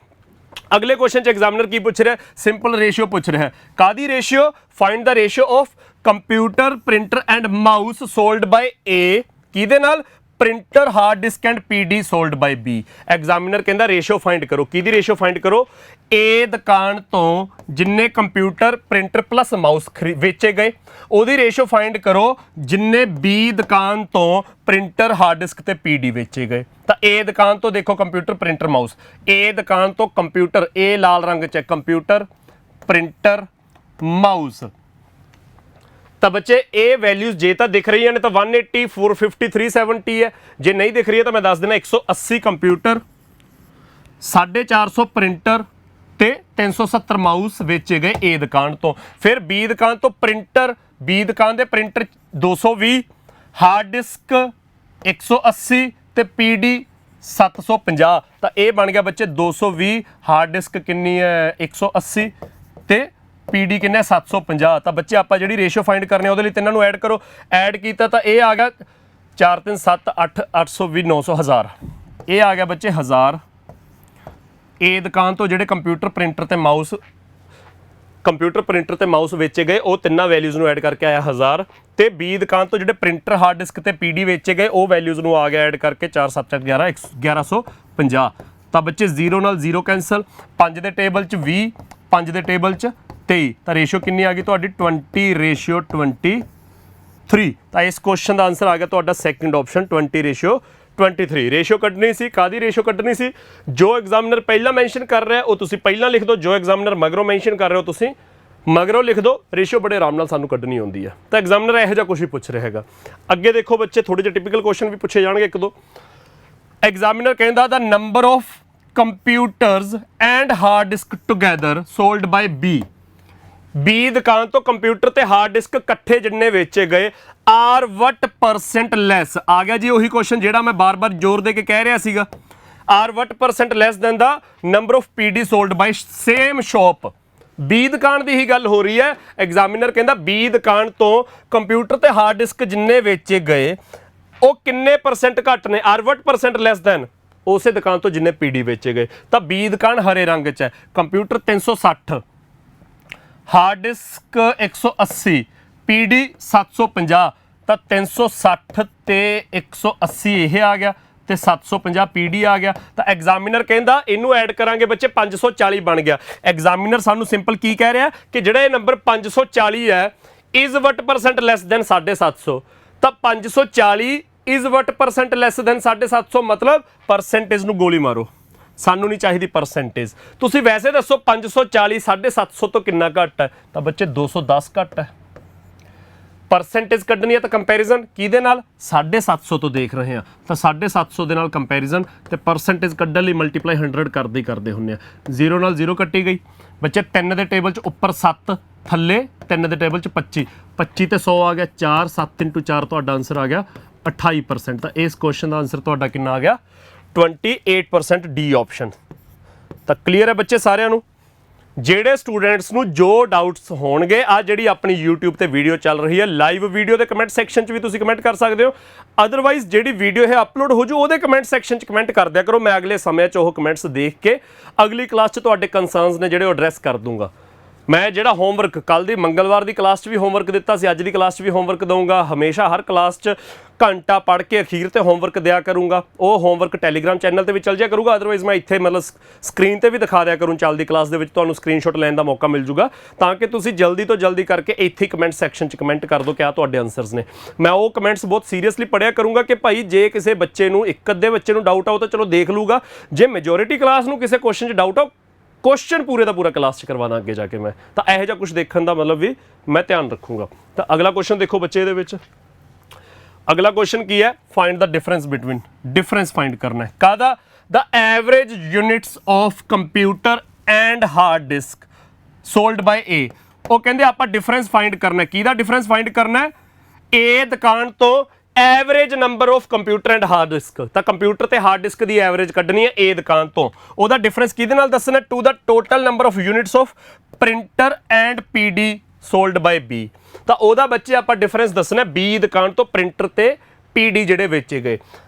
ਅਗਲੇ ਕੁਐਸਚਨ 'ਚ ਐਗਜ਼ਾਮੀਨਰ ਕੀ ਪੁੱਛ ਰਿਹਾ? ਸਿੰਪਲ ਰੇਸ਼ੀਓ ਪੁੱਛ ਰਿਹਾ। ਕਾਦੀ ratio? Find the ratio of computer, printer and mouse sold by A। ਕਿਹਦੇ ਨਾਲ? Printer, hard disk and PD sold by B। Examiner ਕਹਿੰਦਾ ਰੇਸ਼ੀਓ ਫਾਈਂਡ ਕਰੋ। ਕਿਹਦੀ ਰੇਸ਼ੀਓ ਫਾਈਂਡ ਕਰੋ? A ਦੁਕਾਨ ਤੋਂ ਜਿੰਨੇ ਕੰਪਿਊਟਰ ਪ੍ਰਿੰਟਰ ਪਲੱਸ ਮਾਊਸ ਵੇਚੇ ਗਏ ਉਹਦੀ ਰੇਸ਼ੋ ਫਾਈਂਡ ਕਰੋ ਜਿੰਨੇ B ਦੁਕਾਨ ਤੋਂ ਪ੍ਰਿੰਟਰ ਹਾਰਡ ਡਿਸਕ ਤੇ PD ਵੇਚੇ ਗਏ। ਤਾਂ A ਦੁਕਾਨ ਤੋਂ ਦੇਖੋ ਕੰਪਿਊਟਰ ਪ੍ਰਿੰਟਰ ਮਾਊਸ, A ਦੁਕਾਨ ਤੋਂ ਕੰਪਿਊਟਰ, A ਲਾਲ ਰੰਗ 'ਚ ਕੰਪਿਊਟਰ ਪ੍ਰਿੰਟਰ ਮਾਊਸ। ਤਾਂ ਬੱਚੇ ਇਹ ਵੈਲਿਊਜ਼ ਜੇ ਤਾਂ ਦਿਖ ਰਹੀਆਂ ਨੇ ਤਾਂ 180 450 370 ਹੈ, ਜੇ ਨਹੀਂ ਦਿਖ ਰਹੀ ਹੈ ਤਾਂ ਮੈਂ ਦੱਸ ਦੇਣਾ 180 ਕੰਪਿਊਟਰ 450 ਪ੍ਰਿੰਟਰ ਤੇ 370 ਮਾਊਸ ਵੇਚੇ ਗਏ A ਦੁਕਾਨ ਤੋਂ। ਫਿਰ B ਦੁਕਾਨ ਤੋਂ ਪ੍ਰਿੰਟਰ, B ਦੁਕਾਨ ਦੇ ਪ੍ਰਿੰਟਰ 220, ਹਾਰਡ ਡਿਸਕ 180 ਤੇ PD 750। ਤਾਂ ਇਹ ਬਣ ਗਿਆ ਬੱਚੇ 220, ਹਾਰਡ ਡਿਸਕ ਕਿੰਨੀ ਹੈ 180 ਤੇ PD ਕਿੰਨਾ 750। ਤਾਂ ਬੱਚੇ ਆਪਾਂ ਜਿਹੜੀ ਰੇਸ਼ੋ ਫਾਈਂਡ ਕਰਨੀ ਉਹਦੇ ਲਈ ਤਿੰਨਾਂ ਨੂੰ ਐਡ ਕਰੋ। ਐਡ ਕੀਤਾ ਤਾਂ ਇਹ ਆ ਗਿਆ 4 3 7 8 820 900 1000। ਇਹ ਆ ਗਿਆ ਬੱਚੇ 1000। A ਦੁਕਾਨ ਤੋਂ ਜਿਹੜੇ ਕੰਪਿਊਟਰ ਪ੍ਰਿੰਟਰ ਤੇ ਮਾਊਸ ਵੇਚੇ ਗਏ ਉਹ ਤਿੰਨਾਂ ਵੈਲਿਊਜ਼ ਨੂੰ ਐਡ ਕਰਕੇ ਆਇਆ 1000। ਤੇ B ਦੁਕਾਨ ਤੋਂ ਜਿਹੜੇ ਪ੍ਰਿੰਟਰ ਹਾਰਡ ਡਿਸਕ ਤੇ PD ਵੇਚੇ ਗਏ ਉਹ ਵੈਲਿਊਜ਼ ਨੂੰ ਆ ਗਿਆ ਐਡ ਕਰਕੇ 4 7 11 1150। ਤਾਂ ਬੱਚੇ 0 ਨਾਲ 0 ਕੈਂਸਲ, 5 ਦੇ ਟੇਬਲ 'ਚ 20, 5 ਦੇ ਟੇਬਲ 'ਚ 23। ਤਾਂ ਰੇਸ਼ੋ ਕਿੰਨੀ ਆ ਗਈ ਤੁਹਾਡੀ 20:23। ਤਾਂ ਇਸ ਕੁਐਸਚਨ ਦਾ ਆਨਸਰ ਆ ਗਿਆ ਤੁਹਾਡਾ ਸੈਕੰਡ ਆਪਸ਼ਨ 20:23। ਰੇਸ਼ੋ ਕੱਢਣੀ ਸੀ, ਕਾਦੀ ਰੇਸ਼ੋ ਕੱਢਣੀ ਸੀ? ਜੋ ਐਗਜ਼ਾਮੀਨਰ ਪਹਿਲਾਂ ਮੈਂਸ਼ਨ ਕਰ ਰਿਹਾ ਉਹ ਤੁਸੀਂ ਪਹਿਲਾਂ ਲਿਖ ਦਿਓ, ਜੋ ਐਗਜ਼ਾਮੀਨਰ ਮਗਰੋਂ ਮੈਂਸ਼ਨ ਕਰ ਰਹੇ ਹੋ ਤੁਸੀਂ ਮਗਰੋਂ ਲਿਖ ਦਿਓ। ਰੇਸ਼ੋ ਬੜੇ ਆਰਾਮ ਨਾਲ ਸਾਨੂੰ ਕੱਢਣੀ ਆਉਂਦੀ ਹੈ। ਤਾਂ ਐਗਜ਼ਾਮੀਨਰ ਇਹੋ ਜਿਹਾ ਕੁਝ ਹੀ ਪੁੱਛ ਰਿਹਾ ਹੈਗਾ। ਅੱਗੇ ਦੇਖੋ ਬੱਚੇ ਥੋੜੇ ਜਿਹੇ ਟਿਪੀਕਲ ਕੁਐਸਚਨ ਵੀ ਪੁੱਛੇ ਜਾਣਗੇ ਇੱਕ ਦੋ। ਐਗਜ਼ਾਮੀਨਰ ਕਹਿੰਦਾ the number of computers and hard disk together sold by B ਦੁਕਾਨ ਤੋਂ ਕੰਪਿਊਟਰ ਤੇ ਹਾਰਡ ਡਿਸਕ ਇਕੱਠੇ ਜਿੰਨੇ ਵੇਚੇ ਗਏ ਆਰ ਵਟ % ਲੈਸ। ਆ ਗਿਆ ਜੀ ਉਹੀ ਕੁਐਸਚਨ ਜਿਹੜਾ ਮੈਂ ਬਾਰ-ਬਾਰ ਜ਼ੋਰ ਦੇ ਕੇ ਕਹਿ ਰਿਹਾ ਸੀਗਾ। Are what % less than the number of PD sold by same shop. B ਦੁਕਾਨ ਦੀ ਹੀ ਗੱਲ ਹੋ ਰਹੀ ਹੈ। ਐਗਜ਼ਾਮੀਨਰ ਕਹਿੰਦਾ B ਦੁਕਾਨ ਤੋਂ ਕੰਪਿਊਟਰ ਤੇ ਹਾਰਡ ਡਿਸਕ ਜਿੰਨੇ ਵੇਚੇ ਗਏ ਉਹ ਕਿੰਨੇ % ਘੱਟ ਨੇ? ਆਰ ਵਟ % ਲੈਸ ਦੈਨ ਉਸੇ ਦੁਕਾਨ ਤੋਂ ਜਿੰਨੇ PD ਵੇਚੇ ਗਏ। ਤਾਂ B ਦੁਕਾਨ ਹਰੇ ਰੰਗ 'ਚ ਹੈ। Computer 360, hard disk 180, PD 750। ਤਾਂ 360 ਤੇ 180 ਇਹ ਆ ਗਿਆ ਤੇ 750 PD ਆ ਗਿਆ। ਤਾਂ ਐਗਜ਼ਾਮੀਨਰ ਕਹਿੰਦਾ ਇਹਨੂੰ ਐਡ ਕਰਾਂਗੇ ਬੱਚੇ 540 ਬਣ ਗਿਆ। ਐਗਜ਼ਾਮੀਨਰ ਸਾਨੂੰ ਸਿੰਪਲ ਕੀ ਕਹਿ ਰਿਹਾ ਕਿ ਜਿਹੜਾ ਇਹ ਨੰਬਰ 540 ਹੈ ਇਜ਼ ਵਟ % ਲੈਸ ਦੈਨ 750। ਤਾਂ 540 ਇਜ਼ ਵਟ % ਲੈਸ ਦੈਨ 750 ਮਤਲਬ ਪਰਸੈਂਟੇਜ ਨੂੰ ਗੋਲੀ ਮਾਰੋ, ਸਾਨੂੰ ਨਹੀਂ ਚਾਹੀਦੀ ਪਰਸੈਂਟੇਜ। ਤੁਸੀਂ ਵੈਸੇ ਦੱਸੋ 540 750 ਤੋਂ ਕਿੰਨਾ ਘੱਟ ਹੈ? ਤਾਂ ਬੱਚੇ 210 ਘੱਟ ਹੈ। ਪਰਸੈਂਟੇਜ ਕੱਢਣੀ ਹੈ ਤਾਂ ਕੰਪੈਰੀਜ਼ਨ ਕਿਹਦੇ ਨਾਲ? 750 ਤੋਂ ਦੇਖ ਰਹੇ ਹਾਂ ਤਾਂ 750 ਦੇ ਨਾਲ ਕੰਪੈਰੀਜ਼ਨ ਤੇ ਪਰਸੈਂਟੇਜ ਕੱਢਣ ਲਈ ਮਲਟੀਪਲਾਈ 100 ਕਰਦੇ ਹੁੰਦੇ ਆ। 0 ਨਾਲ 0 ਕੱਟੀ ਗਈ ਬੱਚੇ। 3 ਦੇ ਟੇਬਲ 'ਚ ਉੱਪਰ 7, ਥੱਲੇ 3 ਦੇ ਟੇਬਲ 'ਚ 25, 25 ਤੇ 100 ਆ ਗਿਆ 4, 7 × 4 ਤੁਹਾਡਾ ਆਨਸਰ ਆ ਗਿਆ 28%। ਤਾਂ ਇਸ ਕੁਐਸਚਨ ਦਾ ਆਨਸਰ ਤੁਹਾਡਾ ਕਿੰਨਾ ਆ ਗਿਆ 28% ਡੀ ਆਪਸ਼ਨ। ਤਾਂ ਕਲੀਅਰ ਹੈ ਬੱਚੇ ਸਾਰਿਆਂ ਨੂੰ? ਜਿਹੜੇ ਸਟੂਡੈਂਟਸ ਨੂੰ ਜੋ ਡਾਊਟਸ ਹੋਣਗੇ ਆ ਜਿਹੜੀ ਆਪਣੀ YouTube ਤੇ ਵੀਡੀਓ ਚੱਲ ਰਹੀ ਹੈ ਲਾਈਵ ਵੀਡੀਓ ਦੇ ਕਮੈਂਟ ਸੈਕਸ਼ਨ 'ਚ ਵੀ ਤੁਸੀਂ ਕਮੈਂਟ ਕਰ ਸਕਦੇ ਹੋ। ਅਦਰਵਾਈਜ਼ ਜਿਹੜੀ ਵੀਡੀਓ ਹੈ ਅਪਲੋਡ ਹੋ ਜੂ ਉਹਦੇ ਕਮੈਂਟ ਸੈਕਸ਼ਨ 'ਚ ਕਮੈਂਟ ਕਰ ਦਿਆ ਕਰੋ। ਮੈਂ ਅਗਲੇ ਸਮੇਂ 'ਚ ਉਹ ਕਮੈਂਟਸ ਦੇਖ ਕੇ ਅਗਲੀ ਕਲਾਸ 'ਚ ਤੁਹਾਡੇ ਕੰਸਰਨਸ ਨੇ ਜਿਹੜੇ ਉਹ ਐਡਰੈਸ ਕਰ ਦੂੰਗਾ। ਮੈਂ ਜਿਹੜਾ ਹੋਮਵਰਕ ਕੱਲ ਦੀ ਮੰਗਲਵਾਰ ਦੀ ਕਲਾਸ 'ਚ ਵੀ ਹੋਮਵਰਕ ਦਿੱਤਾ ਸੀ, ਅੱਜ ਦੀ ਕਲਾਸ 'ਚ ਵੀ ਹੋਮਵਰਕ ਦਊਂਗਾ। ਹਮੇਸ਼ਾ ਹਰ ਕਲਾਸ 'ਚ ਘੰਟਾ ਪੜ੍ਹ ਕੇ ਅਖੀਰ ਤੇ ਹੋਮਵਰਕ ਦਿਆ ਕਰੂੰਗਾ। ਉਹ ਹੋਮਵਰਕ ਟੈਲੀਗ੍ਰਾਮ ਚੈਨਲ ਤੇ ਵੀ ਚੱਲ ਜਾਇਆ ਕਰੂਗਾ। ਅਦਰਵਾਈਜ਼ ਮੈਂ ਇੱਥੇ ਮਤਲਬ ਸਕਰੀਨ ਤੇ ਵੀ ਦਿਖਾ ਦਿਆ ਕਰੂੰ। ਚੱਲਦੀ ਕਲਾਸ ਦੇ ਵਿੱਚ ਤੁਹਾਨੂੰ ਸਕਰੀਨਸ਼ਾਟ ਲੈਣ ਦਾ ਮੌਕਾ ਮਿਲ ਜੂਗਾ ਤਾਂ ਕਿ ਤੁਸੀਂ ਜਲਦੀ ਤੋਂ ਜਲਦੀ ਕਰਕੇ ਇੱਥੇ ਕਮੈਂਟ ਸੈਕਸ਼ਨ 'ਚ ਕਮੈਂਟ ਕਰ ਦਿਓ ਕਿਆ ਤੁਹਾਡੇ ਆਨਸਰਸ ਨੇ। ਮੈਂ ਉਹ ਕਮੈਂਟਸ ਬਹੁਤ ਸੀਰੀਅਸਲੀ ਪੜ੍ਹਿਆ ਕਰੂੰਗਾ ਕਿ ਭਾਈ ਜੇ ਕਿਸੇ ਬੱਚੇ ਨੂੰ ਇੱਕ ਅੱਧੇ ਬੱਚੇ ਨੂੰ ਡਾਊਟ ਆਉ ਤਾਂ ਚਲੋ ਦੇਖ ਲੂਗਾ। ਜੇ ਮੈਜੋਰਿਟੀ ਕਲਾਸ ਨੂੰ ਕਿਸੇ ਕੁਐਸਚਨ 'ਚ ਡਾਊਟ ਆਉ ਕੁਐਸਚਨ ਪੂਰੇ ਦਾ ਪੂਰਾ ਕਲਾਸ 'ਚ ਕਰਵਾਉਣਾ ਅੱਗੇ ਜਾ ਕੇ ਮੈਂ। ਤਾਂ ਇਹੋ ਜਿਹਾ ਕੁਝ ਦੇਖਣ ਦਾ ਮਤਲਬ ਵੀ ਮੈਂ ਧਿਆਨ ਰੱਖੂੰਗਾ। ਤਾਂ ਅਗਲਾ ਕੁਐਸਚਨ ਦੇਖੋ ਬੱਚੇ ਇਹਦੇ ਵਿੱਚ। ਅਗਲਾ ਕੁਐਸਚਨ ਕੀ ਹੈ? Find the difference between. Difference find ਕਰਨਾ ਹੈ ਕਾਹਦਾ? The average units of computer and hard disk sold by A। ਉਹ ਕਹਿੰਦੇ ਆਪਾਂ ਡਿਫਰੈਂਸ ਫਾਈਂਡ ਕਰਨਾ। ਕਿਹਦਾ ਡਿਫਰੈਂਸ ਫਾਈਂਡ ਕਰਨਾ ਹੈ? A ਦੁਕਾਨ ਤੋਂ average number of computer and hard disc. ਤਾਂ ਕੰਪਿਊਟਰ ਤੇ ਹਾਰਡ ਡਿਸਕ ਦੀ ਐਵਰੇਜ ਕੱਢਣੀ ਹੈ A ਦੁਕਾਨ ਤੋਂ। ਉਹਦਾ ਡਿਫਰੈਂਸ ਕਿਹਦੇ ਨਾਲ ਦੱਸਣਾ? To the total number of units of printer and PD sold by B। ਤਾਂ ਉਹਦਾ ਬੱਚੇ ਆਪਾਂ ਡਿਫਰੈਂਸ ਦੱਸਣਾ B ਦੁਕਾਨ ਤੋਂ ਪ੍ਰਿੰਟਰ ਤੇ PD ਜਿਹੜੇ ਵੇਚੇ ਗਏ।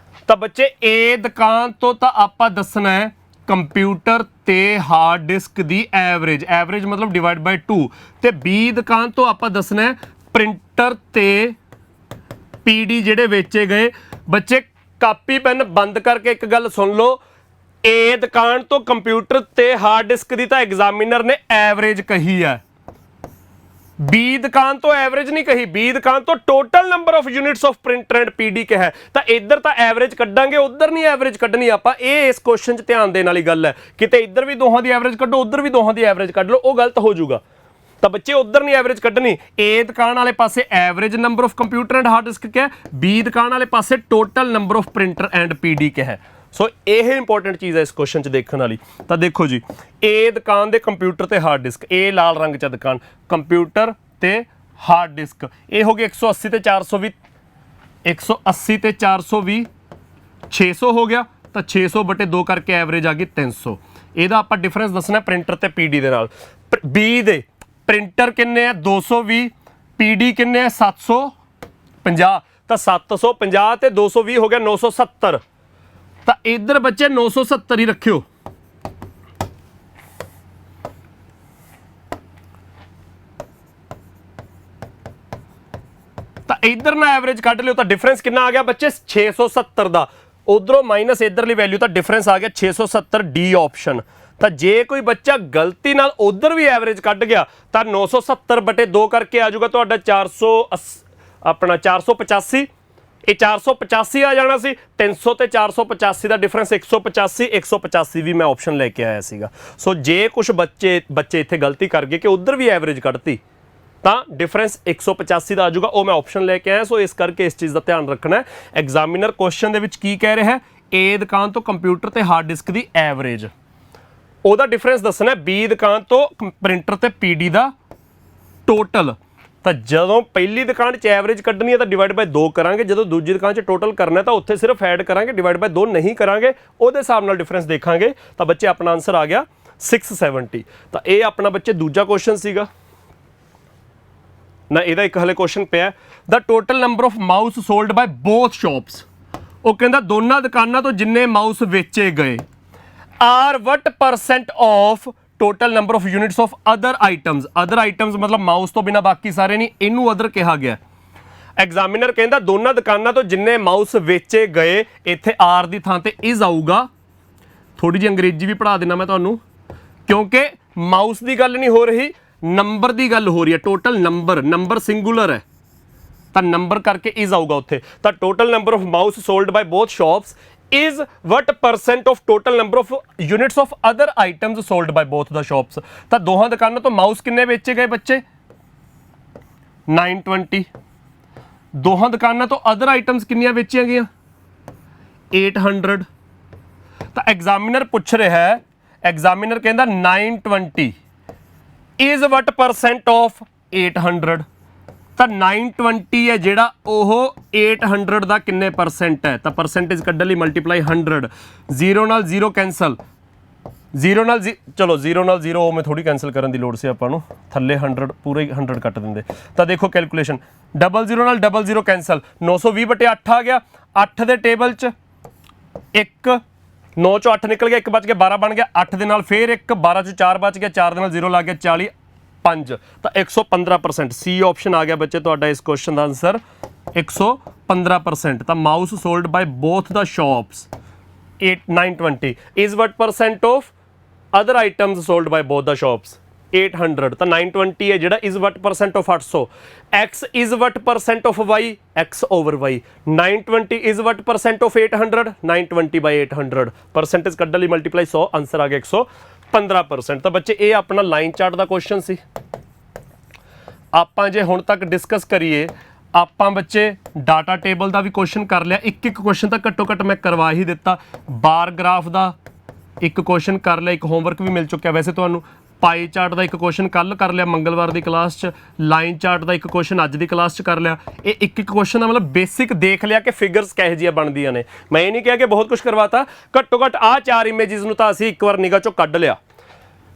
ਤਾਂ ਬੱਚੇ A ਦੁਕਾਨ ਤੋਂ ਤਾਂ ਆਪਾਂ ਦੱਸਣਾ ਹੈ ਕੰਪਿਊਟਰ ਤੇ ਹਾਰਡ ਡਿਸਕ ਦੀ ਐਵਰੇਜ। ਐਵਰੇਜ ਮਤਲਬ ਡਿਵਾਈਡ ਬਾਈ 2। ਤੇ B ਦੁਕਾਨ ਤੋਂ ਆਪਾਂ ਦੱਸਣਾ ਹੈ ਪ੍ਰਿੰਟਰ ਤੇ PD ਜਿਹੜੇ ਵੇਚੇ ਗਏ। ਬੱਚੇ ਕਾਪੀ ਪੈਨ ਬੰਦ ਕਰਕੇ ਇੱਕ ਗੱਲ ਸੁਣ ਲਓ, ए दुकान तो कंप्यूटर ते हार्ड डिस्क की तो एग्जामिनर ने एवरेज कही है, बी दुकान तो एवरेज नहीं कही, बी दुकान तो total number of units of printer and PD के है। तो इधर तो एवरेज कड्डांगे, उधर नहीं एवरेज कड्डनी आपां। ये इस क्वेश्चन च ध्यान देने वाली गल है, किते इधर भी दोहां दी एवरेज कड्डो, उधर भी दोहां दी एवरेज कड्ड लो, वो गलत हो जाऊगा। तो बच्चे उधर नहीं एवरेज कड्डनी। ए दुकान वाले पासे average number of computer and hard disk क्या है, बी दुकान वाले पासे total number of printer and PD क्या है। सो यह इंपॉर्टेंट चीज़ है इस क्वेश्चन च देखने वाली। तो देखो जी, ए दुकान दे कंप्यूटर ते हार्ड डिस्क, ए लाल रंग च दुकान कंप्यूटर ते हार्ड डिस्क, ये हो गया 180 ते 420, 180 ते 420 600 हो गया। तो 600 बटे 2 करके एवरेज आ गई 300। ਇਹਦਾ ਆਪਾਂ डिफरेंस दसना प्रिंटर ते पीडी ਦੇ ਨਾਲ। बी ਦੇ प्रिंटर किन्ने है 220, पीडी किन्ने है 750। तो 750 ते 220 हो गया 970। तो इधर बच्चे 970 ही रखियो। तो इधर ना एवरेज कट लियो। तो डिफरेंस कितना आ गया बच्चे 670 का, उधरों माइनस इधरली वैल्यू। तो डिफरेंस आ गया 670, डी ऑप्शन। तो जे कोई बच्चा गलती नाल उधर भी एवरेज कट गया तो 970 बटे 2 करके आ जाऊगा तो 485। ये 485 आ जाना सी। 300 ते 485 का डिफरेंस 185, 185 भी मैं ऑप्शन लेके आया सीगा। सो जे कुछ बच्चे इत्थे गलती कर गए कि उधर भी एवरेज कटती तो डिफरेंस 185 का आ जाऊगा, वो मैं ऑप्शन लेके आया। सो इस करके इस चीज़ का ध्यान रखना है। एग्जामिनर क्वेश्चन दे विच की कह रहा है, ए दुकान तो कंप्यूटर ते हार्ड डिस्क की एवरेज, ਉਹਦਾ डिफरेंस दसना बी दुकान तो प्रिंटर ते पीडी का टोटल। तो जदों पहली दुकान च एवरेज कड्ढनी है तो डिवाइड बाय 2 करांगे, जो दूजी दुकान च टोटल करना है तो उत्थे सिर्फ ऐड करांगे, डिवाइड बाय 2 नहीं करांगे। उहदे हिसाब नाल डिफरेंस देखा। तो बच्चे अपना आंसर आ गया 670। तो यह अपना बच्चे दूजा क्वेश्चन सीगा ना। ਇਹਦਾ ਇੱਕ ਹਲੇ क्वेश्चन ਪਿਆ, the total number of mouse sold by both shops. ਉਹ ਕਹਿੰਦਾ ਦੋਨਾਂ ਦੁਕਾਨਾਂ ਤੋਂ ਜਿੰਨੇ ਮਾਊਸ ਵੇਚੇ ਗਏ are what percent of total number of units of other items. Other items मतलब माउस तो बिना बाकी सारे नहीं, इनू अदर कहा गया। एग्जामिनर कहता दोनों दुकानों तो जिन्ने माउस वेचे गए, इत्थे आर की थां ते इज आऊगा। थोड़ी जी अंग्रेजी भी पढ़ा देना मैं तुहानू, क्योंकि माउस की गल नहीं हो रही, नंबर की गल हो रही है। टोटल नंबर सिंगुलर है तो नंबर करके इज आऊगा उत्थे। तो total number of mouse sold by both shops is what percent of total number of units of other items sold by both the shops। ਤਾਂ ਦੋਹਾਂ ਦੁਕਾਨਾਂ ਤੋਂ ਮਾਊਸ ਕਿੰਨੇ ਵੇਚੇ ਗਏ ਬੱਚੇ 920। ਦੋਹਾਂ ਦੁਕਾਨਾਂ ਤੋਂ ਅਦਰ ਆਈਟਮਸ ਕਿੰਨੀਆਂ ਵੇਚੀਆਂ ਗਈਆਂ 800। ਤਾਂ ਐਗਜ਼ਾਮੀਨਰ ਪੁੱਛ ਰਿਹਾ ਹੈ, ਐਗਜ਼ਾਮੀਨਰ ਕਹਿੰਦਾ 920 is what percent of 800। तो 920 है जिहड़ा ओह 800 का किन्ने परसेंट है। तो परसेंटेज कड्ढण लई मल्टीप्लाई 100, 0 नाल 0 कैंसल, 0 नाल चलो 0 नाल 0 मैं थोड़ी कैंसल करन दी लोड़ सी आपां नूं, थल्ले 100 पूरे 100 कट दिंदे। तो देखो कैलकुलेशन 00 नाल 00 कैंसल, 920 बटे 8 आ गया। 8 दे टेबल च 1, 9 चो 8 निकल गया, 1 बच गया 12 बन गया। 8 दे नाल फिर 1, 12 चो 4 बच गया, 4 दे नाल 0 लग गया 40, 5। तो 115%। सी ऑप्शन आ गया बच्चे तुहाडा इस क्वेश्चन का आंसर 115%। तो mouse sold by both the shops 920 is what percent of other items sold by both the shops 800। तो 920 है जिहड़ा is what percent of 800। X is what percent of y, x over y. 920 is what percent of 800, 920 by 800। Percentage कड्ढण लई multiply 100, answer आ गया 115%। तो बच्चे ये अपना लाइन चार्ट का क्वेश्चन सी। आपां जे हुण तक डिस्कस करिए, आपां बच्चे डाटा टेबल का भी क्वेश्चन कर लिया। एक क्वेश्चन तो घट्टो घट्ट मैं करवा ही दिता। बार ग्राफ का एक क्वेश्चन कर लिया, एक होमवर्क भी मिल चुका। वैसे तुहानूं पाई चार्ट का एक क्वेश्चन कल कर लिया मंगलवार की क्लास च, लाइन चार्ट का एक क्वेश्चन अज की क्लास च कर लिया। ये एक क्वेश्चन का मतलब बेसिक देख लिया कि फिगर्स किहो जिहियां बनदियां ने। मैं ये नहीं कहा कि बहुत कुछ करवाता, घट्टो घट्ट आ 4 इमेजिज नूं तां असीं एक बार निगाह चों कढ लिया।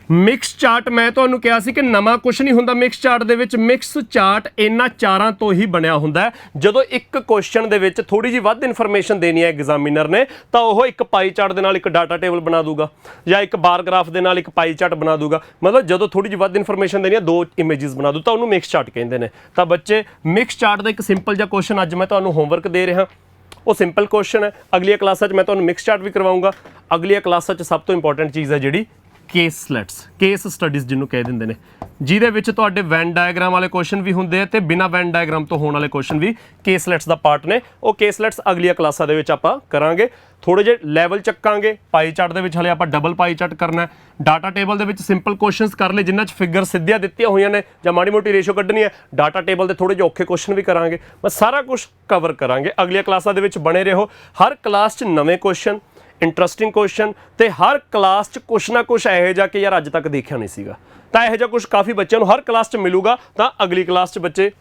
मिक्स चार्ट मैं तुहानूं कहा सी कि नवां कुछ नहीं हुंदा मिक्स चार्ट दे विच। मिक्स चार्ट इन्हां चारां तो ही बनिया हुंदा है। जदों एक क्वेश्चन दे विच थोड़ी जी वध इन्फॉर्मेशन देनी है एग्जामिनर ने, तो वह एक पाई चार्ट दे नाल एक डाटा टेबल बना दूगा, या एक बार ग्राफ दे नाल एक पाई चार्ट बना दूगा। मतलब जदों थोड़ी जी वध इन्फॉर्मेशन देनी है, 2 इमेजिज बना दूँ तो उन्होंने मिक्स चार्ट कहते हैं। तो बच्चे मिक्स चार्ट का एक सिंपल जिहा क्वेश्चन अज मैं तुहानूं होमवर्क दे रहा। ਉਹ ਸਿੰਪਲ ਕੁਐਸਚਨ ਹੈ। ਅਗਲੀਆਂ ਕਲਾਸਾਂ 'ਚ ਮੈਂ ਤੁਹਾਨੂੰ ਮਿਕਸ ਚਾਰਟ ਵੀ ਕਰਵਾਉਂਗਾ। ਅਗਲੀਆਂ ਕਲਾਸਾਂ 'ਚ ਸਭ ਤੋਂ ਇੰਪੋਰਟੈਂਟ ਚੀਜ਼ ਹੈ ਜਿਹੜੀ ਕੇਸ ਸਟੱਡੀਜ਼ ਜਿਹਨੂੰ ਕਹਿ ਦਿੰਦੇ ਨੇ, ਜਿਹਦੇ ਵਿੱਚ ਤੁਹਾਡੇ ਵੈਨ ਡਾਇਗਰਾਮ ਵਾਲੇ ਕੁਐਸਚਨ ਵੀ ਹੁੰਦੇ ਆ ਤੇ ਬਿਨਾਂ ਵੈਨ ਡਾਇਗਰਾਮ ਤੋਂ ਹੋਣ ਵਾਲੇ ਕੁਐਸਚਨ ਵੀ ਕੇਸਲੈਟਸ ਦਾ ਪਾਰਟ ਨੇ। ਉਹ ਕੇਸਲੈਟਸ ਅਗਲੀਆਂ ਕਲਾਸਾਂ ਦੇ ਵਿੱਚ ਆਪਾਂ ਕਰਾਂਗੇ। ਥੋੜੇ ਜਿਹੇ ਲੈਵਲ ਚੱਕਾਂਗੇ। ਪਾਈ ਚਾਰਟ ਦੇ ਵਿੱਚ ਹਲੇ ਆਪਾਂ ਡਬਲ ਪਾਈ ਚਾਰਟ ਕਰਨਾ ਹੈ। ਡਾਟਾ ਟੇਬਲ ਦੇ ਵਿੱਚ ਸਿੰਪਲ ਕੁਐਸਚਨਸ ਕਰ ਲਏ ਜਿਨ੍ਹਾਂ 'ਚ ਫਿਗਰ ਸਿੱਧੀਆਂ ਦਿੱਤੀਆਂ ਹੋਈਆਂ ਨੇ ਜਾਂ ਮਾੜੀ ਮੋਟੀ ਰੇਸ਼ੋ ਕੱਢਣੀ ਹੈ। ਡਾਟਾ ਟੇਬਲ ਦੇ ਥੋੜੇ ਜਿਹੇ ਔਖੇ ਕੁਐਸਚਨ ਵੀ ਕਰਾਂਗੇ। ਬਸ ਸਾਰਾ ਕੁਝ ਕਵਰ ਕਰਾਂਗੇ। ਅਗਲੀਆਂ ਕਲਾਸਾਂ ਦੇ ਵਿੱਚ ਬਣੇ ਰਹੋ। ਹਰ ਕਲਾਸ 'ਚ ਨਵੇਂ ਕੁਐਸਚਨ, ਇੰਟਰਸਟਿੰਗ ਕੁਐਸਚਨ ਤੇ ਹਰ ਕਲਾਸ 'ਚ ਕੁਛ ਨਾ ਕੁਛ ਇਹੋ ਜਿਹਾ ਕਿ ਯਾਰ ਅੱਜ ਤੱਕ ਦੇਖਿਆ ਨਹੀਂ ਸੀਗਾ। ਤਾਂ ਇਹੋ ਜਿਹਾ ਕੁਛ ਕਾਫੀ ਬੱਚਿਆਂ ਨੂੰ ਹਰ ਕਲਾਸ 'ਚ ਮਿਲੂਗਾ। ਤਾਂ ਅਗਲੀ ਕਲਾਸ 'ਚ ਬੱਚੇ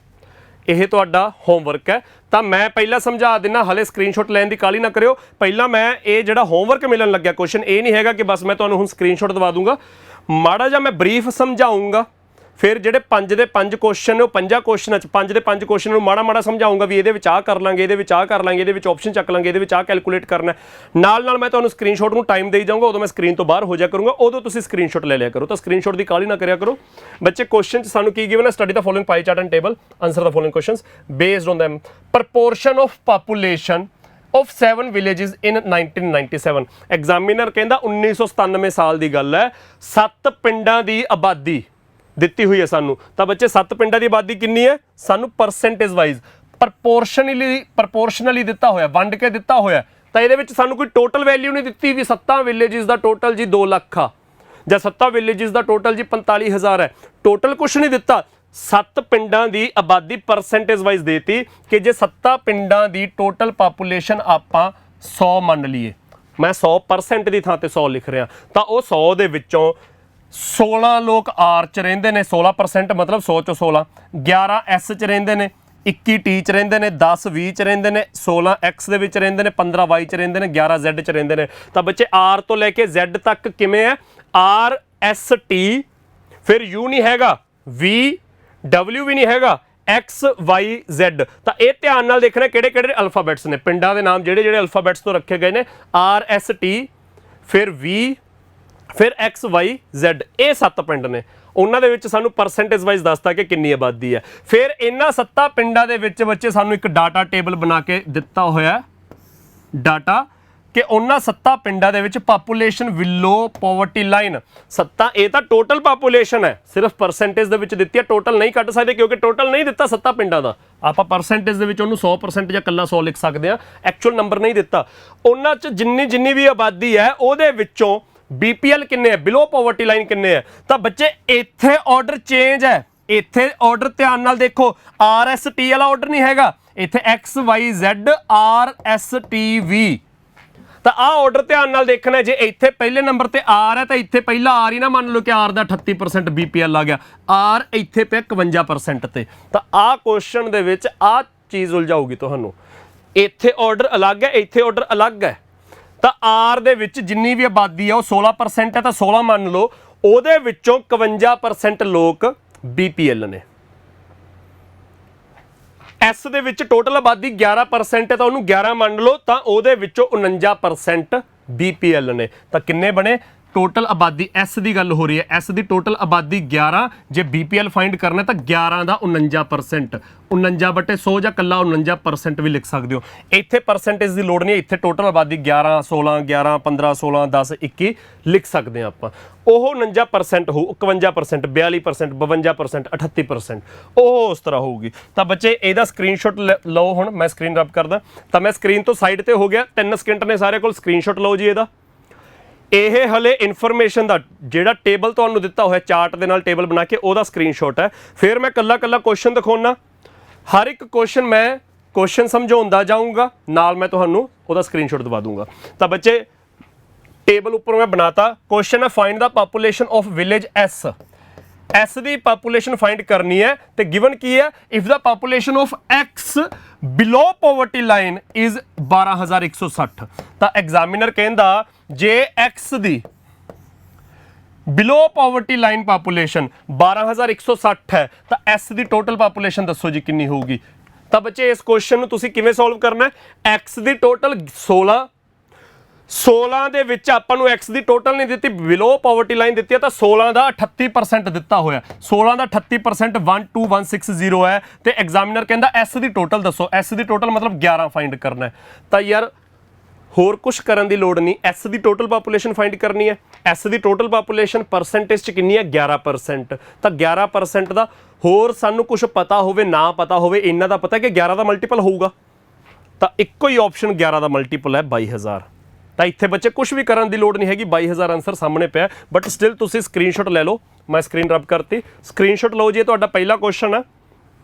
ਇਹ ਤੁਹਾਡਾ ਹੋਮਵਰਕ ਹੈ। ਤਾਂ ਮੈਂ ਪਹਿਲਾਂ ਸਮਝਾ ਦਿੰਦਾ, ਹਲੇ ਸਕਰੀਨਸ਼ਾਟ ਲੈਣ ਦੀ ਕਾਹਲੀ ਨਾ ਕਰਿਓ। ਪਹਿਲਾਂ ਮੈਂ ਇਹ ਜਿਹੜਾ ਹੋਮਵਰਕ ਮਿਲਣ ਲੱਗਿਆ ਕੁਐਸਚਨ, ਇਹ ਨਹੀਂ ਹੈਗਾ ਕਿ ਬਸ ਮੈਂ ਤੁਹਾਨੂੰ ਹੁਣ ਸਕਰੀਨਸ਼ਾਟ ਦਵਾ ਦੂੰਗਾ। ਮਾੜਾ ਜਿਹਾ ਮੈਂ ਬਰੀਫ ਸਮਝਾਊਂਗਾ। ਫਿਰ ਜਿਹੜੇ 5 ਦੇ 5 ਕੁਐਸਚਨ ਨੇ ਉਹ 5 ਕੁਐਸਚਨਾਂ 'ਚ 5 ਦੇ 5 ਕੁਐਸਚਨ ਨੂੰ ਮਾੜਾ ਸਮਝਾਊਂਗਾ ਵੀ ਇਹਦੇ ਵਿੱਚ ਆਹ ਕਰ ਲਾਂਗੇ, ਇਹਦੇ ਵਿੱਚ ਆਹ ਕਰ ਲਾਂਗੇ, ਇਹਦੇ ਵਿੱਚ ਆਪਸ਼ਨ ਚੱਕ ਲਾਂਗੇ, ਇਹਦੇ ਵਿੱਚ ਆਹ ਕੈਲਕੂਲੇਟ ਕਰਨਾ। ਨਾਲ ਮੈਂ ਤੁਹਾਨੂੰ ਸਕਰੀਨਸ਼ਾਟ ਨੂੰ ਟਾਈਮ ਦੇਈ ਜਾਊਂਗਾ। ਉਦੋਂ ਮੈਂ ਸਕਰੀਨ ਤੋਂ ਬਾਹਰ ਹੋ ਜਾ ਕਰੂੰਗਾ, ਉਦੋਂ ਤੁਸੀਂ ਸਕਰੀਨਸ਼ਾਟ ਲੈ ਲਿਆ ਕਰੋ। ਤਾਂ ਸਕਰੀਨਸ਼ਾਟ ਦੀ ਕਾਹਲੀ ਨਾ ਕਰਿਆ ਕਰੋ ਬੱਚੇ। ਕੁਐਸਚਨ 'ਚ ਸਾਨੂੰ ਕੀ ਗਿਵਨ ਹੈ? Study the following pie chart and table, answer the following questions based on them। Proportion of population of 7 villages in 1997। Examiner ਕਹਿੰਦਾ 1997 ਸਾਲ ਦੀ ਗੱਲ ਹੈ। 7 ਪਿੰਡਾਂ ਦੀ ਆਬਾਦੀ ਦਿੱਤੀ ਹੋਈ ਹੈ ਸਾਨੂੰ। ਤਾਂ ਬੱਚੇ 7 ਪਿੰਡਾਂ ਦੀ ਆਬਾਦੀ ਕਿੰਨੀ ਹੈ? ਸਾਨੂੰ ਪਰਸੈਂਟੇਜ ਵਾਈਜ਼ ਪ੍ਰਪੋਰਸ਼ਨਲੀ ਦਿੱਤਾ ਹੋਇਆ, ਵੰਡ ਕੇ ਦਿੱਤਾ ਹੋਇਆ। ਤਾਂ ਇਹਦੇ ਵਿੱਚ ਸਾਨੂੰ ਕੋਈ ਟੋਟਲ ਵੈਲਿਊ ਨਹੀਂ ਦਿੱਤੀ ਵੀ 7 ਵਿਲੇजेस ਦਾ ਟੋਟਲ ਜੀ 2 ਲੱਖ ਆ ਜਾਂ 7 ਵਿਲੇजेस ਦਾ ਟੋਟਲ ਜੀ 45,000 ਹੈ। ਟੋਟਲ ਕੁਛ ਨਹੀਂ ਦਿੱਤਾ। 7 ਪਿੰਡਾਂ ਦੀ ਆਬਾਦੀ ਪਰਸੈਂਟੇਜ ਵਾਈਜ਼ ਦੇਤੀ ਕਿ ਜੇ 7 ਪਿੰਡਾਂ ਦੀ ਟੋਟਲ ਪਾਪੂਲੇਸ਼ਨ ਆਪਾਂ 100 ਮੰਨ ਲਈਏ, ਮੈਂ 100% ਦੀ ਥਾਂ ਤੇ 100 ਲਿਖ ਰਿਹਾ, ਤਾਂ ਉਹ 100 ਦੇ ਵਿੱਚੋਂ 16 ਲੋਕ ਆਰ 'ਚ ਰਹਿੰਦੇ ਨੇ, 16% ਮਤਲਬ 100 ਚੋਂ 16, 11 ਐਸ 'ਚ ਰਹਿੰਦੇ ਨੇ, 21 ਟੀ 'ਚ ਰਹਿੰਦੇ ਨੇ, 10 ਵੀ 'ਚ ਰਹਿੰਦੇ ਨੇ, 16 ਐਕਸ ਦੇ ਵਿੱਚ ਰਹਿੰਦੇ ਨੇ, 15 ਵਾਈ 'ਚ ਰਹਿੰਦੇ ਨੇ, 11 ਜ਼ੈਡ 'ਚ ਰਹਿੰਦੇ ਨੇ। ਤਾਂ ਬੱਚੇ ਆਰ ਤੋਂ ਲੈ ਕੇ ਜ਼ੈਡ ਤੱਕ ਕਿਵੇਂ ਹੈ? ਆਰ ਐਸ ਟੀ, ਫਿਰ ਯੂ ਨਹੀਂ ਹੈਗਾ, ਵੀ ਡਬਲਿਊ ਵੀ ਨਹੀਂ ਹੈਗਾ, ਐਕਸ ਵਾਈ ਜ਼ੈਡ। ਤਾਂ ਇਹ ਧਿਆਨ ਨਾਲ ਦੇਖਣਾ ਕਿਹੜੇ ਕਿਹੜੇ ਅਲਫਾਬੈਟਸ ਨੇ, ਪਿੰਡਾਂ ਦੇ ਨਾਮ ਜਿਹੜੇ ਜਿਹੜੇ ਅਲਫਾਬੈਟਸ ਤੋਂ ਰੱਖੇ ਗਏ ਨੇ। ਆਰ ਐਸ ਟੀ, ਫਿਰ ਵੀ, ਫਿਰ ਐਕਸ ਵਾਈ ਜ਼ੈਡ। ਇਹ 7 ਪਿੰਡ ਨੇ। ਉਹਨਾਂ ਦੇ ਵਿੱਚ ਸਾਨੂੰ ਪਰਸੈਂਟੇਜ ਵਾਈਜ਼ ਦੱਸਤਾ ਕਿ ਕਿੰਨੀ ਆਬਾਦੀ ਹੈ। ਫਿਰ ਇਹਨਾਂ 7 ਪਿੰਡਾਂ ਦੇ ਵਿੱਚ ਬੱਚੇ ਸਾਨੂੰ ਇੱਕ ਡਾਟਾ ਟੇਬਲ ਬਣਾ ਕੇ ਦਿੱਤਾ ਹੋਇਆ ਡਾਟਾ ਕਿ ਉਹਨਾਂ 7 ਪਿੰਡਾਂ ਦੇ ਵਿੱਚ ਪਾਪੂਲੇਸ਼ਨ ਬਿਲੋ ਪੋਵਰਟੀ ਲਾਈਨ 7। ਇਹ ਤਾਂ ਟੋਟਲ ਪਾਪੂਲੇਸ਼ਨ ਹੈ, ਸਿਰਫ ਪਰਸੈਂਟੇਜ ਦੇ ਵਿੱਚ ਦਿੱਤੀ ਹੈ। ਟੋਟਲ ਨਹੀਂ ਕੱਢ ਸਕਦੇ ਕਿਉਂਕਿ ਟੋਟਲ ਨਹੀਂ ਦਿੱਤਾ 7 ਪਿੰਡਾਂ ਦਾ। ਆਪਾਂ ਪਰਸੈਂਟੇਜ ਦੇ ਵਿੱਚ ਉਹਨੂੰ 100% ਜਾਂ ਇਕੱਲਾ 100 ਲਿਖ ਸਕਦੇ ਹਾਂ, ਐਕਚੁਅਲ ਨੰਬਰ ਨਹੀਂ ਦਿੱਤਾ। ਉਹਨਾਂ 'ਚ ਜਿੰਨੀ ਵੀ ਆਬਾਦੀ ਹੈ ਉਹਦੇ ਵਿੱਚੋਂ BPL ਕਿੰਨੇ ਹੈ, ਬਿਲੋ ਪੋਵਰਟੀ ਲਾਈਨ ਕਿੰਨੇ ਹੈ। ਤਾਂ ਬੱਚੇ ਇੱਥੇ ਆਰਡਰ ਚੇਂਜ ਹੈ। ਇੱਥੇ ਆਰਡਰ ਧਿਆਨ ਨਾਲ ਦੇਖੋ, RST ਵਾਲਾ ਆਰਡਰ ਨਹੀਂ ਹੈਗਾ ਇੱਥੇ, XYZ RSTV। ਤਾਂ ਆਹ ਆਰਡਰ ਧਿਆਨ ਨਾਲ ਦੇਖਣਾ। ਜੇ ਇੱਥੇ ਪਹਿਲੇ ਨੰਬਰ ਤੇ R ਹੈ ਤਾਂ ਇੱਥੇ ਪਹਿਲਾ R ਹੀ ਨਾ ਮੰਨ ਲਓ ਕਿ R ਦਾ 38% BPL ਆ ਗਿਆ, R ਇੱਥੇ ਪਿਆ 51% ਤੇ। ਤਾਂ ਆਹ ਕੁਐਸਚਨ ਦੇ ਵਿੱਚ ਆਹ ਚੀਜ਼ ਉਲਝਾਊਗੀ ਤੁਹਾਨੂੰ। ਇੱਥੇ ਆਰਡਰ ਅਲੱਗ ਹੈ, ਇੱਥੇ ਆਰਡਰ ਅਲੱਗ ਹੈ। ਤਾਂ R ਦੇ ਵਿੱਚ ਜਿੰਨੀ ਵੀ ਆਬਾਦੀ ਹੈ ਉਹ 16% ਹੈ, ਤਾਂ 16 ਮੰਨ ਲਓ, ਉਹਦੇ ਵਿੱਚੋਂ 51% ਲੋਕ BPL ਨੇ। ਐਸ ਦੇ ਵਿੱਚ ਟੋਟਲ ਆਬਾਦੀ 11% ਹੈ, ਤਾਂ ਉਹਨੂੰ 11 ਮੰਨ ਲਓ, ਤਾਂ ਉਹਦੇ ਵਿੱਚੋਂ 49% BPL ਨੇ। ਤਾਂ ਕਿੰਨੇ ਬਣੇ ਟੋਟਲ ਆਬਾਦੀ? ਐਸ ਦੀ ਗੱਲ ਹੋ ਰਹੀ ਹੈ, ਐਸ ਦੀ ਟੋਟਲ ਆਬਾਦੀ 11, ਜੇ BPL ਫਾਈਂਡ ਕਰਨਾ ਤਾਂ 11 ਦਾ 49%, 49/100 ਜਾਂ ਕੱਲਾ 49% ਵੀ ਲਿਖ ਸਕਦੇ ਹੋ। ਇੱਥੇ ਪਰਸੈਂਟੇਜ ਦੀ ਲੋੜ ਨਹੀਂ, ਇੱਥੇ ਟੋਟਲ ਆਬਾਦੀ 11, 16, 11, 15, 16, 10, 21 ਲਿਖ ਸਕਦੇ ਹਾਂ ਆਪਾਂ। ਉਹ 49% ਹੋਊ, 51%, 42%, 52%, 38%, ਉਹ ਉਸ ਤਰ੍ਹਾਂ ਹੋਊਗੀ। ਤਾਂ ਬੱਚੇ ਇਹਦਾ ਸਕਰੀਨਸ਼ਾਟ ਲਓ। ਹੁਣ ਮੈਂ ਸਕਰੀਨ ਰਬ ਕਰਦਾ, ਤਾਂ ਮੈਂ ਸਕਰੀਨ ਤੋਂ ਸਾਈਡ ਤੇ ਹੋ ਗਿਆ। 3 ਸਕਿੰਟ ਨੇ ਸਾਰੇ ਕੋਲ, ਸਕਰੀਨਸ਼ਾਟ ਲਓ ਜੀ ਇਹਦਾ। ਇਹ ਹਲੇ ਇਨਫੋਰਮੇਸ਼ਨ ਦਾ ਜਿਹੜਾ ਟੇਬਲ ਤੁਹਾਨੂੰ ਦਿੱਤਾ ਹੋਇਆ ਚਾਰਟ ਦੇ ਨਾਲ ਟੇਬਲ ਬਣਾ ਕੇ, ਉਹਦਾ ਸਕਰੀਨਸ਼ਾਟ ਹੈ। ਫਿਰ ਮੈਂ ਕੱਲਾ ਕੁਐਸਚਨ ਦਿਖਾਉਣਾ, ਹਰ ਇੱਕ ਕੁਐਸਚਨ ਸਮਝਾਉਂਦਾ ਜਾਊਂਗਾ, ਨਾਲ ਮੈਂ ਤੁਹਾਨੂੰ ਉਹਦਾ ਸਕਰੀਨਸ਼ਾਟ ਦਵਾ ਦੂੰਗਾ। ਤਾਂ ਬੱਚੇ ਟੇਬਲ ਉੱਪਰੋਂ ਮੈਂ ਬਣਾਤਾ। ਕੁਐਸਚਨ ਹੈ find the population of village S. S ਦੀ ਪਾਪੂਲੇਸ਼ਨ ਫਾਈਂਡ ਕਰਨੀ ਹੈ ਤੇ ਗਿਵਨ ਕੀ ਹੈ? If the population of X below poverty line is 12,160। ਤਾਂ ਐਗਜ਼ਾਮੀਨਰ ਕਹਿੰਦਾ ਜੇ ਐਕਸ ਦੀ ਬਿਲੋ ਪੋਵਰਟੀ ਲਾਈਨ ਪਾਪੂਲੇਸ਼ਨ 12,160 ਹੈ ਤਾਂ ਐਸ ਦੀ ਟੋਟਲ ਪਾਪੂਲੇਸ਼ਨ ਦੱਸੋ ਜੀ ਕਿੰਨੀ ਹੋਊਗੀ। ਤਾਂ ਬੱਚੇ ਇਸ ਕੁਐਸਚਨ ਨੂੰ ਤੁਸੀਂ ਕਿਵੇਂ ਸੋਲਵ ਕਰਨਾ ਹੈ? ਐਕਸ ਦੀ ਟੋਟਲ 16, 16 ਦੇ ਵਿੱਚ ਆਪਾਂ ਨੂੰ x ਦੀ ਟੋਟਲ ਨਹੀਂ ਦਿੱਤੀ, ਬਿਲੋ ਪਾਵਰਟੀ ਲਾਈਨ ਦਿੱਤੀ ਹੈ, ਤਾਂ 16 ਦਾ 38% ਦਿੱਤਾ ਹੋਇਆ। 16 ਦਾ 38% 12160 ਹੈ ਤੇ ਐਗਜ਼ਾਮੀਨਰ ਕਹਿੰਦਾ s ਦੀ ਟੋਟਲ ਦੱਸੋ। s ਦੀ ਟੋਟਲ ਮਤਲਬ 11 ਫਾਈਂਡ ਕਰਨਾ ਹੈ। ਤਾਂ ਯਾਰ ਹੋਰ ਕੁਝ ਕਰਨ ਦੀ ਲੋੜ ਨਹੀਂ, s ਦੀ ਟੋਟਲ ਪਾਪੂਲੇਸ਼ਨ ਫਾਈਂਡ ਕਰਨੀ ਹੈ। s ਦੀ ਟੋਟਲ ਪਾਪੂਲੇਸ਼ਨ ਪਰਸੈਂਟੇਜ ਚ ਕਿੰਨੀ ਹੈ? 11%। ਤਾਂ 11% ਦਾ ਹੋਰ ਸਾਨੂੰ ਕੁਝ ਪਤਾ ਹੋਵੇ ਨਾ ਪਤਾ ਹੋਵੇ, ਇਹਨਾਂ ਦਾ ਪਤਾ ਕਿ 11 ਦਾ ਮਲਟੀਪਲ ਹੋਊਗਾ, ਤਾਂ ਇੱਕੋ ਹੀ ਆਪਸ਼ਨ 11 ਦਾ ਮਲਟੀਪਲ ਹੈ 22000। ਤਾਂ ਇੱਥੇ ਬੱਚੇ ਕੁਝ ਵੀ ਕਰਨ ਦੀ ਲੋੜ ਨਹੀਂ ਹੈਗੀ, 22000 ਆਨਸਰ ਸਾਹਮਣੇ ਪਿਆ। ਬਟ ਸਟਿਲ ਤੁਸੀਂ ਸਕਰੀਨਸ਼ਾਟ ਲੈ ਲਓ, ਮੈਂ ਸਕਰੀਨ ਰਬ ਕਰਤੀ, ਸਕਰੀਨਸ਼ਾਟ ਲਓ ਜੀ। ਇਹ ਤੁਹਾਡਾ ਪਹਿਲਾ ਕੁਐਸਚਨ ਹੈ।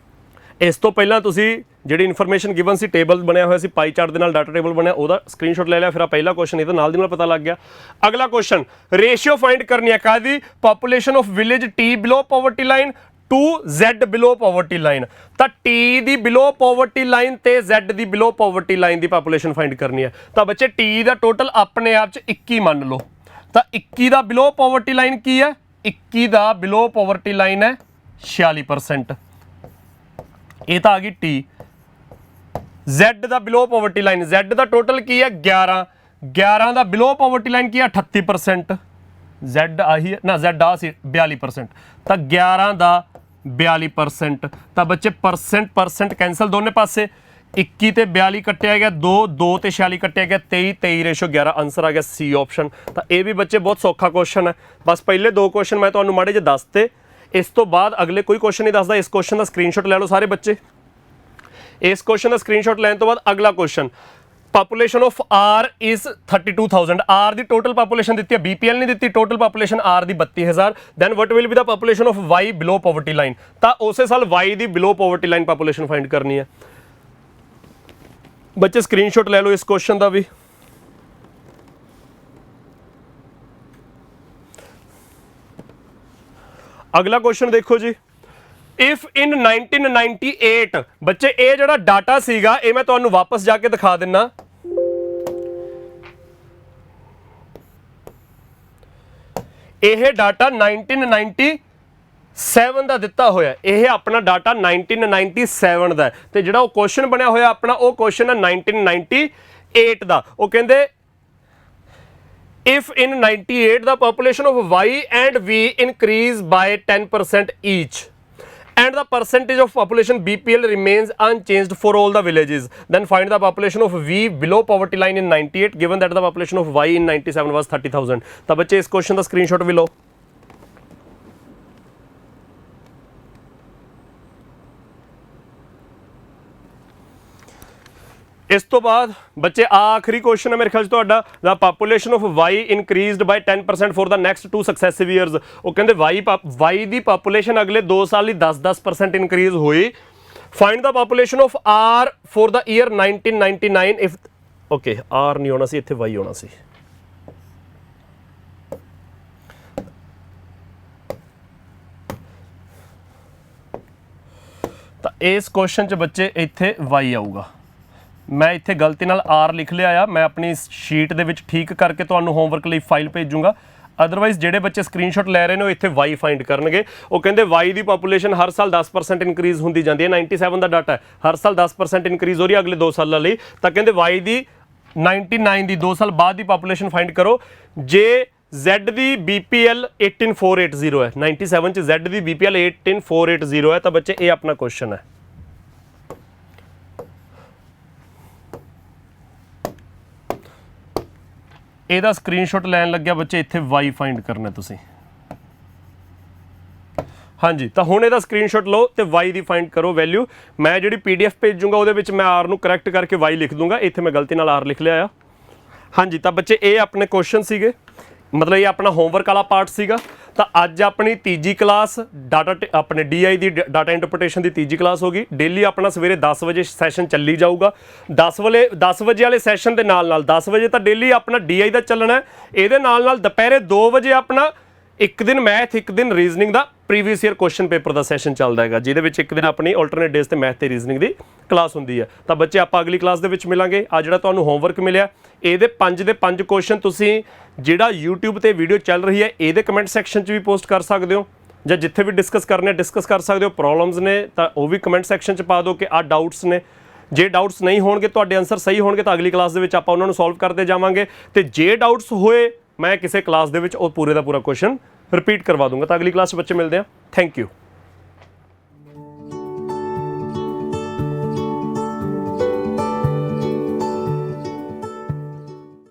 ਇਸ ਤੋਂ ਪਹਿਲਾਂ ਤੁਸੀਂ ਜਿਹੜੀ ਇਨਫੋਰਮੇਸ਼ਨ ਗਿਵਨ ਸੀ, ਟੇਬਲ ਬਣਿਆ ਹੋਇਆ ਸੀ ਪਾਈ ਚਾਰਟ ਦੇ ਨਾਲ, ਡਾਟਾ ਟੇਬਲ ਬਣਿਆ, ਉਹਦਾ ਸਕਰੀਨਸ਼ਾਟ ਲੈ ਲਿਆ। ਫਿਰ ਆ ਪਹਿਲਾ ਕੁਐਸਚਨ ਇਹਦਾ ਨਾਲ ਦੀ ਨਾਲ ਪਤਾ ਲੱਗ ਗਿਆ। ਅਗਲਾ ਕੁਐਸਚਨ, ਰੇਸ਼ੀਓ ਫਾਈਂਡ ਕਰਨੀ ਹੈ ਕਾਹਦੀ? Population of village T below poverty line to Z below poverty line. ਤਾਂ T ਦੀ ਬਿਲੋ ਪਾਵਰਟੀ ਲਾਈਨ ਤੇ Z ਦੀ ਬਿਲੋ ਪਾਵਰਟੀ ਲਾਈਨ ਦੀ ਪਾਪੂਲੇਸ਼ਨ ਫਾਈਂਡ ਕਰਨੀ ਹੈ। ਤਾਂ ਬੱਚੇ T ਦਾ ਟੋਟਲ ਆਪਣੇ ਆਪ 'ਚ 21 ਮੰਨ ਲਓ। ਤਾਂ 21 ਦਾ ਬਿਲੋ ਪਾਵਰਟੀ ਲਾਈਨ ਕੀ ਹੈ? 21 ਦਾ ਬਿਲੋ ਪਾਵਰਟੀ ਲਾਈਨ ਹੈ 46%। ਇਹ ਤਾਂ ਆ ਗਈ T। Z ਦਾ ਬਿਲੋ ਪਾਵਰਟੀ ਲਾਈਨ, Z ਦਾ ਟੋਟਲ ਕੀ ਹੈ? 11। 11 ਦਾ ਬਿਲੋ ਪਾਵਰਟੀ ਲਾਈਨ ਕੀ ਹੈ? 38%। Z ਆਹੀ ਨਾ, Z ਆ ਸੀ 42%। ਤਾਂ 11 ਦਾ 42%। ਤਾਂ ਬੱਚੇ ਪਰਸੈਂਟ ਕੈਂਸਲ ਦੋਨੇ ਪਾਸੇ, 21 ਤੇ 42 ਕੱਟਿਆ ਗਿਆ 2, 2 ਤੇ 46 ਕੱਟਿਆ ਗਿਆ 23, 23:11 ਆਨਸਰ ਆ ਗਿਆ C ਆਪਸ਼ਨ। ਤਾਂ ਇਹ ਵੀ ਬੱਚੇ ਬਹੁਤ ਸੌਖਾ ਕੁਐਸਚਨ ਹੈ। ਬਸ ਪਹਿਲੇ ਦੋ ਕੁਐਸਚਨ ਮੈਂ ਤੁਹਾਨੂੰ ਮਾੜੇ ਜਿਹੇ ਦੱਸਤੇ, ਇਸ ਤੋਂ ਬਾਅਦ ਅਗਲੇ ਕੋਈ ਕੁਐਸਚਨ ਨਹੀਂ ਦੱਸਦਾ। ਇਸ ਕੁਐਸਚਨ ਦਾ ਸਕਰੀਨਸ਼ਾਟ ਲੈ ਲਓ ਸਾਰੇ ਬੱਚੇ। ਇਸ ਕੁਐਸਚਨ ਦਾ ਸਕਰੀਨਸ਼ਾਟ ਲੈਣ ਤੋਂ ਬਾਅਦ ਅਗਲਾ question, population of R is 32000। R ਦੀ ਟੋਟਲ ਪਾਪੂਲੇਸ਼ਨ ਦਿੱਤੀ ਹੈ, BPL ਨਹੀਂ ਦਿੱਤੀ, ਟੋਟਲ ਪਾਪੂਲੇਸ਼ਨ R ਦੀ 32000। Then what will be the population of Y below poverty line. ਤਾਂ ਉਸੇ ਸਾਲ Y ਦੀ below poverty line population find ਕਰਨੀ ਹੈ। ਬੱਚੇ ਸਕਰੀਨਸ਼ਾਟ ਲੈ ਲਓ ਇਸ ਕੁਐਸਚਨ ਦਾ ਵੀ। ਅਗਲਾ ਕੁਐਸਚਨ ਦੇਖੋ ਜੀ, ਇਫ ਇਨ 1998, ਬੱਚੇ ਇਹ ਜਿਹੜਾ ਡਾਟਾ ਸੀਗਾ ਇਹ ਮੈਂ ਤੁਹਾਨੂੰ ਵਾਪਸ ਜਾ ਕੇ ਦਿਖਾ ਦਿੰਨਾ। ਇਹ ਡਾਟਾ 1997 ਦਾ ਦਿੱਤਾ ਹੋਇਆ, ਇਹ ਆਪਣਾ ਡਾਟਾ 1997 ਦਾ ਹੈ। ਤੇ ਜਿਹੜਾ ਉਹ ਕੁਐਸਚਨ ਬਣਿਆ ਹੋਇਆ ਆਪਣਾ, ਉਹ ਕੁਐਸਚਨ ਹੈ 1998 ਦਾ। ਉਹ ਕਹਿੰਦੇ if in 98 the population of Y and V increase by 10% each and the percentage of population BPL remains unchanged for all the villages, then find the population of V below poverty line in 98 given that the population of Y in 97 was 30,000। ਤਾਂ ਬੱਚੇ ਇਸ question ਦਾ screenshot ਵੀ ਲਓ। ਇਸ ਤੋਂ ਬਾਅਦ ਬੱਚੇ ਆਖਰੀ question ਹੈ ਮੇਰੇ ਖਿਆਲ 'ਚ ਤੁਹਾਡਾ, ਦਾ population of Y increased by 10% for the next 2 successive years. ਉਹ ਕਹਿੰਦੇ Y ਦੀ ਪਾਪੂਲੇਸ਼ਨ ਅਗਲੇ 2 ਸਾਲ ਲਈ 10% ਇਨਕਰੀਜ਼ ਹੋਈ। Find the population of R for the year 1999 if, okay R ਨਹੀਂ ਹੋਣਾ ਸੀ, ਇੱਥੇ Y ਹੋਣਾ ਸੀ। ਤਾਂ ਇਸ ਕੁਐਸਚਨ 'ਚ ਬੱਚੇ ਇੱਥੇ Y ਆਊਗਾ। ਮੈਂ ਇੱਥੇ ਗਲਤੀ ਨਾਲ R ਲਿਖ ਲਿਆ ਆ, ਮੈਂ ਆਪਣੀ ਸ਼ੀਟ ਦੇ ਵਿੱਚ ਠੀਕ ਕਰਕੇ ਤੁਹਾਨੂੰ ਹੋਮਵਰਕ ਲਈ ਫਾਈਲ ਭੇਜੂੰਗਾ। ਅਦਰਵਾਈਜ਼ ਜਿਹੜੇ ਬੱਚੇ ਸਕਰੀਨਸ਼ਾਟ ਲੈ ਰਹੇ ਨੇ ਉਹ ਇੱਥੇ Y ਫਾਈਂਡ ਕਰਨਗੇ। ਉਹ ਕਹਿੰਦੇ Y ਦੀ ਪਾਪੂਲੇਸ਼ਨ ਹਰ ਸਾਲ 10% ਇਨਕਰੀਜ਼ ਹੁੰਦੀ ਜਾਂਦੀ ਹੈ। 97 ਦਾ ਡਾਟਾ ਹੈ, ਹਰ ਸਾਲ 10% ਇਨਕਰੀਜ਼ ਹੋ ਰਹੀ ਹੈ ਅਗਲੇ 2 ਸਾਲਾਂ ਲਈ। ਤਾਂ ਕਹਿੰਦੇ Y ਦੀ 99 ਦੀ 2 ਸਾਲ ਬਾਅਦ ਦੀ ਪਾਪੂਲੇਸ਼ਨ ਫਾਈਂਡ ਕਰੋ। ਜੇ Z ਦੀ BPL 18480 ਹੈ, 97 'ਚ Z ਦੀ BPL 18480 ਹੈ, ਤਾਂ ਬੱਚੇ ਇਹ ਆਪਣਾ ਕੁਐਸਚਨ ਹੈ। ਇਹਦਾ ਸਕਰੀਨਸ਼ਾਟ ਲੈਣ ਲੱਗਿਆ ਬੱਚੇ, ਇੱਥੇ Y ਫਾਈਂਡ ਕਰਨਾ ਤੁਸੀਂ। ਹਾਂਜੀ, ਤਾਂ ਹੁਣ ਇਹਦਾ ਸਕਰੀਨਸ਼ਾਟ ਲਓ ਤੇ Y ਦੀ ਫਾਈਂਡ ਕਰੋ ਵੈਲਿਊ। ਮੈਂ ਜਿਹੜੀ PDF ਭੇਜੂੰਗਾ ਉਹਦੇ ਵਿੱਚ ਮੈਂ R ਨੂੰ ਕਰੈਕਟ ਕਰਕੇ Y ਲਿਖ ਦੂੰਗਾ। ਇੱਥੇ ਮੈਂ ਗਲਤੀ ਨਾਲ R ਲਿਖ ਲਿਆ ਆ। ਹਾਂਜੀ, ਤਾਂ ਬੱਚੇ ਇਹ ਆਪਣੇ ਕੁਐਸਚਨ ਸੀਗੇ, ਮਤਲਬ ਇਹ ਆਪਣਾ ਹੋਮਵਰਕ ਵਾਲਾ ਪਾਰਟ ਸੀਗਾ। ਤਾਂ ਅੱਜ ਆਪਣੀ ਤੀਜੀ ਕਲਾਸ ਡਾਟਾ ਆਪਣੇ DI ਦੀ ਡਾਟਾ ਇੰਟਰਪ੍ਰੀਟੇਸ਼ਨ ਦੀ ਤੀਜੀ ਕਲਾਸ ਹੋ ਗਈ। ਡੇਲੀ ਆਪਣਾ ਸਵੇਰੇ 10 ਵਜੇ ਸੈਸ਼ਨ ਚੱਲੀ ਜਾਊਗਾ। 10 ਵਜੇ ਵਾਲੇ ਸੈਸ਼ਨ ਦੇ ਨਾਲ 10 ਵਜੇ ਤਾਂ ਡੇਲੀ ਆਪਣਾ DI ਦਾ ਚੱਲਣਾ। ਇਹਦੇ ਨਾਲ ਦੁਪਹਿਰੇ 2 ਵਜੇ ਆਪਣਾ ਇੱਕ ਦਿਨ ਮੈਥ, ਇੱਕ ਦਿਨ ਰੀਜ਼ਨਿੰਗ ਦਾ ਪ੍ਰੀਵੀਅਸ ਈਅਰ ਕੁਐਸਚਨ ਪੇਪਰ ਦਾ ਸੈਸ਼ਨ ਚੱਲਦਾ ਹੈਗਾ, ਜਿਹਦੇ ਵਿੱਚ ਇੱਕ ਦਿਨ ਆਪਣੀ ਆਲਟਰਨੇਟ ਡੇਜ਼ ਤੇ ਮੈਥ ਤੇ ਰੀਜ਼ਨਿੰਗ ਦੀ ਕਲਾਸ ਹੁੰਦੀ ਹੈ। ਤਾਂ ਬੱਚੇ ਆਪਾਂ ਅਗਲੀ ਕਲਾਸ ਦੇ ਵਿੱਚ ਮਿਲਾਂਗੇ। ਆ ਜਿਹੜਾ ਤੁਹਾਨੂੰ ਹੋਮਵਰਕ ਮਿਲਿਆ, ਇਹਦੇ 5 ਦੇ 5 ਕੁਐਸਚਨ ਤੁਸੀਂ ਜਿਹੜਾ YouTube ਤੇ ਵੀਡੀਓ ਚੱਲ ਰਹੀ ਹੈ ਇਹਦੇ ਕਮੈਂਟ ਸੈਕਸ਼ਨ 'ਚ ਵੀ ਪੋਸਟ ਕਰ ਸਕਦੇ ਹੋ, ਜਾਂ ਜਿੱਥੇ ਵੀ ਡਿਸਕਸ ਕਰਨੇ ਡਿਸਕਸ ਕਰ ਸਕਦੇ ਹੋ। ਪ੍ਰੋਬਲਮਸ ਨੇ ਤਾਂ ਉਹ ਵੀ ਕਮੈਂਟ ਸੈਕਸ਼ਨ 'ਚ ਪਾ ਦਿਓ ਕਿ ਆਹ ਡਾਊਟਸ ਨੇ। ਜੇ ਡਾਊਟਸ ਨਹੀਂ ਹੋਣਗੇ, ਤੁਹਾਡੇ ਆਨਸਰ ਸਹੀ ਹੋਣਗੇ ਤਾਂ ਅਗਲੀ ਕਲਾਸ ਦੇ ਵਿੱਚ ਆਪਾਂ ਉਹਨਾਂ ਨੂੰ ਸੋਲਵ ਕਰਦੇ ਜਾਵਾਂਗੇ, ਤੇ ਜੇ ਡਾਊਟਸ ਹੋਏ ਮੈਂ ਕਿਸੇ ਕਲਾਸ ਦੇ ਵਿੱਚ ਉਹ ਪੂਰੇ ਦਾ ਪੂਰਾ ਕੁਐਸਚਨ ਰਿਪੀਟ ਕਰਵਾ ਦੂੰਗਾ। ਤਾਂ ਅਗਲੀ ਕਲਾਸ 'ਚ ਬੱਚੇ ਮਿਲਦੇ ਆ। Thank you.